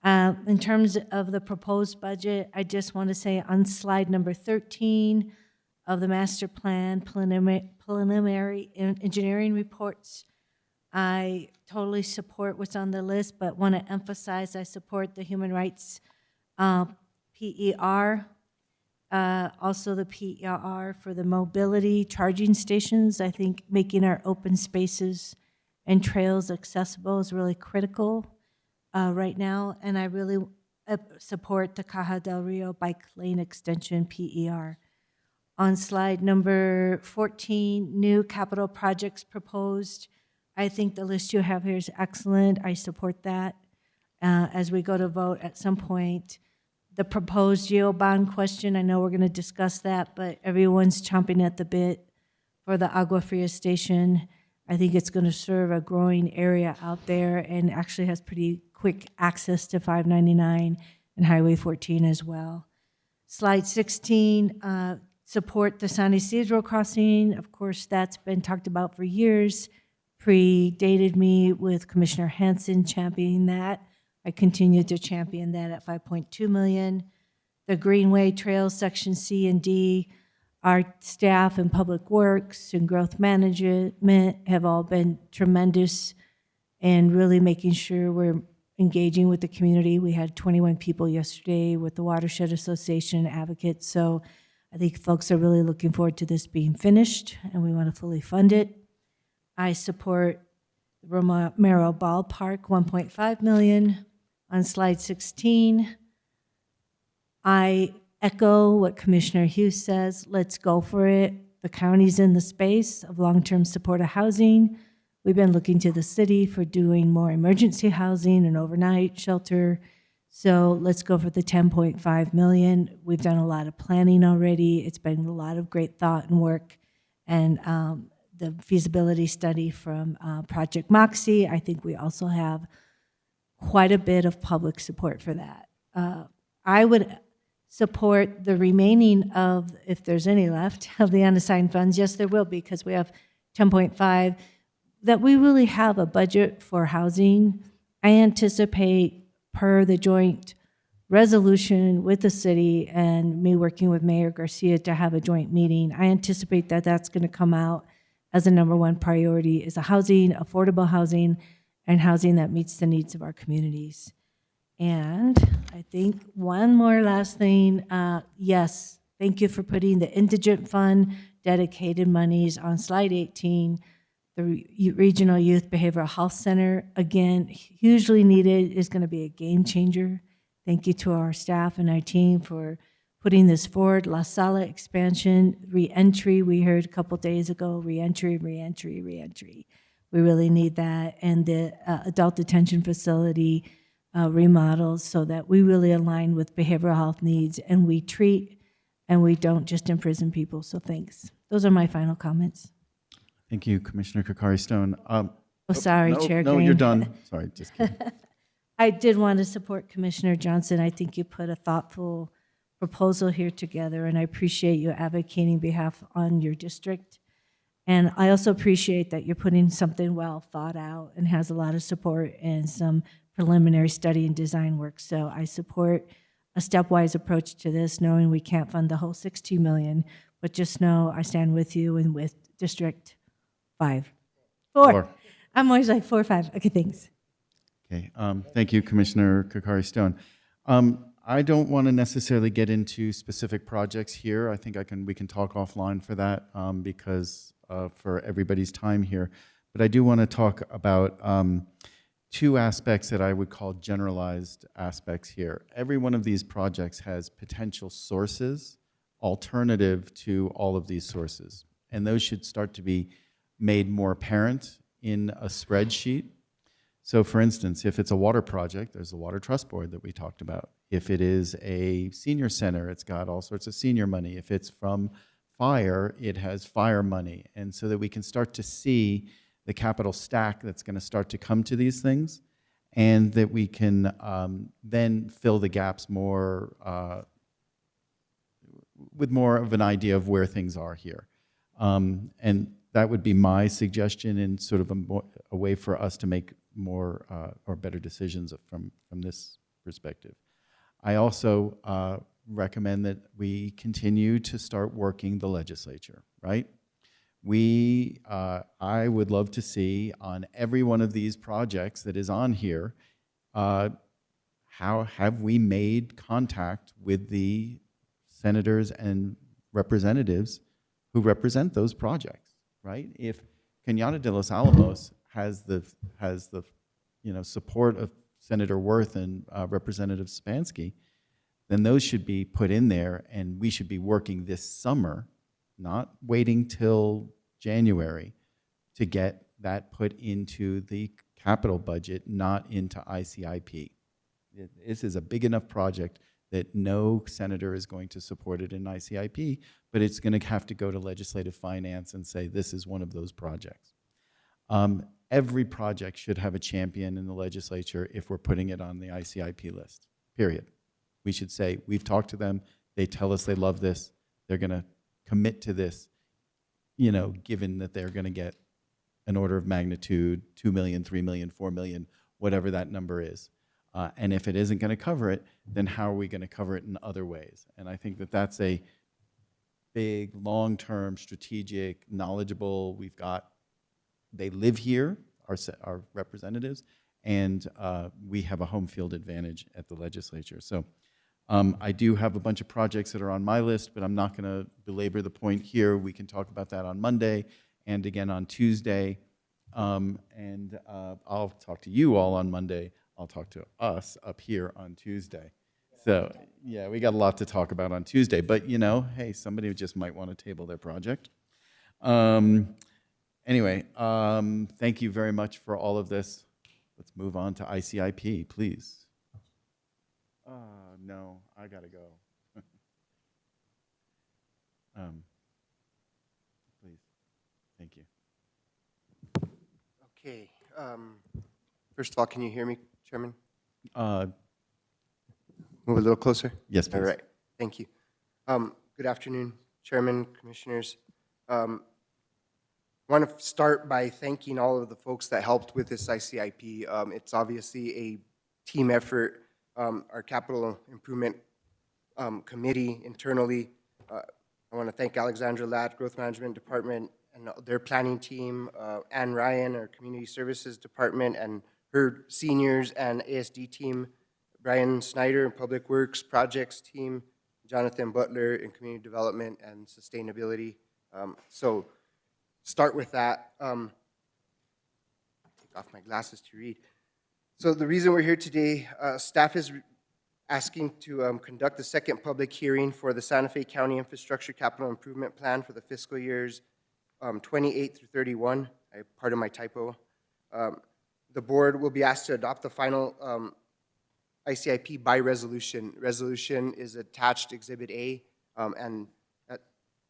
In terms of the proposed budget, I just want to say on slide number 13 of the master plan preliminary engineering reports, I totally support what's on the list, but want to emphasize I support the human rights PER, also the PER for the mobility charging stations. I think making our open spaces and trails accessible is really critical right now, and I really support the Caja del Rio bike lane extension PER. On slide number 14, new capital projects proposed. I think the list you have here is excellent. I support that. As we go to vote at some point, the proposed geo bond question, I know we're going to discuss that, but everyone's chomping at the bit for the Agua Fria station. I think it's going to serve a growing area out there and actually has pretty quick access to 599 and Highway 14 as well. Slide 16, support the San Isidro crossing. Of course, that's been talked about for years. Predated me with Commissioner Hanson championing that. I continue to champion that at 5.2 million. The Greenway Trails Section C and D, our staff in Public Works and Growth Management have all been tremendous and really making sure we're engaging with the community. We had 21 people yesterday with the Watershed Association advocates, so I think folks are really looking forward to this being finished, and we want to fully fund it. I support Romero Ballpark, 1.5 million. On slide 16, I echo what Commissioner Hughes says. Let's go for it. The county's in the space of long-term supportive housing. We've been looking to the city for doing more emergency housing and overnight shelter. So let's go for the 10.5 million. We've done a lot of planning already. It's been a lot of great thought and work. And the feasibility study from Project Moxie, I think we also have quite a bit of public support for that. I would support the remaining of, if there's any left, of the unassigned funds. Yes, there will be, because we have 10.5, that we really have a budget for housing. I anticipate, per the joint resolution with the city and me working with Mayor Garcia to have a joint meeting, I anticipate that that's going to come out as a #1 priority, is a housing, affordable housing, and housing that meets the needs of our communities. And I think one more last thing, yes, thank you for putting the indigent fund dedicated monies on slide 18. The Regional Youth Behavioral Health Center, again, hugely needed, is going to be a game changer. Thank you to our staff and our team for putting this forward. La Sala expansion, reentry, we heard a couple days ago, reentry, reentry, reentry. We really need that. And the adult detention facility remodels, so that we really align with behavioral health needs and we treat and we don't just imprison people. So thanks. Those are my final comments. Thank you, Commissioner Kokari-Stone. Sorry, no, Chair No, Green. you're done. Sorry, just kidding. I did want to support Commissioner Johnson. I think you put a thoughtful proposal here together, and I appreciate you advocating behalf on your district. And I also appreciate that you're putting something well thought out and has a lot of support and some preliminary study and design work. So I support a stepwise approach to this, knowing we can't fund the whole 16 million, but just know I stand with you and with District 5. 4. I'm always like 4 or 5. Okay, thanks. Okay, thank you, Commissioner Kokari-Stone. I don't want to necessarily get into specific projects here. I think we can talk offline for that because for everybody's time here. But I do want to talk about two aspects that I would call generalized aspects here. Every one of these projects has potential sources alternative to all of these sources. And those should start to be made more apparent in a spreadsheet. So for instance, if it's a water project, there's the Water Trust Board that we talked about. If it is a senior center, it's got all sorts of senior money. If it's from fire, it has fire money. And so that we can start to see the capital stack that's going to start to come to these things, and that we can then fill the gaps more with more of an idea of where things are here. And that would be my suggestion, and sort of a way for us to make more or better decisions from this perspective. I also recommend that we continue to start working the legislature, right? I would love to see on every one of these projects that is on here, how have we made contact with the senators and representatives who represent those projects, right? If Cañada de los Alamos has the support of Senator Worth and Representative Spansky, then those should be put in there, and we should be working this summer, not waiting till January to get that put into the capital budget, not into ICIP. This is a big enough project that no senator is going to support it in ICIP, but it's going to have to go to legislative finance and say this is one of those projects. Every project should have a champion in the legislature if we're putting it on the ICIP list, period. We should say, we've talked to them, they tell us they love this, they're going to commit to this, you know, given that they're going to get an order of magnitude, 2 million, 3 million, 4 million, whatever that number is. And if it isn't going to cover it, then how are we going to cover it in other ways? And I think that that's a big, long-term, strategic, knowledgeable, they live here, our representatives, and we have a home field advantage at the legislature. So I do have a bunch of projects that are on my list, but I'm not going to belabor the point here. We can talk about that on Monday and again on Tuesday. And I'll talk to you all on Monday. I'll talk to us up here on Tuesday. So, yeah, we got a lot to talk about on Tuesday. But, you know, hey, somebody just might want to table their project. Anyway, thank you very much for all of this. Let's move on to ICIP, please. No, I got to go. Please. Thank you. Okay. First of all, can you hear me, Chairman? Move a little closer. Yes, please. All right. Thank you. Good afternoon, Chairman, Commissioners. I want to start by thanking all of the folks that helped with this ICIP. It's obviously a team effort. Our Capital Improvement Committee internally, I want to thank Alexandra Latt, Growth Management Department, and their planning team, Ann Ryan, our Community Services Department, and her seniors and ASD team, Brian Snyder, Public Works Projects team, Jonathan Butler in Community Development and Sustainability. So start with that. Take off my glasses to read. So the reason we're here today, staff is asking to conduct the second public hearing for the Santa Fe County Infrastructure Capital Improvement Plan for the fiscal years 28 through 31. Pardon my typo. The board will be asked to adopt the final ICIP by resolution. Resolution is attached Exhibit A, and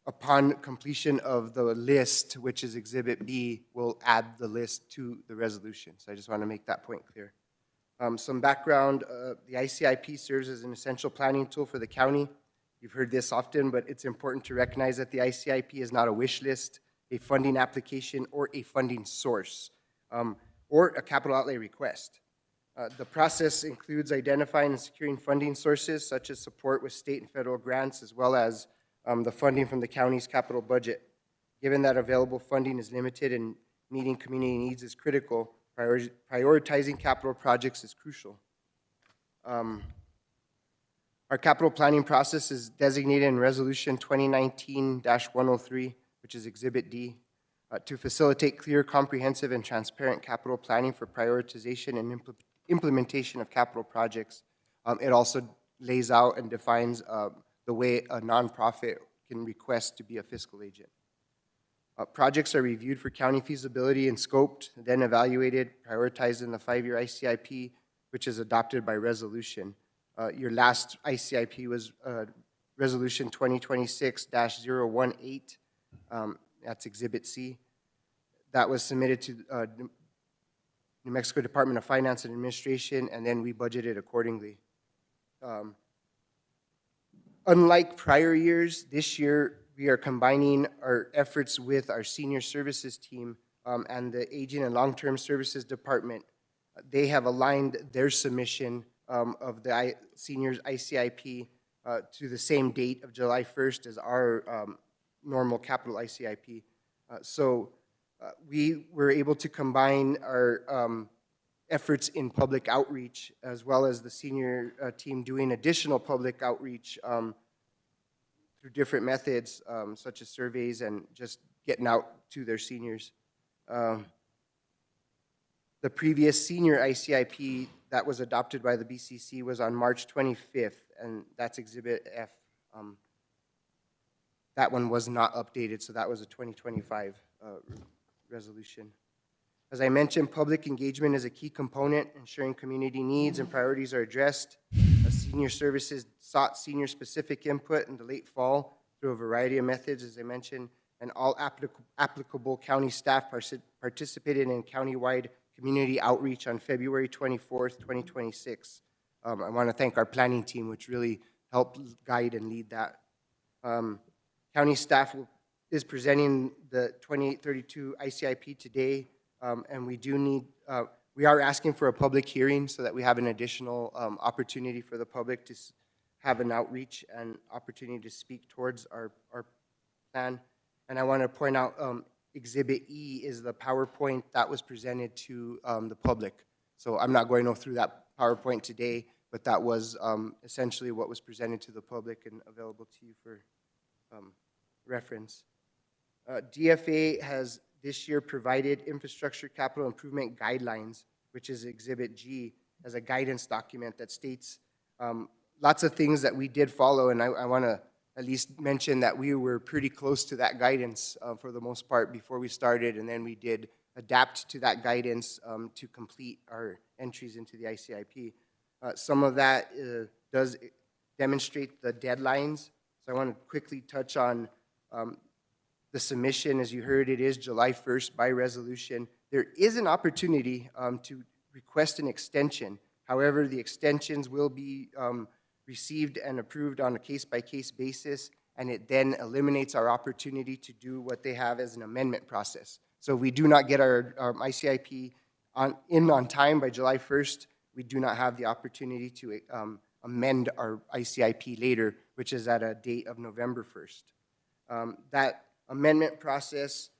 upon completion of the list, which is Exhibit B, we'll add the list to the resolution. So I just want to make that point clear. Some background, the ICIP serves as an essential planning tool for the county. You've heard this often, but it's important to recognize that the ICIP is not a wish list, a funding application, or a funding source, or a capital outlay request. The process includes identifying and securing funding sources, such as support with state and federal grants, as well as the funding from the county's capital budget. Given that available funding is limited and meeting community needs is critical, prioritizing capital projects is crucial. Our capital planning process is designated in Resolution 2019-103, which is Exhibit D, to facilitate clear, comprehensive, and transparent capital planning for prioritization and implementation of capital projects. It also lays out and defines the way a nonprofit can request to be a fiscal agent. Projects are reviewed for county feasibility and scoped, then evaluated, prioritized in the 5-year ICIP, which is adopted by resolution. Your last ICIP was Resolution 2026-018. That's Exhibit C. That was submitted to New Mexico Department of Finance and Administration, and then we budgeted accordingly. Unlike prior years, this year we are combining our efforts with our senior services team and the Aging and Long-Term Services Department. They have aligned their submission of the seniors ICIP to the same date of July 1st as our normal capital ICIP. So we were able to combine our efforts in public outreach, as well as the senior team doing additional public outreach through different methods, such as surveys and just getting out to their seniors. The previous senior ICIP that was adopted by the BCC was on March 25th, and that's Exhibit F. That one was not updated, so that was a 2025 resolution. As I mentioned, public engagement is a key component, ensuring community needs and priorities are addressed. Senior services sought senior-specific input in the late fall through a variety of methods, as I mentioned, and all applicable county staff participated in countywide community outreach on February 24th, 2026. I want to thank our planning team, which really helped guide and lead that. County staff is presenting the 2832 ICIP today, and we are asking for a public hearing so that we have an additional opportunity for the public to have an outreach and opportunity to speak towards our plan. And I want to point out Exhibit E is the PowerPoint that was presented to the public. So I'm not going to go through that PowerPoint today, but that was essentially what was presented to the public and available to you for reference. DFA has this year provided infrastructure capital improvement guidelines, which is Exhibit G, as a guidance document that states lots of things that we did follow, and I want to at least mention that we were pretty close to that guidance for the most part before we started, and then we did adapt to that guidance to complete our entries into the ICIP. Some of that does demonstrate the deadlines, so I want to quickly touch on the submission. As you heard, it is July 1st by resolution. There is an opportunity to request an extension. However, the extensions will be received and approved on a case-by-case basis, and it then eliminates our opportunity to do what they have as an amendment process. So if we do not get our ICIP on time by July 1st, we do not have the opportunity to amend our ICIP later, which is at a date of November 1st. That amendment process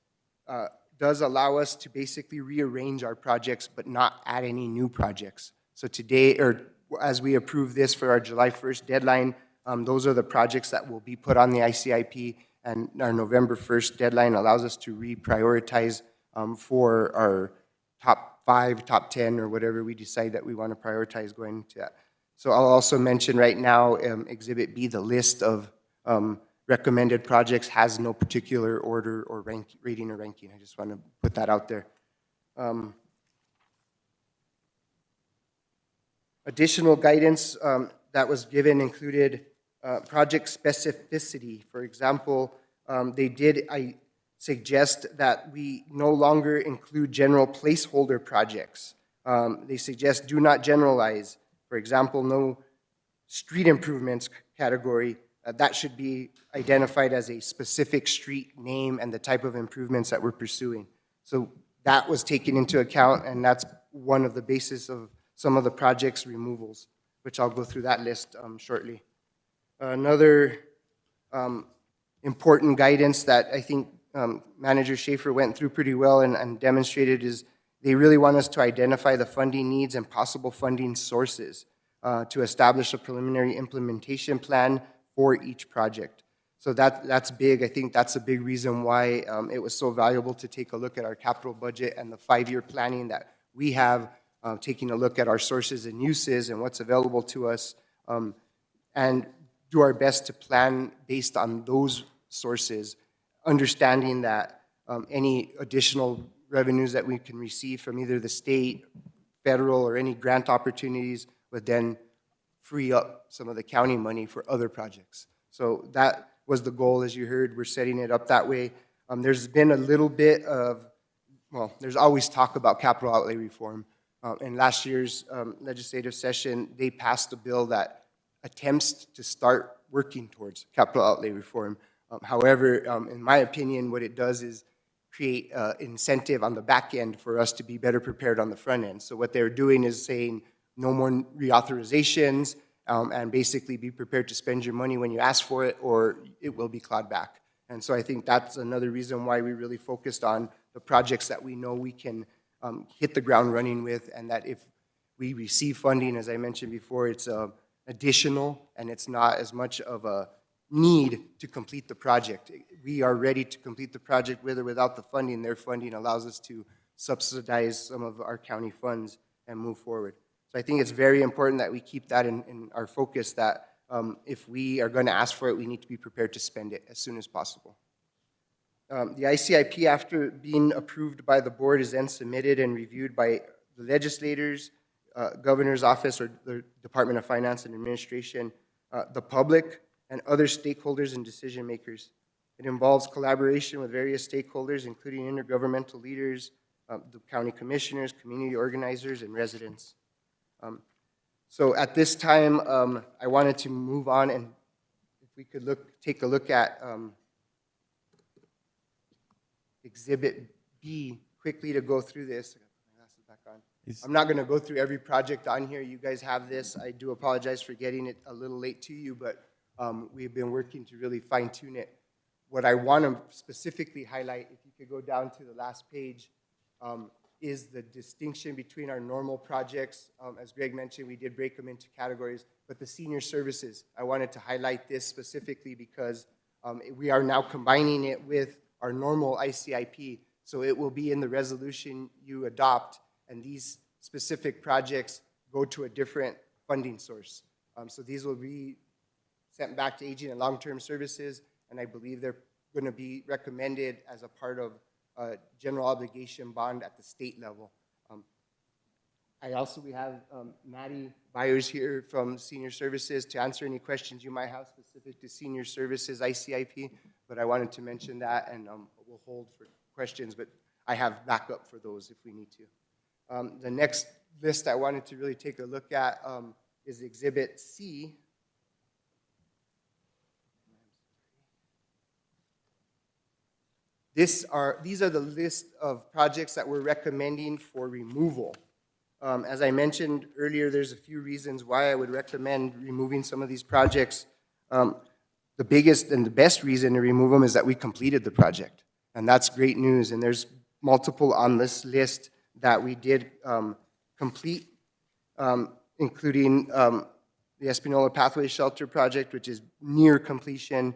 does allow us to basically rearrange our projects but not add any new projects. So today, or as we approve this for our July 1st deadline, those are the projects that will be put on the ICIP, and our November 1st deadline allows us to reprioritize for our top 5, top 10, or whatever we decide that we want to prioritize going into that. So I'll also mention right now, Exhibit B, the list of recommended projects has no particular order or rating or ranking. I just want to put that out there. Additional guidance that was given included project specificity. For example, I suggest that we no longer include general placeholder projects. They suggest do not generalize. For example, no street improvements category. That should be identified as a specific street name and the type of improvements that we're pursuing. So that was taken into account, and that's one of the basis of some of the projects removals, which I'll go through that list shortly. Another important guidance that I think Manager Shaffer went through pretty well and demonstrated is they really want us to identify the funding needs and possible funding sources to establish a preliminary implementation plan for each project. So that's big. I think that's a big reason why it was so valuable to take a look at our capital budget and the 5-year planning that we have, taking a look at our sources and uses and what's available to us, and do our best to plan based on those sources, understanding that any additional revenues that we can receive from either the state, federal, or any grant opportunities would then free up some of the county money for other projects. So that was the goal. As you heard, we're setting it up that way. There's been a little bit of, well, there's always talk about capital outlay reform. In last year's legislative session, they passed a bill that attempts to start working towards capital outlay reform. However, in my opinion, what it does is create incentive on the back end for us to be better prepared on the front end. So what they're doing is saying no more reauthorizations, and basically be prepared to spend your money when you ask for it, or it will be clawed back. And so I think that's another reason why we really focused on the projects that we know we can hit the ground running with, and that if we receive funding, as I mentioned before, it's additional and it's not as much of a need to complete the project. We are ready to complete the project with or without the funding. Their funding allows us to subsidize some of our county funds and move forward. So I think it's very important that we keep that in our focus, that if we are going to ask for it, we need to be prepared to spend it as soon as possible. The ICIP, after being approved by the board, is then submitted and reviewed by the legislators, governor's office, or the Department of Finance and Administration, the public, and other stakeholders and decision makers. It involves collaboration with various stakeholders, including intergovernmental leaders, the county commissioners, community organizers, and residents. So at this time, I wanted to move on, and if we could take a look at Exhibit B quickly to go through this. I got my glasses back on. I'm not going to go through every project on here. You guys have this. I do apologize for getting it a little late to you, but we've been working to really fine tune it. What I want to specifically highlight, if you could go down to the last page, is the distinction between our normal projects. As Greg mentioned, we did break them into categories, but the senior services, I wanted to highlight this specifically because we are now combining it with our normal ICIP, so it will be in the resolution you adopt, and these specific projects go to a different funding source. So these will be sent back to aging and long-term services, and I believe they're going to be recommended as a part of general obligation bond at the state level. We have Maddie Byers here from Senior Services to answer any questions you might have specific to Senior Services ICIP, but I wanted to mention that, and we'll hold for questions, but I have backup for those if we need to. The next list I wanted to really take a look at is Exhibit C. These are the list of projects that we're recommending for removal. As I mentioned earlier, there's a few reasons why I would recommend removing some of these projects. The biggest and the best reason to remove them is that we completed the project, and that's great news. And there's multiple on this list that we did complete, including the Espanola Pathway Shelter project, which is near completion.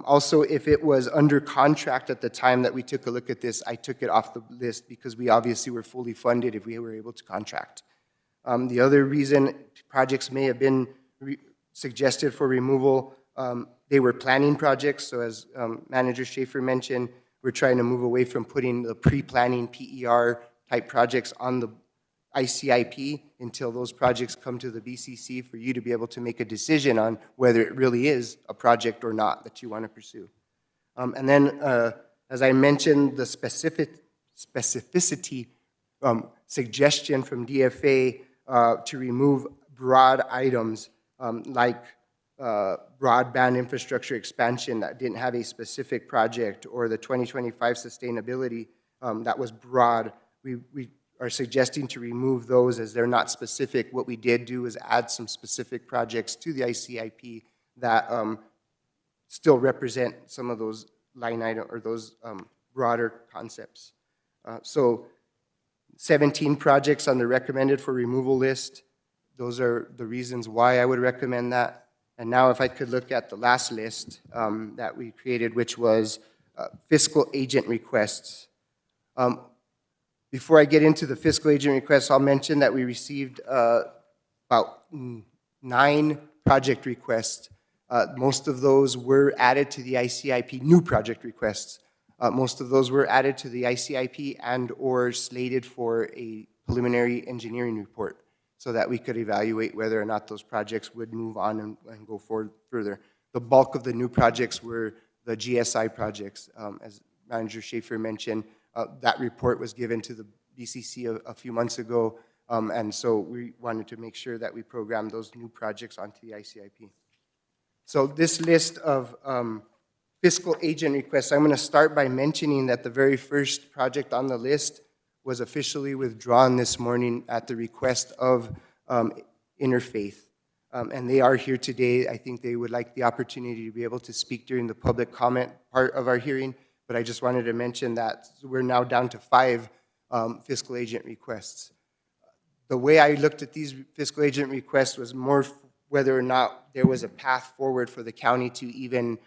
Also, if it was under contract at the time that we took a look at this, I took it off the list because we obviously were fully funded if we were able to contract. The other reason projects may have been suggested for removal, they were planning projects. So as Manager Shaffer mentioned, we're trying to move away from putting the pre-planning PER type projects on the ICIP until those projects come to the BCC for you to be able to make a decision on whether it really is a project or not that you want to pursue. And then, as I mentioned, the specificity suggestion from DFA to remove broad items like broadband infrastructure expansion that didn't have a specific project, or the 2025 sustainability that was broad. We are suggesting to remove those as they're not specific. What we did do is add some specific projects to the ICIP that still represent some of those line item or those broader concepts. So 17 projects on the recommended for removal list. Those are the reasons why I would recommend that. And now if I could look at the last list that we created, which was fiscal agent requests. Before I get into the fiscal agent requests, I'll mention that we received about 9 project requests. Most of those were added to the ICIP, new project requests. Most of those were added to the ICIP and or slated for a preliminary engineering report so that we could evaluate whether or not those projects would move on and go forward further. The bulk of the new projects were the GSI projects. As Manager Shaffer mentioned, that report was given to the BCC a few months ago, and so we wanted to make sure that we programmed those new projects onto the ICIP. So this list of fiscal agent requests, I'm going to start by mentioning that the very first project on the list was officially withdrawn this morning at the request of Interfaith. And they are here today. I think they would like the opportunity to be able to speak during the public comment part of our hearing, but I just wanted to mention that we're now down to 5 fiscal agent requests. The way I looked at these fiscal agent requests was more whether or not there was a path forward for the county to even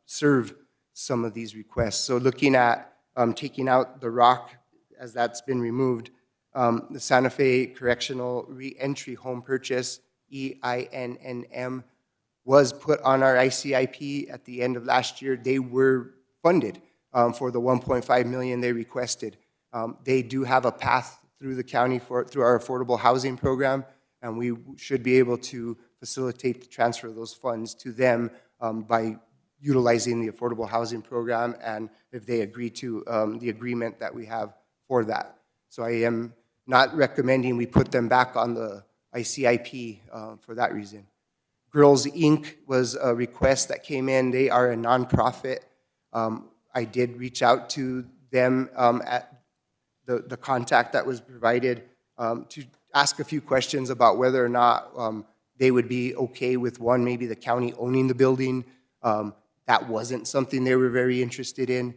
serve some of these requests. So looking at taking out the rock as that's been removed, the Santa Fe Correctional Reentry Home Purchase, EINNM, was put on our ICIP at the end of last year. They were funded for the $1.5 million they requested. They do have a path through the county through our affordable housing program, and we should be able to facilitate the transfer of those funds to them by utilizing the affordable housing program, and if they agree to the agreement that we have for that. So I am not recommending we put them back on the ICIP for that reason. Girls Inc. was a request that came in. They are a nonprofit. I did reach out to them at the contact that was provided to ask a few questions about whether or not they would be okay with one, maybe the county owning the building. That wasn't something they were very interested in.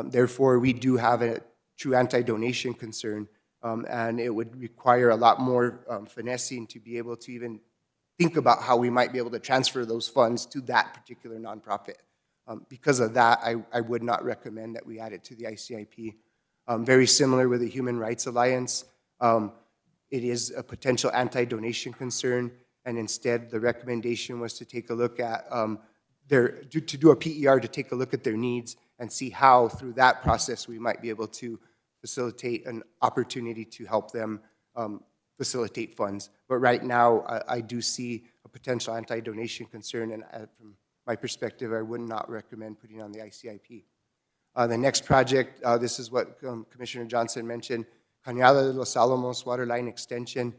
Therefore, we do have a true anti-donation concern, and it would require a lot more finessing to be able to even think about how we might be able to transfer those funds to that particular nonprofit. Because of that, I would not recommend that we add it to the ICIP. Very similar with the Human Rights Alliance. It is a potential anti-donation concern, and instead the recommendation was to take a look at to do a PER to take a look at their needs and see how through that process we might be able to facilitate an opportunity to help them facilitate funds. But right now, I do see a potential anti-donation concern, and from my perspective, I would not recommend putting on the ICIP. The next project, this is what Commissioner Johnson mentioned, Cañada de los Alamos water line extension.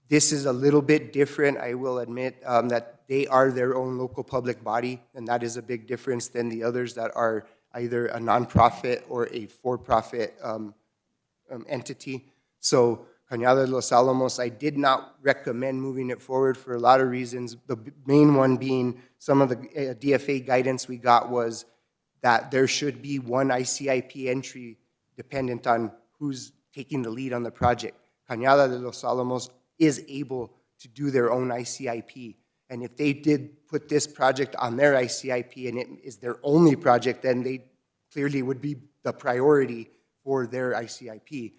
This is a little bit different, I will admit, that they are their own local public body, and that is a big difference than the others that are either a nonprofit or a for-profit entity. So Cañada de los Alamos, I did not recommend moving it forward for a lot of reasons. The main one being some of the DFA guidance we got was that there should be one ICIP entry dependent on who's taking the lead on the project. Cañada de los Alamos is able to do their own ICIP. And if they did put this project on their ICIP and it is their only project, then they clearly would be the priority for their ICIP.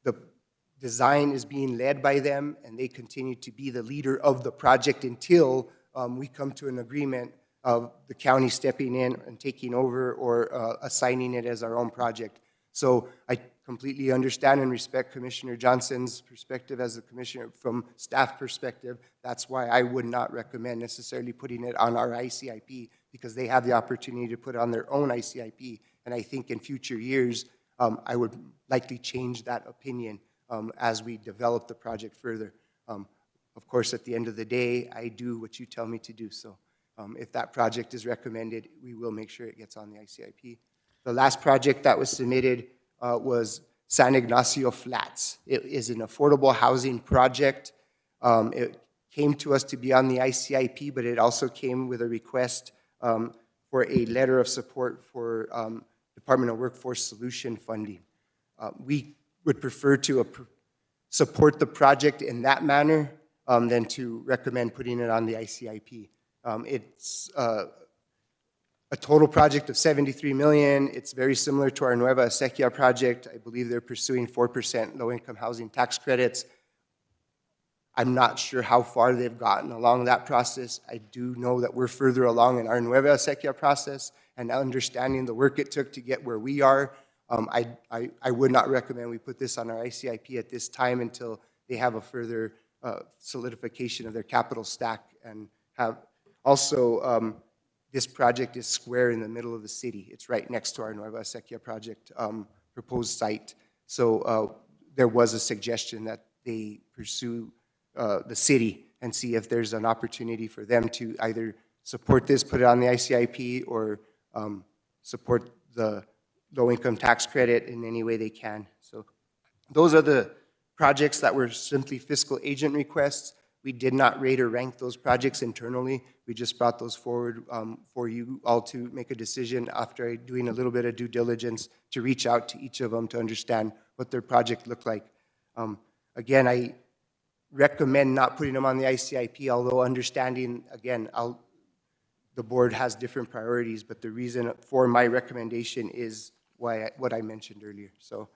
The design is being led by them, and they continue to be the leader of the project until we come to an agreement of the county stepping in and taking over or assigning it as our own project. So I completely understand and respect Commissioner Johnson's perspective as a commissioner from staff perspective. That's why I would not recommend necessarily putting it on our ICIP, because they have the opportunity to put it on their own ICIP. And I think in future years, I would likely change that opinion as we develop the project further. Of course, at the end of the day, I do what you tell me to do. So if that project is recommended, we will make sure it gets on the ICIP. The last project that was submitted was San Ignacio Flats. It is an affordable housing project. It came to us to be on the ICIP, but it also came with a request for a letter of support for Department of Workforce Solution funding. We would prefer to support the project in that manner than to recommend putting it on the ICIP. It's a total project of $73 million. It's very similar to our Nueva Acequia project. I believe they're pursuing 4% low-income housing tax credits. I'm not sure how far they've gotten along that process. I do know that we're further along in our Nueva Acequia process, and understanding the work it took to get where we are, I would not recommend we put this on our ICIP at this time until they have a further solidification of their capital stack and have also this project is square in the middle of the city. It's right next to our Nueva Acequia project proposed site. So there was a suggestion that they pursue the city and see if there's an opportunity for them to either support this, put it on the ICIP, or support the low-income tax credit in any way they can. So those are the projects that were simply fiscal agent requests. We did not rate or rank those projects internally. We just brought those forward for you all to make a decision after doing a little bit of due diligence to reach out to each of them to understand what their project looked like. Again, I recommend not putting them on the ICIP, although understanding, again, the board has different priorities, but the reason for my recommendation is what I mentioned earlier. So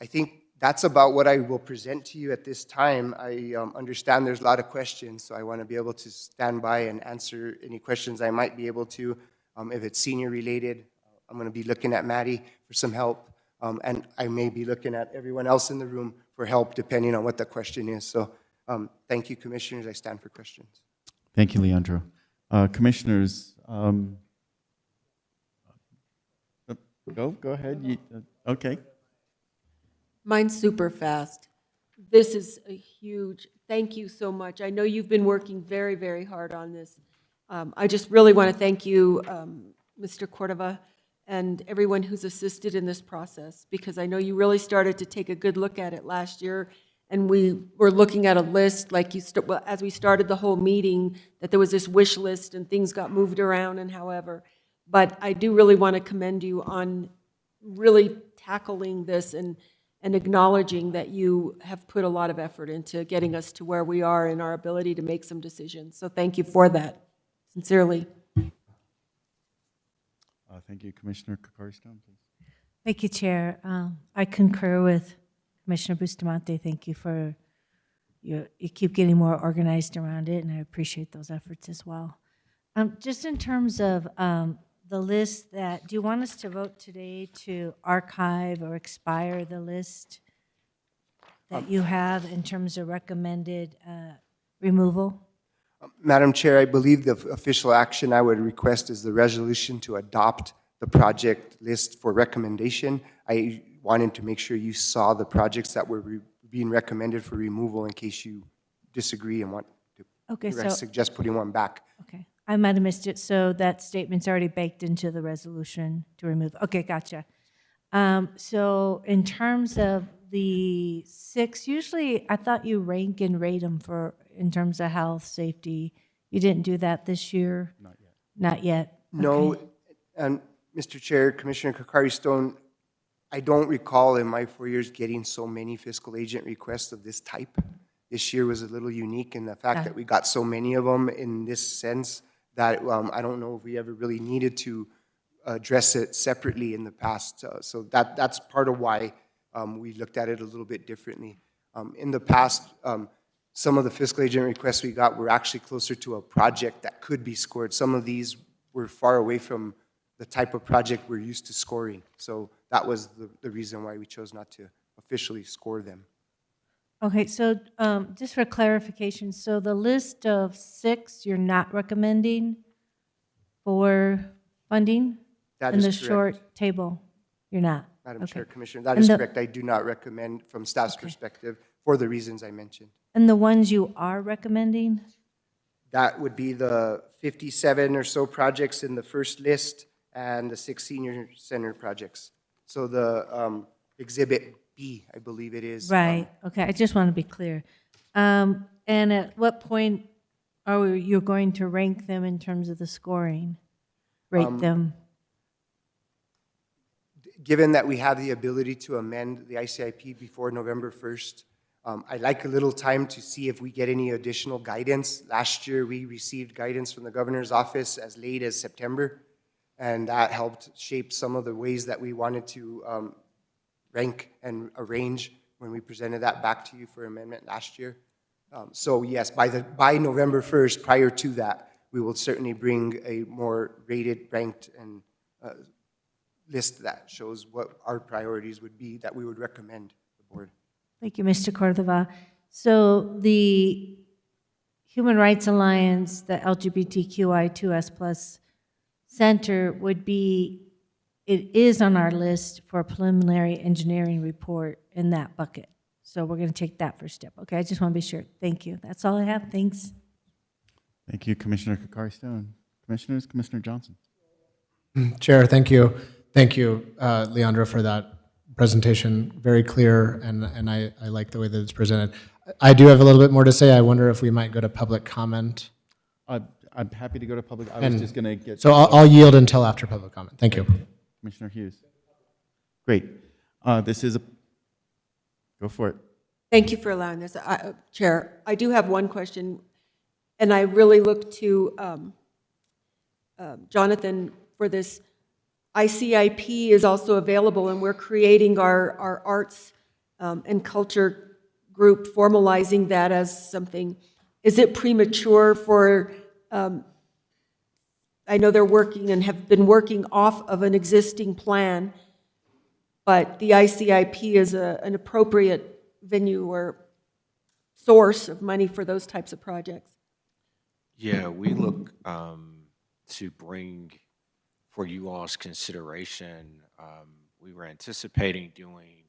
I think that's about what I will present to you at this time. I understand there's a lot of questions, so I want to be able to stand by and answer any questions I might be able to. If it's senior related, I'm going to be looking at Maddie for some help, and I may be looking at everyone else in the room for help depending on what the question is. So thank you, commissioners. I stand for questions. Thank you, Leandro. Commissioners, go ahead. Okay. Mine's super fast. This is a huge, thank you so much. I know you've been working very, very hard on this. I just really want to thank you, Mr. Cordova, and everyone who's assisted in this process, because I know you really started to take a good look at it last year, and we were looking at a list, like well, as we started the whole meeting, that there was this wish list and things got moved around and however. But I do really want to commend you on really tackling this and acknowledging that you have put a lot of effort into getting us to where we are in our ability to make some decisions. So thank you for that, sincerely. Thank you. Commissioner Kakari-Stone, please. Thank you, Chair. I concur with Commissioner Bustamante. Thank you for, you keep getting more organized around it, and I appreciate those efforts as well. Just in terms of the list that, do you want us to vote today to archive or expire the list that you have in terms of recommended removal? Madam Chair, I believe the official action I would request is the resolution to adopt the project list for recommendation. I wanted to make sure you saw the projects that were being recommended for removal in case you disagree and want to suggest putting one back. Okay, I might have missed it, so that statement's already baked into the resolution to remove. Okay, gotcha. So in terms of the 6, usually I thought you rank and rate them in terms of health, safety. You didn't do that this year? Not yet. Not yet? No, Okay. and Mr. Chair, Commissioner Kakari-Stone, I don't recall in my 4 years getting so many fiscal agent requests of this type. This year was a little unique in the fact that we got so many of them in this sense that I don't know if we ever really needed to address it separately in the past. So that's part of why we looked at it a little bit differently. In the past, some of the fiscal agent requests we got were actually closer to a project that could be scored. Some of these were far away from the type of project we're used to scoring. So that was the reason why we chose not to officially score them. Okay, so just for clarification, so the list of 6 you're not recommending for funding? That in is the correct. short table? You're not? Madam Okay. Chair, Commissioner, that And is the- correct. I do not recommend from staff's perspective for the reasons I mentioned. And the ones you are recommending? That would be the 57 or so projects in the first list and the 6 senior center projects. So the Exhibit B, I believe it is. Right, okay, I just want to be clear. And at what point are you going to rank them in terms of the scoring? Rate them? Given that we have the ability to amend the ICIP before November 1st, I'd like a little time to see if we get any additional guidance. Last year, we received guidance from the governor's office as late as September, and that helped shape some of the ways that we wanted to rank and arrange when we presented that back to you for amendment last year. So yes, by November 1st, prior to that, we will certainly bring a more rated, ranked, and list that shows what our priorities would be that we would recommend the board. Thank you, Mr. Cordova. So the Human Rights Alliance, the LGBTQI2S+ Center would be, it is on our list for a preliminary engineering report in that bucket. So we're going to take that first step. Okay, I just want to be sure. Thank you. That's all I have. Thanks. Thank you, Commissioner Kakari-Stone. Commissioners, Commissioner Johnson. Chair, thank you. Thank you, Leandro, for that presentation. Very clear, and I like the way that it's presented. I do have a little bit more to say. I wonder if we might go to public comment. I'm happy to go to public. I was just going to get. So I'll yield until after public comment. Thank you. Commissioner Hughes. Great. This is a, go for it. Thank you for allowing this, Chair. I do have one question, and I really look to Jonathan for this. ICIP is also available, and we're creating our arts and culture group, formalizing that as something. Is it premature for, I know they're working and have been working off of an existing plan, but the ICIP is an appropriate venue or source of money for those types of projects? Yeah, we look to bring for you all's consideration, we were anticipating doing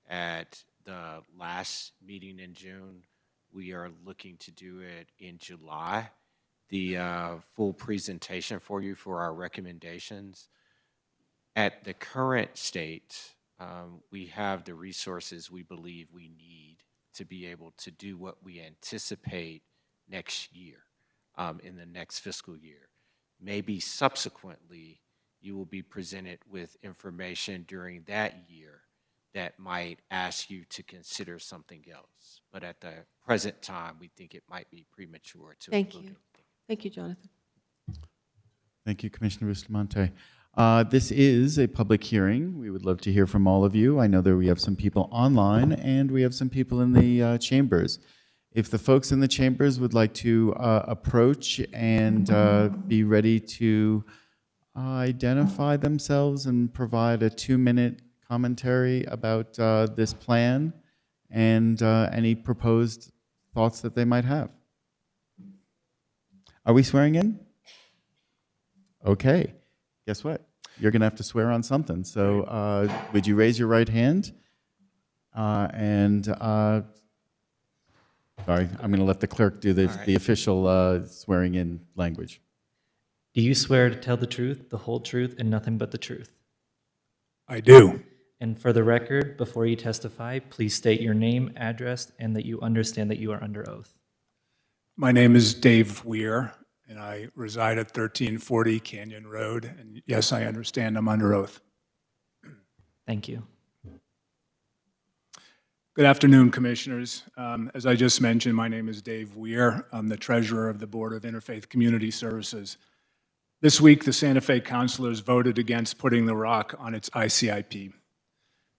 at the last meeting in June. We are looking to do it in July. The full presentation for you for our recommendations. At the current state, we have the resources we believe we need to be able to do what we anticipate next year, in the next fiscal year. Maybe subsequently, you will be presented with information during that year that might ask you to consider something else. But at the present time, we think it might be premature to Thank include you. anything. Thank you, Jonathan. Thank you, Commissioner Bustamante. This is a public hearing. We would love to hear from all of you. I know that we have some people online and we have some people in the chambers. If the folks in the chambers would like to approach and be ready to identify themselves and provide a 2-minute commentary about this plan and any proposed thoughts that they might have. Are we swearing in? Okay. Guess what? You're going to have to swear on something. So would you raise your right hand? Sorry, I'm going to let the clerk do the official swearing in language. Do you swear to tell the truth, the whole truth, and nothing but the truth? I do. And for the record, before you testify, please state your name, address, and that you understand that you are under oath. My name is Dave Weir, and I reside at 1340 Canyon Road. And yes, I understand I'm under oath. Thank you. Good afternoon, Commissioners. As I just mentioned, my name is Dave Weir. I'm the Treasurer of the Board of Interfaith Community Services. This week, the Santa Fe councilors voted against putting the rock on its ICIP.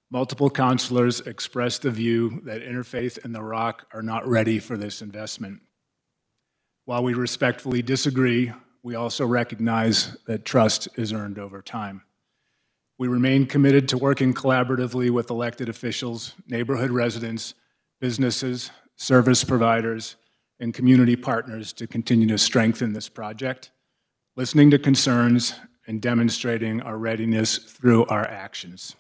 Multiple councilors expressed the view that Interfaith and the rock are not ready for this investment. While we respectfully disagree, we also recognize that trust is earned over time. We remain committed to working collaboratively with elected officials, neighborhood residents, businesses, service providers, and community partners to continue to strengthen this project, listening to concerns and demonstrating our readiness through our actions.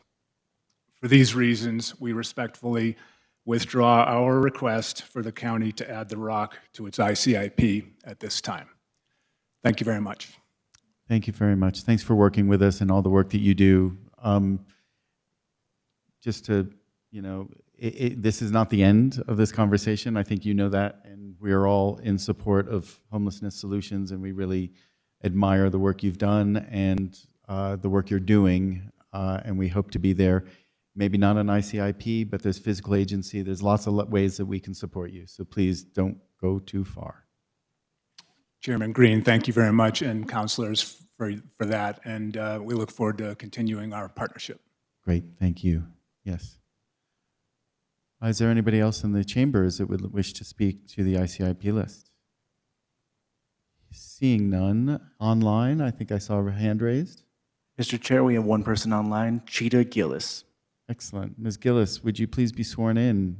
For these reasons, we respectfully withdraw our request for the county to add the rock to its ICIP at this time. Thank you very much. Thank you very much. Thanks for working with us and all the work that you do. Just to, this is not the end of this conversation. I think you know that, and we are all in support of homelessness solutions, and we really admire the work you've done and the work you're doing, and we hope to be there. Maybe not an ICIP, but there's physical agency. There's lots of ways that we can support you, so please don't go too far. Chairman Green, thank you very much, and councilors for that, and we look forward to continuing our partnership. Great, thank you. Yes. Is there anybody else in the chambers that would wish to speak to the ICIP list? Seeing none online, I think I saw a hand raised. Mr. Chair, we have one person online, Cheetah Gillis. Excellent. Ms. Gillis, would you please be sworn in?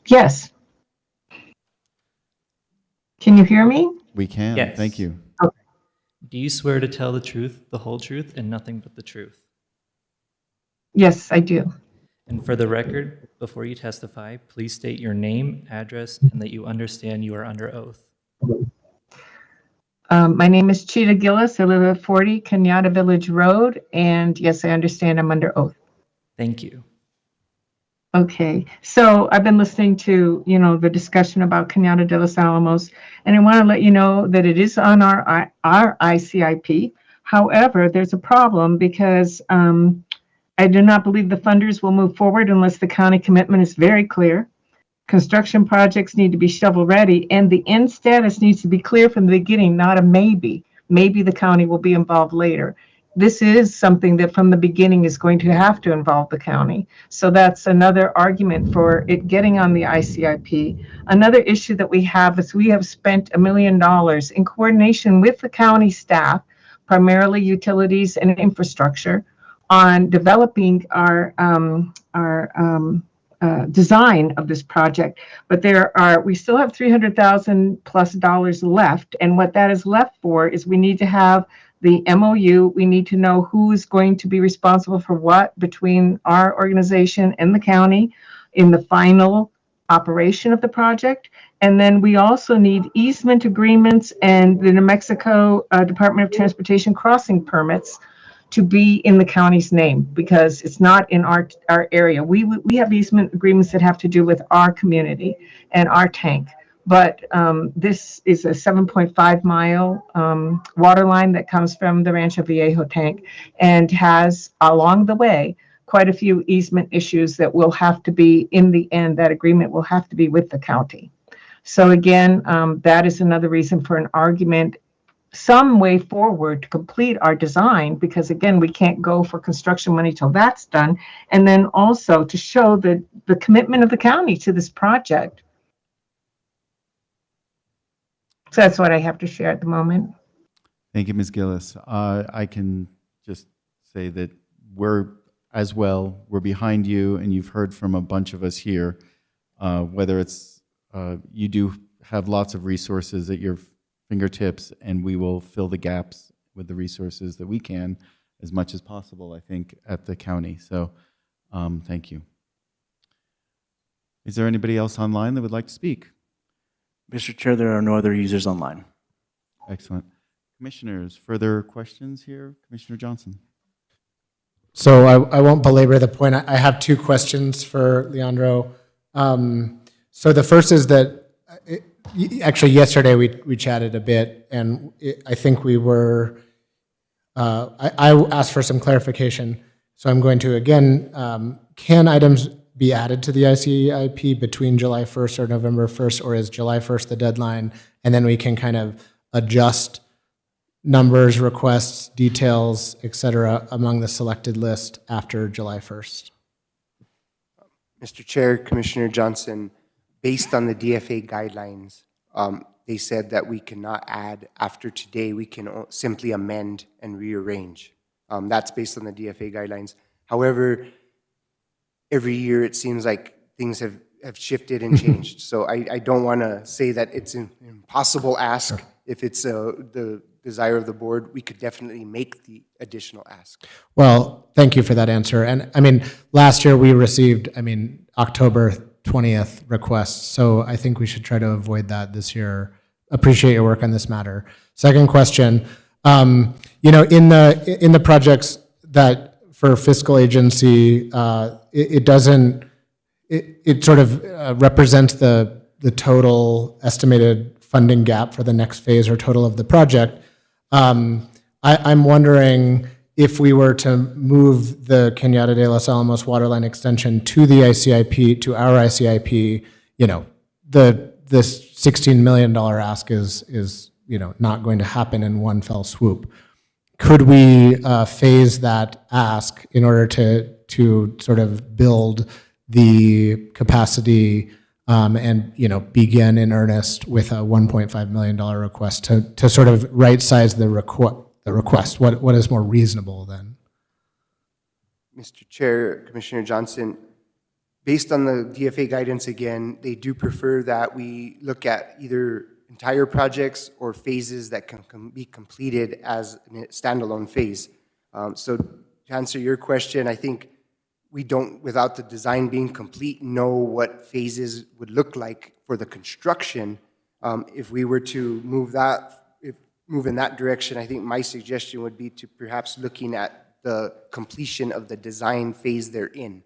Yes. Can you hear me? We can. Yes. Thank you. Okay. Do you swear to tell the truth, the whole truth, and nothing but the truth? Yes, I do. And for the record, before you testify, please state your name, address, and that you understand you are under oath. My name is Cheetah Gillis. I live at 40 Kenyatta Village Road, and yes, I understand I'm under oath. Thank you. Okay, so I've been listening to, the discussion about Kenyatta de los Alamos, and I want to let you know that it is on our ICIP. However, there's a problem because I do not believe the funders will move forward unless the county commitment is very clear. Construction projects need to be shovel ready, and the end status needs to be clear from the beginning, not a maybe. Maybe the county will be involved later. This is something that from the beginning is going to have to involve the county. So that's another argument for it getting on the ICIP. Another issue that we have is we have spent $1 million in coordination with the county staff, primarily utilities and infrastructure, on developing our design of this project, but we still have $300,000+ left, and what that is left for is we need to have the MOU. We need to know who is going to be responsible for what between our organization and the county in the final operation of the project. And then we also need easement agreements and the New Mexico Department of Transportation crossing permits to be in the county's name, because it's not in our area. We have easement agreements that have to do with our community and our tank. But this is a 7.5 mile water line that comes from the Rancho Viejo tank and has along the way quite a few easement issues that will have to be, in the end, that agreement will have to be with the county. So again, that is another reason for an argument, some way forward to complete our design, because again, we can't go for construction money till that's done. And then also to show the commitment of the county to this project. So that's what I have to share at the moment. Thank you, Ms. Gillis. I can just say that we're behind you, and you've heard from a bunch of us here, whether it's, you do have lots of resources at your fingertips, and we will fill the gaps with the resources that we can as much as possible, I think, at the county. So thank you. Is there anybody else online that would like to speak? Mr. Chair, there are no other users online. Excellent. Commissioners, further questions here? Commissioner Johnson. So I won't belabor the point. I have two questions for Leandro. So the first is that actually yesterday we chatted a bit, and I think we were, I asked for some clarification. So I'm going to, again, can items be added to the ICIP between July 1st or November 1st, or is July 1st the deadline? And then we can kind of adjust numbers, requests, details, et cetera, among the selected list after July 1st. Mr. Chair, Commissioner Johnson, based on the DFA guidelines, they said that we cannot add after today. We can simply amend and rearrange. That's based on the DFA guidelines. However, every year it seems like things have shifted and changed. So I don't want to say that it's an impossible ask. If it's the desire of the board, we could definitely make the additional ask. Well, thank you for that answer. And I mean, last year we received, October 20th requests. So I think we should try to avoid that this year. Appreciate your work on this matter. Second question, in the projects that for fiscal agency, it sort of represents the total estimated funding gap for the next phase or total of the project. I'm wondering if we were to move the Cañada de los Alamos waterline extension to the ICIP, to our ICIP, the $16 million ask is not going to happen in one fell swoop. Could we phase that ask in order to sort of build the capacity and begin in earnest with a $1.5 million request to sort of right size the request? What is more reasonable then? Mr. Chair, Commissioner Johnson, based on the DFA guidance again, they do prefer that we look at either entire projects or phases that can be completed as a standalone phase. So to answer your question, I think we don't, without the design being complete, know what phases would look like for the construction. If we were to move in that direction, I think my suggestion would be to perhaps looking at the completion of the design phase they're in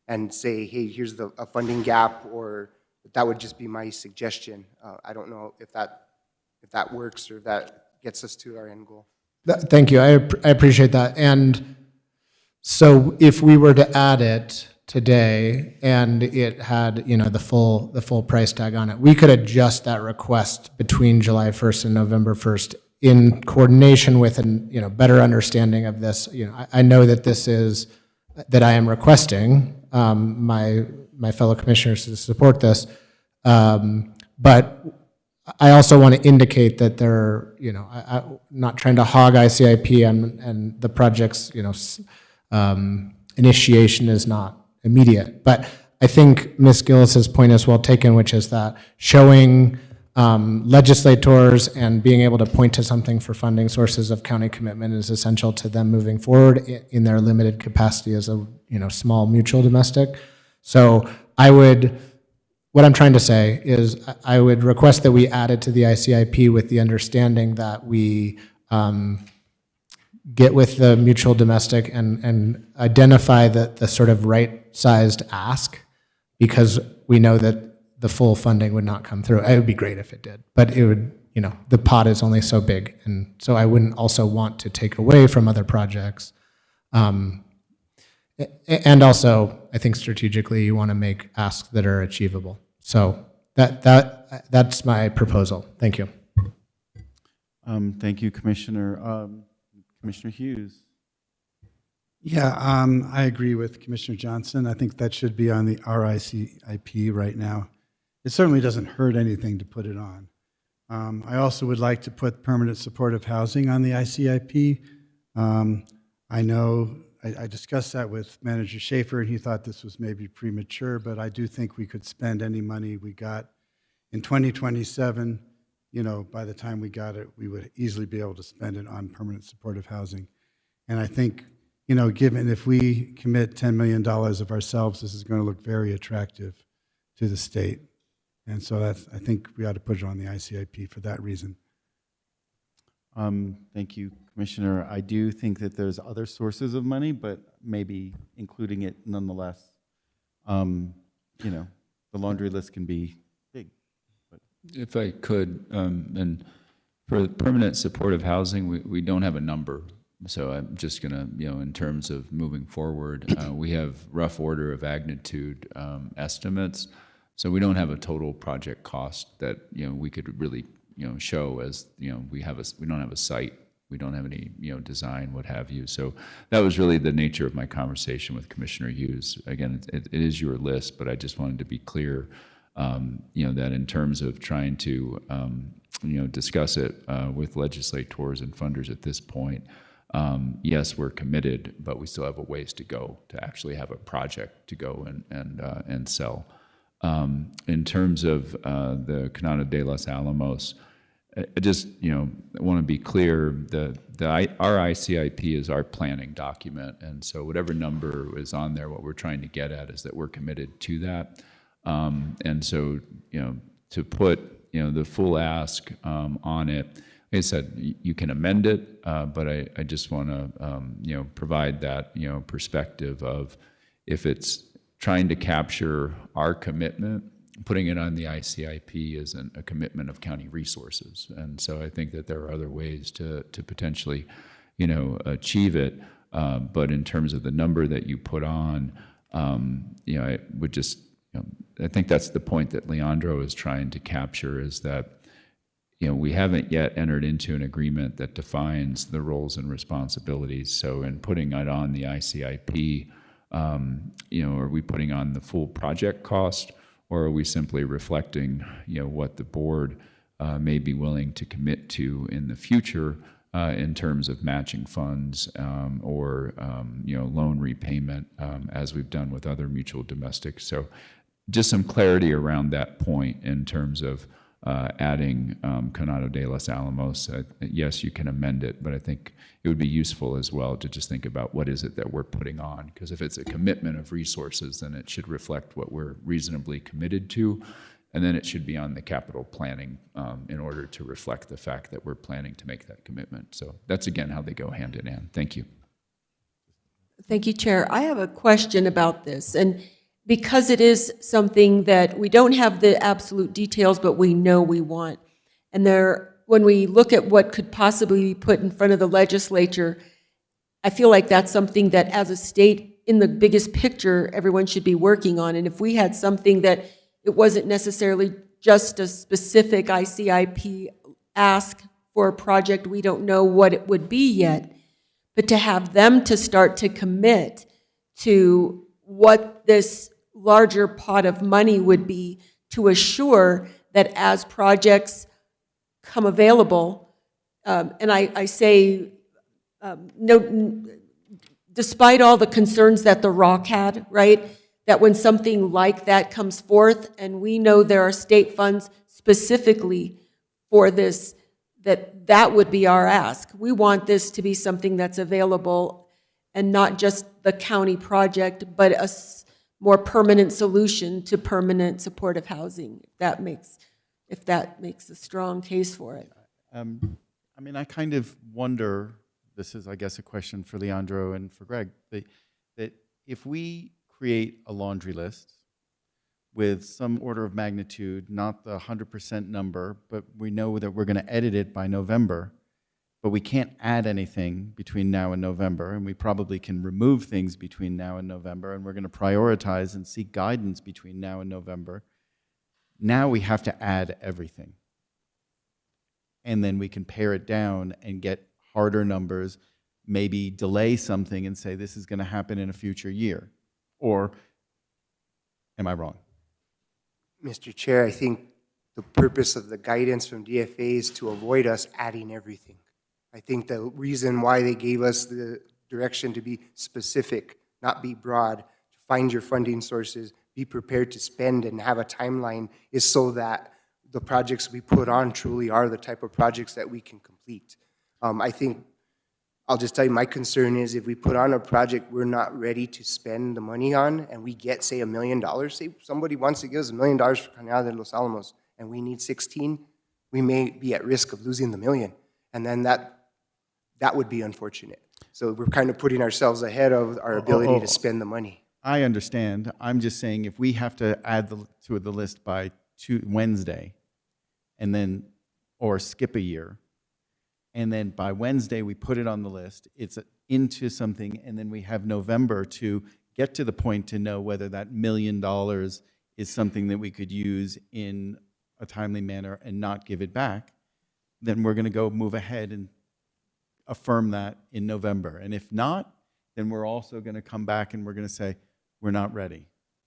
and say, hey, here's a funding gap, or that would just be my suggestion. I don't know if that works or if that gets us to our end goal. Thank you. I appreciate that. And so if we were to add it today and it had, the full price tag on it, we could adjust that request between July 1st and November 1st in coordination with a better understanding of this. I know that this is that I am requesting my fellow commissioners to support this, but I also want to indicate that I'm not trying to hog ICIP and the project's initiation is not immediate. But I think Ms. Gillis's point is well taken, which is that showing legislators and being able to point to something for funding sources of county commitment is essential to them moving forward in their limited capacity as a small mutual domestic. So what I'm trying to say is I would request that we add it to the ICIP with the understanding that we get with the mutual domestic and identify the sort of right-sized ask, because we know that the full funding would not come through. It would be great if it did, but it would, the pot is only so big. And so I wouldn't also want to take away from other projects. And also, I think strategically you want to make asks that are achievable. So that's my proposal. Thank you. Thank you, Commissioner. Commissioner Hughes. Yeah, I agree with Commissioner Johnson. I think that should be on the RICIP right now. It certainly doesn't hurt anything to put it on. I also would like to put permanent supportive housing on the ICIP. I know I discussed that with Manager Shaffer, and he thought this was maybe premature, but I do think we could spend any money we got in 2027. By the time we got it, we would easily be able to spend it on permanent supportive housing. And I think, given if we commit $10 million of ourselves, this is going to look very attractive to the state. And so I think we ought to put it on the ICIP for that reason. Thank you, Commissioner. I do think that there's other sources of money, but maybe including it nonetheless. The laundry list can be big. But. If I could, and for permanent supportive housing, we don't have a number. So I'm just going to, in terms of moving forward, we have rough order of magnitude estimates. So we don't have a total project cost that, we could really, show as, we don't have a site, we don't have any, design, what have you. So that was really the nature of my conversation with Commissioner Hughes. Again, it is your list, but I just wanted to be clear, that in terms of trying to, discuss it with legislators and funders at this point, yes, we're committed, but we still have a ways to go to actually have a project to go and sell. In terms of the Canado de los Alamos, I just want to be clear that our ICIP is our planning document, and so whatever number is on there, what we're trying to get at is that we're committed to that. And so to put the full ask on it, like I said, you can amend it, but I just want to provide that perspective of if it's trying to capture our commitment, putting it on the ICIP isn't a commitment of county resources. And so I think that there are other ways to potentially, achieve it. But in terms of the number that you put on, I would just, I think that's the point that Leandro is trying to capture, is that, we haven't yet entered into an agreement that defines the roles and responsibilities. So in putting it on the ICIP, are we putting on the full project cost, or are we simply reflecting, what the board may be willing to commit to in the future in terms of matching funds or loan repayment, as we've done with other mutual domestics. So just some clarity around that point in terms of adding Canado de los Alamos. Yes, you can amend it, but I think it would be useful as well to just think about what is it that we're putting on, because if it's a commitment of resources, then it should reflect what we're reasonably committed to, and then it should be on the capital planning in order to reflect the fact that we're planning to make that commitment. So that's, again, how they go hand in hand. Thank you. Thank you, Chair. I have a question about this, and because it is something that we don't have the absolute details, but we know we want. And when we look at what could possibly be put in front of the legislature, I feel like that's something that as a state, in the biggest picture, everyone should be working on. And if we had something that it wasn't necessarily just a specific ICIP ask for a project, we don't know what it would be yet, but to have them to start to commit to what this larger pot of money would be to assure that as projects come available, and I say, despite all the concerns that the ROC had, right, that when something like that comes forth, and we know there are state funds specifically for this, that would be our ask. We want this to be something that's available and not just the county project, but a more permanent solution to permanent supportive housing, if that makes a strong case for it. I mean, I kind of wonder, this is, I guess, a question for Leandro and for Greg, that if we create a laundry list with some order of magnitude, not the 100% number, but we know that we're going to edit it by November, but we can't add anything between now and November, and we probably can remove things between now and November, and we're going to prioritize and seek guidance between now and November. Now we have to add everything. And then we can pare it down and get harder numbers, maybe delay something and say this is going to happen in a future year. Or am I wrong? Mr. Chair, I think the purpose of the guidance from DFA is to avoid us adding everything. I think the reason why they gave us the direction to be specific, not be broad, to find your funding sources, be prepared to spend and have a timeline, is so that the projects we put on truly are the type of projects that we can complete. I think, I'll just tell you, my concern is if we put on a project we're not ready to spend the money on, and we get, say, $1 million, say somebody wants to give us $1 million for Canal de los Alamos, and we need 16, we may be at risk of losing the $1 million. And then that would be unfortunate. So we're kind of putting ourselves ahead of our ability to spend the money. I understand. I'm just saying if we have to add to the list by Wednesday, and then, or skip a year, and then by Wednesday we put it on the list, it's into something, and then we have November to get to the point to know whether that $1 million is something that we could use in a timely manner and not give it back, then we're going to go move ahead and affirm that in November. And if not, then we're also going to come back and we're going to say, we're not ready.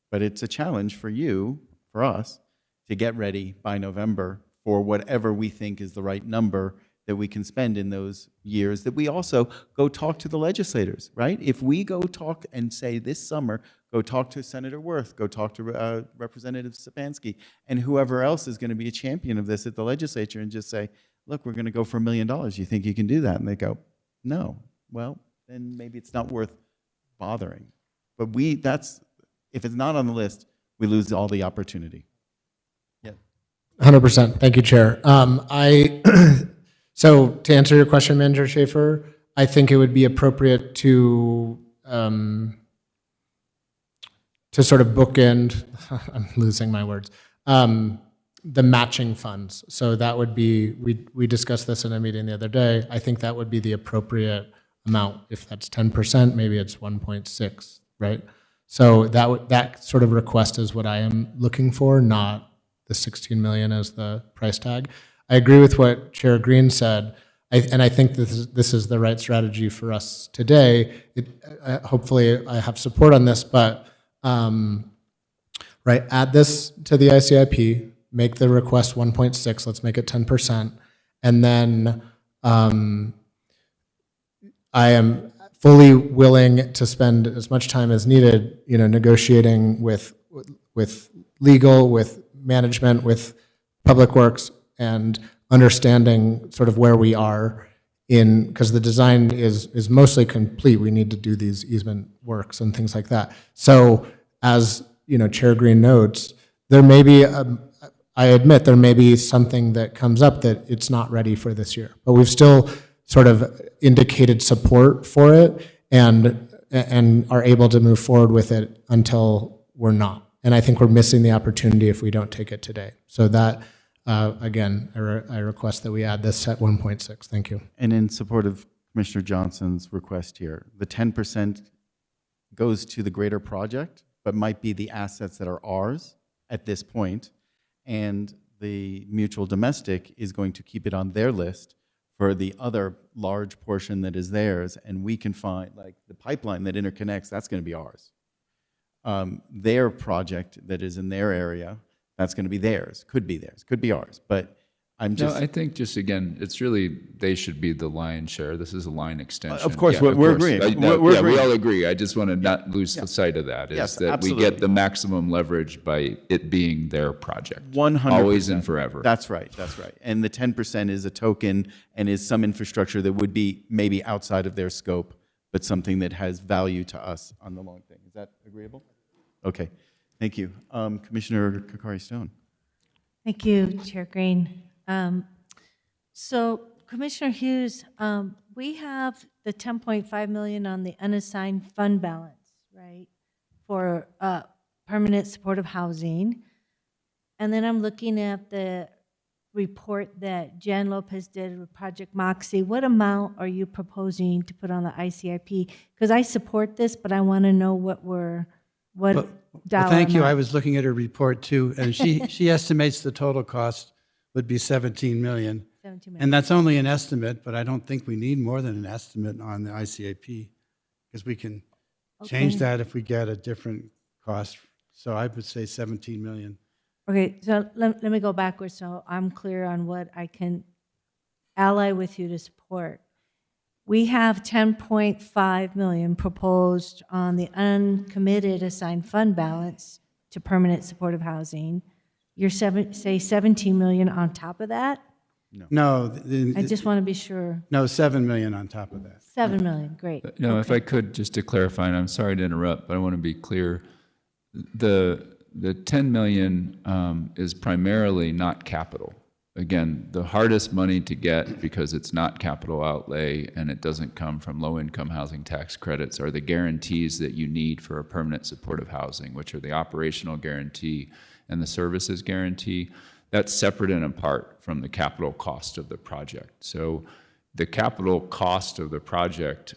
But it's a challenge for you, for us, to get ready by November for whatever we think is the right number that we can spend in those years, that we also go talk to the legislators, right? If we go talk and say this summer, go talk to Senator Worth, go talk to Representative Sapansky, and whoever else is going to be a champion of this at the legislature, and just say, look, we're going to go for $1 million. You think you can do that? And they go, no. Well, then maybe it's not worth bothering. But if it's not on the list, we lose all the opportunity. Yeah. 100%. Thank you, Chair. So to answer your question, Manager Shaffer, I think it would be appropriate to sort of bookend, I'm losing my words, the matching funds. So that would be, we discussed this in a meeting the other day. I think that would be the appropriate amount. If that's 10%, maybe it's 1.6, right? So that sort of request is what I am looking for, not the 16 million as the price tag. I agree with what Chair Green said, and I think this is the right strategy for us today. Hopefully I have support on this, but right, add this to the ICIP, make the request 1.6, let's make it 10%, and then I am fully willing to spend as much time as needed, negotiating with legal, with management, with Public Works, and understanding sort of where we are because the design is mostly complete. We need to do these easement works and things like that. So as Chair Green notes, there may be, I admit there may be something that comes up that it's not ready for this year, but we've still sort of indicated support for it and are able to move forward with it until we're not. And I think we're missing the opportunity if we don't take it today. So that, again, I request that we add this at 1.6. Thank you. And in support of Commissioner Johnson's request here, the 10% goes to the greater project, but might be the assets that are ours at this point, and the mutual domestic is going to keep it on their list for the other large portion that is theirs, and we can find, like the pipeline that interconnects, that's going to be ours. Their project that is in their area, that's going to be theirs, could be ours. But I'm No, just, I think just again, it's really, they should be the lion's share. This is a line extension. Of course, Yeah, we're course. agreeing. No, We're yeah, we agreeing. all agree. I just want to not lose the sight of that, is Yes, that we absolutely. get the maximum leverage by it being their project. 100%. Always and forever. That's right, that's right. And the 10% is a token and is some infrastructure that would be maybe outside of their scope, but something that has value to us on the long thing. Is that agreeable? Okay, thank you. Commissioner Kokari-Stone. Thank you, Chair Green. So Commissioner Hughes, we have the 10.5 million on the unassigned fund balance, right, for permanent supportive housing. And then I'm looking at the report that Jan Lopez did with Project Moxie. What amount are you proposing to put on the ICIP? Because I support this, but I want to know what Well, dollar thank you. amount. I was looking at her report too, and she estimates the total cost would be 17 million. 17 million. And that's only an estimate, but I don't think we need more than an estimate on the ICIP, because we can change Okay. that if we get a different cost. So I would say 17 million. Okay, so let me go backwards so I'm clear on what I can ally with you to support. We have 10.5 million proposed on the uncommitted assigned fund balance to permanent supportive housing. You're say 17 million on top of that? No. I just want to be sure. No, 7 million on top of that. 7 million, great. No, if I could, just to clarify, and I'm sorry to interrupt, but I want to be clear. The 10 million is primarily not capital. Again, the hardest money to get, because it's not capital outlay and it doesn't come from low-income housing tax credits, are the guarantees that you need for a permanent supportive housing, which are the operational guarantee and the services guarantee. That's separate and apart from the capital cost of the project. So the capital cost of the project,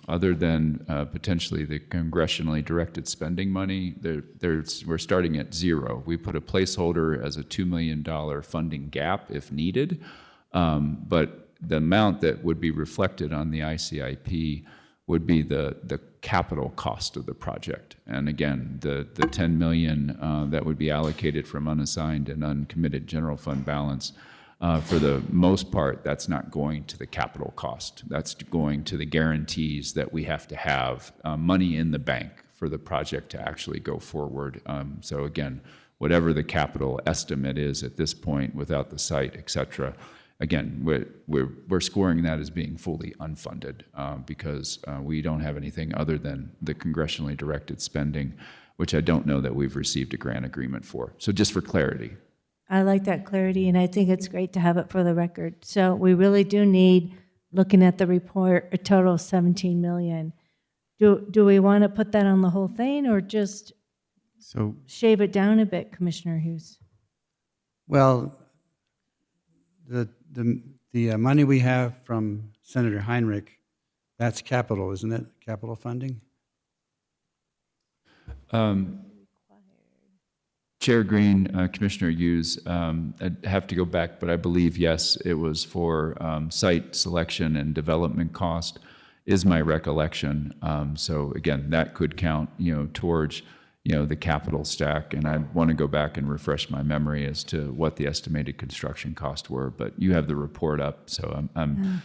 other than potentially the congressionally directed spending money, we're starting at zero. We put a placeholder as a $2 million funding gap if needed, but the amount that would be reflected on the ICIP would be the capital cost of the project. And again, the 10 million that would be allocated from unassigned and uncommitted general fund balance, for the most part, that's not going to the capital cost. That's going to the guarantees that we have to have money in the bank for the project to actually go forward. So again, whatever the capital estimate is at this point without the site, et cetera, again, we're scoring that as being fully unfunded because we don't have anything other than the congressionally directed spending, which I don't know that we've received a grant agreement for. So just for clarity. I like that clarity, and I think it's great to have it for the record. So we really do need, looking at the report, a total of 17 million. Do we want to put that on the whole thing or just shave it down a bit, Commissioner Hughes? Well, the money we have from Senator Heinrich, that's capital, isn't it? Capital funding? Chair Green, Commissioner Hughes, I'd have to go back, but I believe, yes, it was for site selection and development cost, is my recollection. So again, that could count, towards, the capital stack. And I want to go back and refresh my memory as to what the estimated construction costs were. But you have the report up, so I'm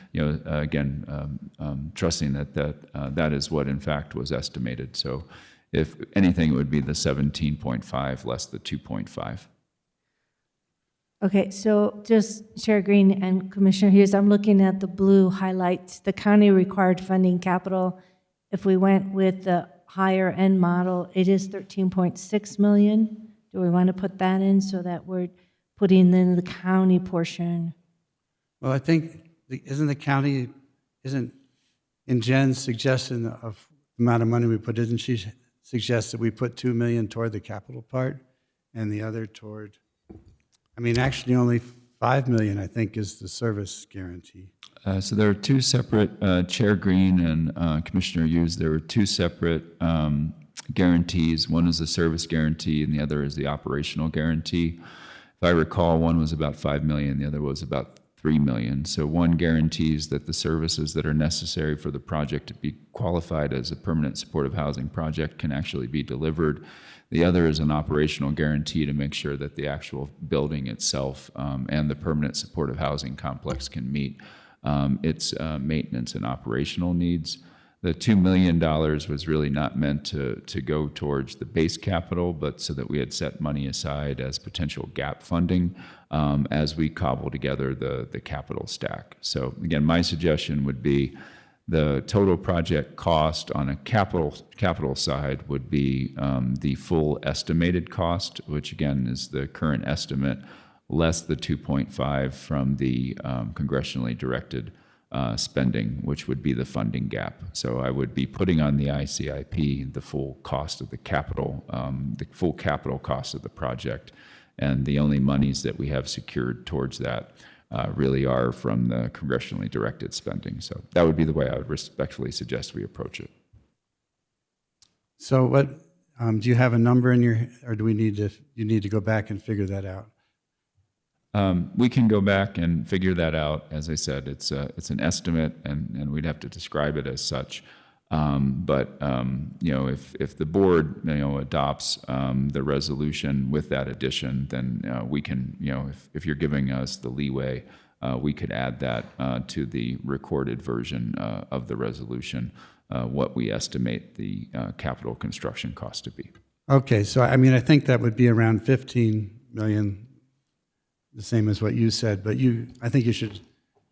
trusting that is what in fact was estimated. So if anything, it would be the 17.5 less the 2.5. Okay, so just Chair Green and Commissioner Hughes, I'm looking at the blue highlights, the county required funding capital. If we went with the higher end model, it is 13.6 million. Do we want to put that in so that we're putting in the county portion? Well, I think, isn't in Jen's suggestion of the amount of money we put, isn't she suggest that we put 2 million toward the capital part and the other toward, actually only 5 million, I think, is the service guarantee. So there are two separate, Chair Green and Commissioner Hughes, there were two separate guarantees. One is the service guarantee and the other is the operational guarantee. If I recall, one was about 5 million, the other was about $3 million. So one guarantees that the services that are necessary for the project to be qualified as a permanent supportive housing project can actually be delivered. The other is an operational guarantee to make sure that the actual building itself and the permanent supportive housing complex can meet its maintenance and operational needs. The $2 million was really not meant to go towards the base capital, but so that we had set money aside as potential gap funding as we cobble together the capital stack. So again, my suggestion would be the total project cost on a capital side would be the full estimated cost, which again is the current estimate, less the 2.5 from the congressionally directed spending, which would be the funding gap. So I would be putting on the ICIP the full cost of the full capital cost of the project, and the only monies that we have secured towards that really are from the congressionally directed spending. So that would be the way I would respectfully suggest we approach it. So what, do you have a number in your, or do we need to, you need to go back and figure that out? We can go back and figure that out. As I said, it's an estimate, and we'd have to describe it as such. But if the board adopts the resolution with that addition, then we can, if you're giving us the leeway, we could add that to the recorded version of the resolution, what we estimate the capital construction cost to be. Okay, so I mean, I think that would be around 15 million, the same as what you said, but I think you should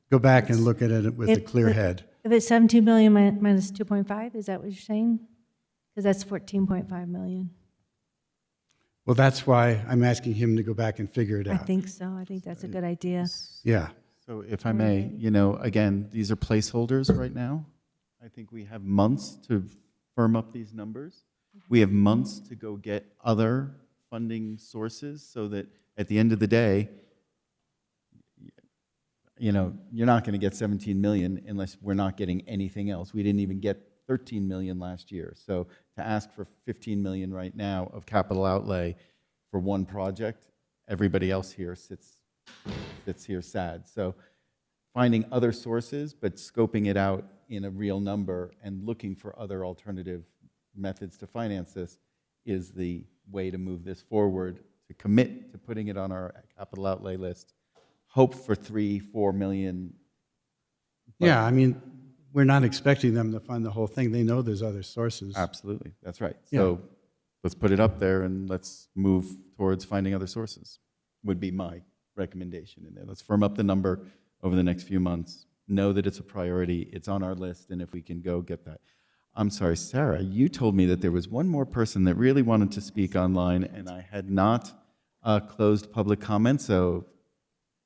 go back and look at it with a clear head. If it's 17 million minus 2.5, is that what you're saying? Because that's 14.5 million. Well, that's why I'm asking him to go back and figure it I out. think so. I think that's a good idea. Yeah. So if I may, again, these are placeholders right now. I think we have months to firm up these numbers. We have months to go get other funding sources so that at the end of the day, you're not going to get 17 million unless we're not getting anything else. We didn't even get 13 million last year. So to ask for 15 million right now of capital outlay for one project, everybody else here sits here sad. So finding other sources, but scoping it out in a real number and looking for other alternative methods to finance this is the way to move this forward, to commit to putting it on our capital outlay list. Hope for 3-4 million. Yeah, I mean, we're not expecting them to fund the whole thing. They know there's other sources. Absolutely, that's right. So let's put it up there and let's move towards finding other sources, would be my recommendation in there. Let's firm up the number over the next few months. Know that it's a priority, it's on our list, and if we can go get that. I'm sorry, Sarah, you told me that there was one more person that really wanted to speak online, and I had not closed public comment, so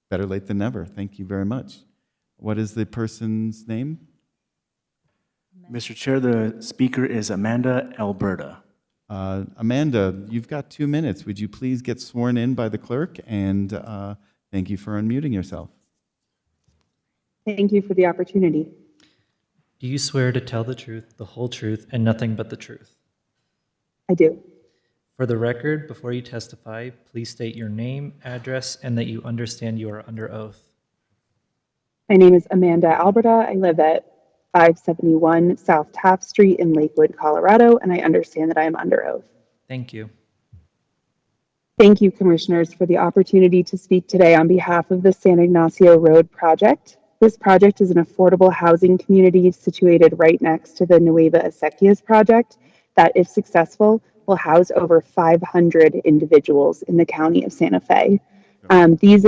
better late than never. Thank you very much. What is the person's name? Mr. Chair, the speaker is Amanda Alberta. Amanda, you've got 2 minutes. Would you please get sworn in by the clerk? And thank you for unmuting yourself. Thank you for the opportunity. Do you swear to tell the truth, the whole truth, and nothing but the truth? I do. For the record, before you testify, please state your name, address, and that you understand you are under oath. My name is Amanda Alberta. I live at 571 South Taft Street in Lakewood, Colorado, and I understand that I am under oath. Thank you. Thank you, Commissioners, for the opportunity to speak today on behalf of the San Ignacio Road project. This project is an affordable housing community situated right next to the Nueva Acequias project that, if successful, will house over 500 individuals in the county of Santa Fe. These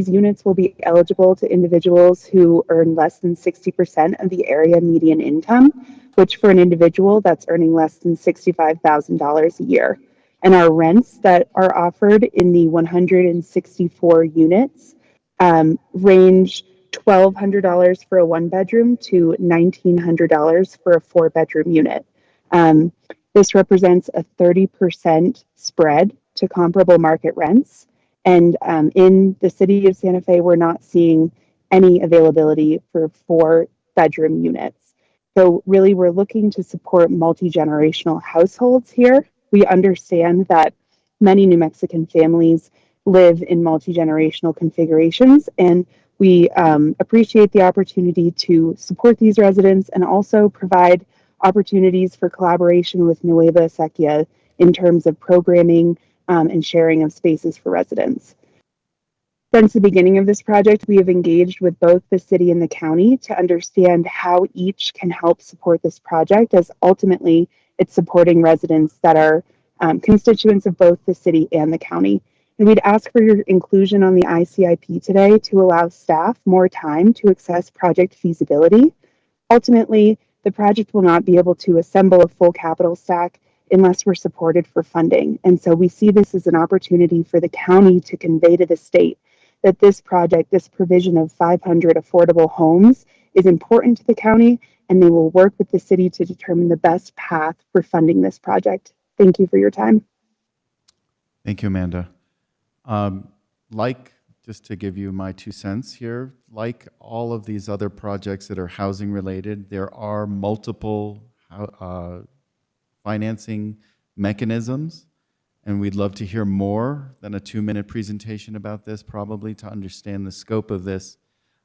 units will be eligible to individuals who earn less than 60% of the area median income, which for an individual that's earning less than $65,000 a year. And our rents that are offered in the 164 units range $1,200 for a one-bedroom to $1,900 for a four-bedroom unit. This represents a 30% spread to comparable market rents. And in the city of Santa Fe, we're not seeing any availability for four-bedroom units. So really, we're looking to support multi-generational households here. We understand that many New Mexican families live in multi-generational configurations. And we appreciate the opportunity to support these residents and also provide opportunities for collaboration with Nueva Acequia in terms of programming and sharing of spaces for residents. Since the beginning of this project, we have engaged with both the city and the county to understand how each can help support this project, as ultimately it's supporting residents that are constituents of both the city and the county. And we'd ask for your inclusion on the ICIP today to allow staff more time to assess project feasibility. Ultimately, the project will not be able to assemble a full capital stack unless we're supported for funding. And so we see this as an opportunity for the county to convey to the state that this project, this provision of 500 affordable homes, is important to the county, and they will work with the city to determine the best path for funding this project. Thank you for your time. Thank you, Amanda. Just to give you my 2 cents here, like all of these other projects that are housing related, there are multiple financing mechanisms, and we'd love to hear more than a 2-minute presentation about this, probably, to understand the scope of this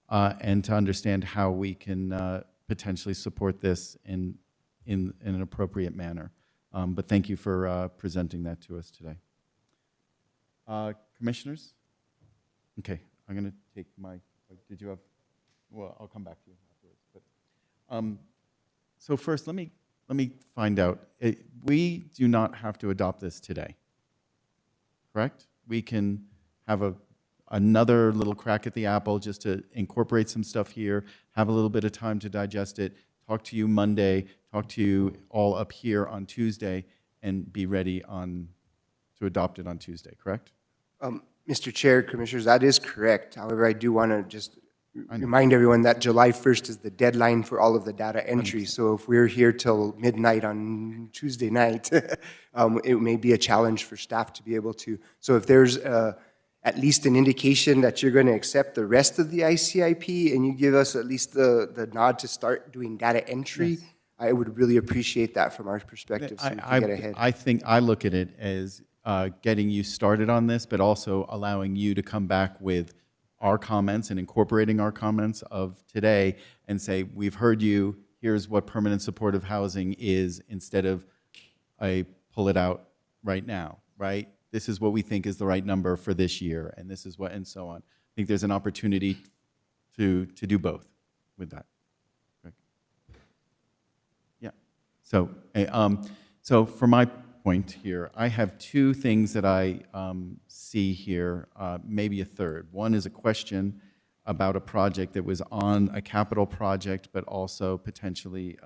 and to understand how we can potentially support this in an appropriate manner. But thank you for presenting that to us today. Commissioners? Okay, I'm going to take my, did you have, well, I'll come back to you afterwards. But, so first, let me find out. We do not have to adopt this today, correct? We can have another little crack at the apple just to incorporate some stuff here, have a little bit of time to digest it, talk to you Monday, talk to you all up here on Tuesday, and be ready to adopt it on Tuesday, correct? Mr. Chair, Commissioners, that is correct. However, I do want to just remind everyone that July 1st is the deadline for all of the data entry. So if we're here till midnight on Tuesday night, it may be a challenge for staff to be able to. So if there's at least an indication that you're going to accept the rest of the ICIP and you give us at least the nod to start doing data entry, yes, I would really appreciate that from our perspective so we can get ahead. I think I look at it as getting you started on this, but also allowing you to come back with our comments and incorporating our comments of today and say, we've heard you, here's what permanent supportive housing is, instead of I pull it out right now, right? This is what we think is the right number for this year, and this is what, and so on. I think there's an opportunity to do both with that. Right. Yeah. So for my point here, I have 2 things that I see here, maybe a third. One is a question about a project that was on a capital project, but also potentially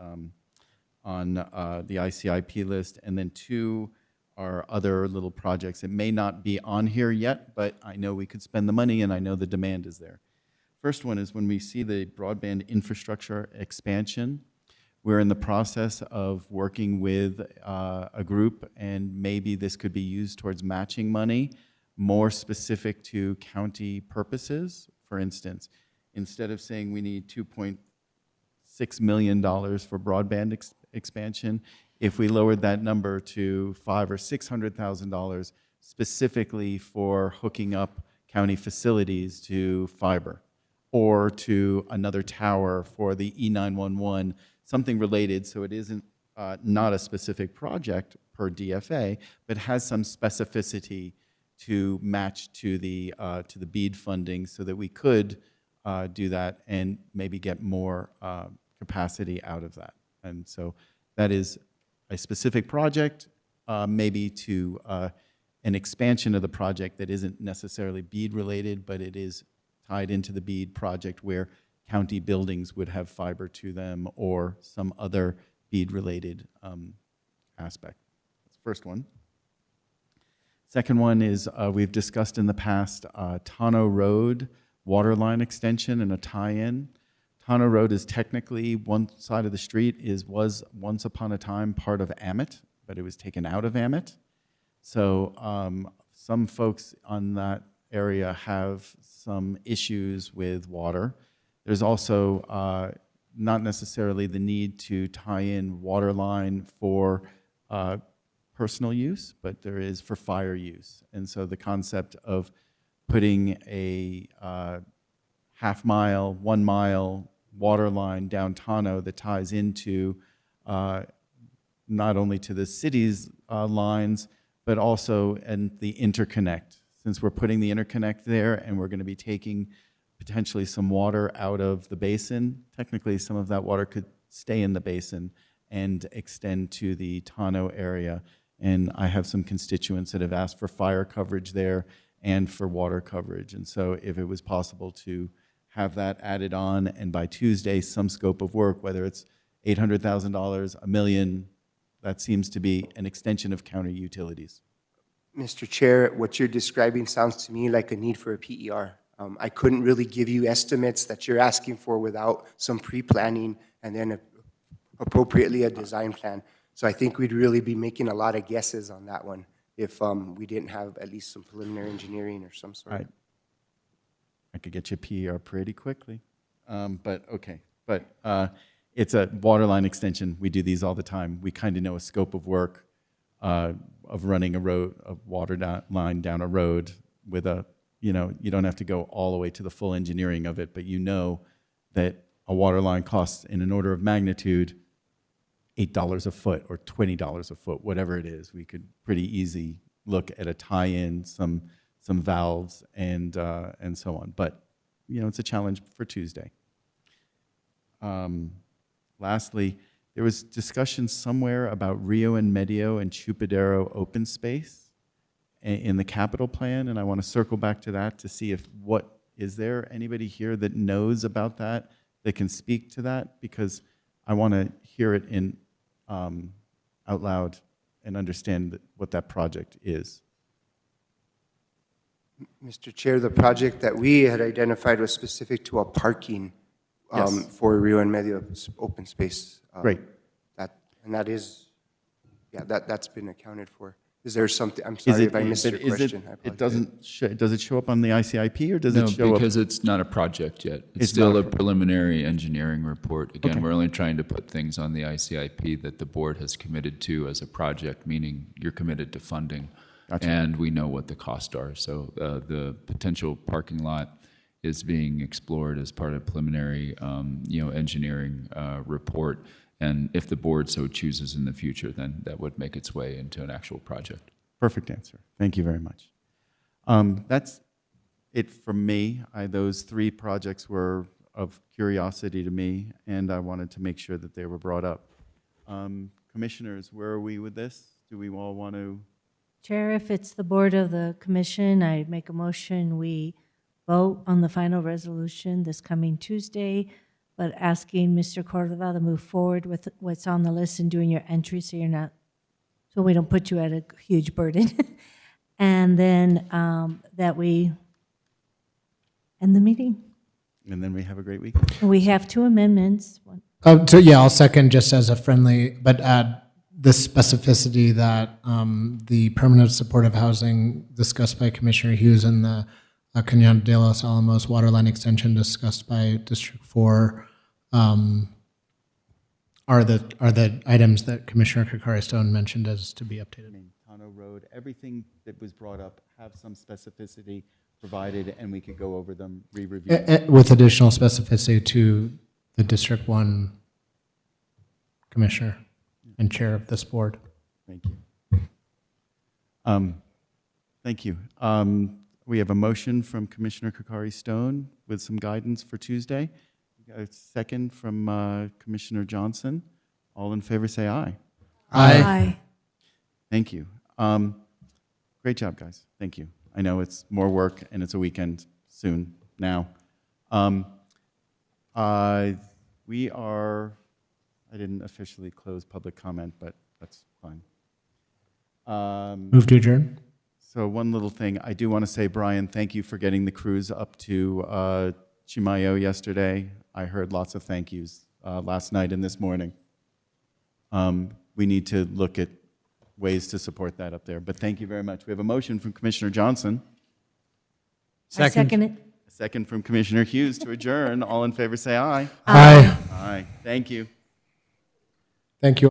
on the ICIP list, and then 2 are other little projects that may not be on here yet, but I know we could spend the money and I know the demand is there. First one is when we see the broadband infrastructure expansion. We're in the process of working with a group, and maybe this could be used towards matching money, more specific to county purposes. For instance, instead of saying we need $2.6 million for broadband expansion, if we lowered that number to $500,000 or $600,000 specifically for hooking up county facilities to fiber, or to another tower for the E911, something related, so it isn't not a specific project per DFA, but has some specificity to match to the BEAD funding, so that we could do that and maybe get more capacity out of that. And so that is a specific project, maybe to an expansion of the project that isn't necessarily BEAD related, but it is tied into the BEAD project where county buildings would have fiber to them or some other BEAD-related aspect. That's the first one. Second one is we've discussed in the past Tano Road water line extension and a tie-in. Tano Road is technically one side of the street was once upon a time part of Amit, but it was taken out of Amit. So some folks on that area have some issues with water. There's also not necessarily the need to tie in water line for personal use, but there is for fire use. And so the concept of putting a half-mile, 1 mile water line down Tano that ties into not only to the city's lines, but also and the interconnect. Since we're putting the interconnect there and we're going to be taking potentially some water out of the basin, technically some of that water could stay in the basin and extend to the Tano area. And I have some constituents that have asked for fire coverage there and for water coverage. And so if it was possible to have that added on, and by Tuesday, some scope of work, whether it's $800,000, $1 million, that seems to be an extension of county utilities. Mr. Chair, what you're describing sounds to me like a need for a PER. I couldn't really give you estimates that you're asking for without some pre-planning and then appropriately a design plan. So I think we'd really be making a lot of guesses on that one if we didn't have at least some preliminary engineering or some sort. I could get you a PER pretty quickly, but okay. But it's a water line extension. We do these all the time. We kind of know a scope of work of running a water line down a road with a, you don't have to go all the way to the full engineering of it, but you know that a water line costs in an order of magnitude $8 a foot or $20 a foot, whatever it is. We could pretty easy look at a tie-in, some valves, and so on. But it's a challenge for Tuesday. Lastly, there was discussion somewhere about Rio and Medio and Chupadero open space in the capital plan, and I want to circle back to that to see is there anybody here that knows about that can speak to that, because I want to hear it in out loud and understand what that project is. Mr. Chair, the project that we had identified was specific to a parking for Rio and Medio open space. Great. That is, that's been accounted for. Is there something, I'm sorry if I missed your question. Does it show up on the ICIP, or does it show up? No, because it's not a project yet. It's still a preliminary engineering report. Again, we're only trying to put things on the ICIP that the board has committed to as a project, meaning you're committed to funding. Gotcha. And we know what the costs are. So the potential parking lot is being explored as part of preliminary engineering report. And if the board so chooses in the future, then that would make its way into an actual project. Perfect answer. Thank you very much. That's it from me. Those 3 projects were of curiosity to me, and I wanted to make sure that they were brought up. Commissioners, where are we with this? Do we all want to? Chair, if it's the board of the commission, I make a motion we vote on the final resolution this coming Tuesday, but asking Mr. Cordova to move forward with what's on the list and doing your entry so we don't put you at a huge burden. And then that we end the meeting. And then we have a great week. We have 2 amendments. I'll second just as a friendly, but add this specificity that the permanent supportive housing discussed by Commissioner Hughes and the Cañada de los Alamos waterline extension discussed by District 4 are the items that Commissioner Kakari-Stone mentioned as to be updated. Tano Road, everything that was brought up, have some specificity provided, and we could go over them, re-review. With additional specificity to the District 1 Commissioner and Chair of this board. Thank you. Thank you. We have a motion from Commissioner Kakari-Stone with some guidance for Tuesday. A second from Commissioner Johnson. All in favor say aye. Aye. Thank you. Great job, guys. Thank you. I know it's more work and it's a weekend soon now. I didn't officially close public comment, but that's fine. Move to adjourn. So one little thing, I do want to say, Brian, thank you for getting the crews up to Chimayo yesterday. I heard lots of thank yous last night and this morning. We need to look at ways to support that up there, but thank you very much. We have a motion from Commissioner Johnson. I second it. A second from Commissioner Hughes to adjourn. All in favor say aye. Aye. Aye. Thank you. Thank you.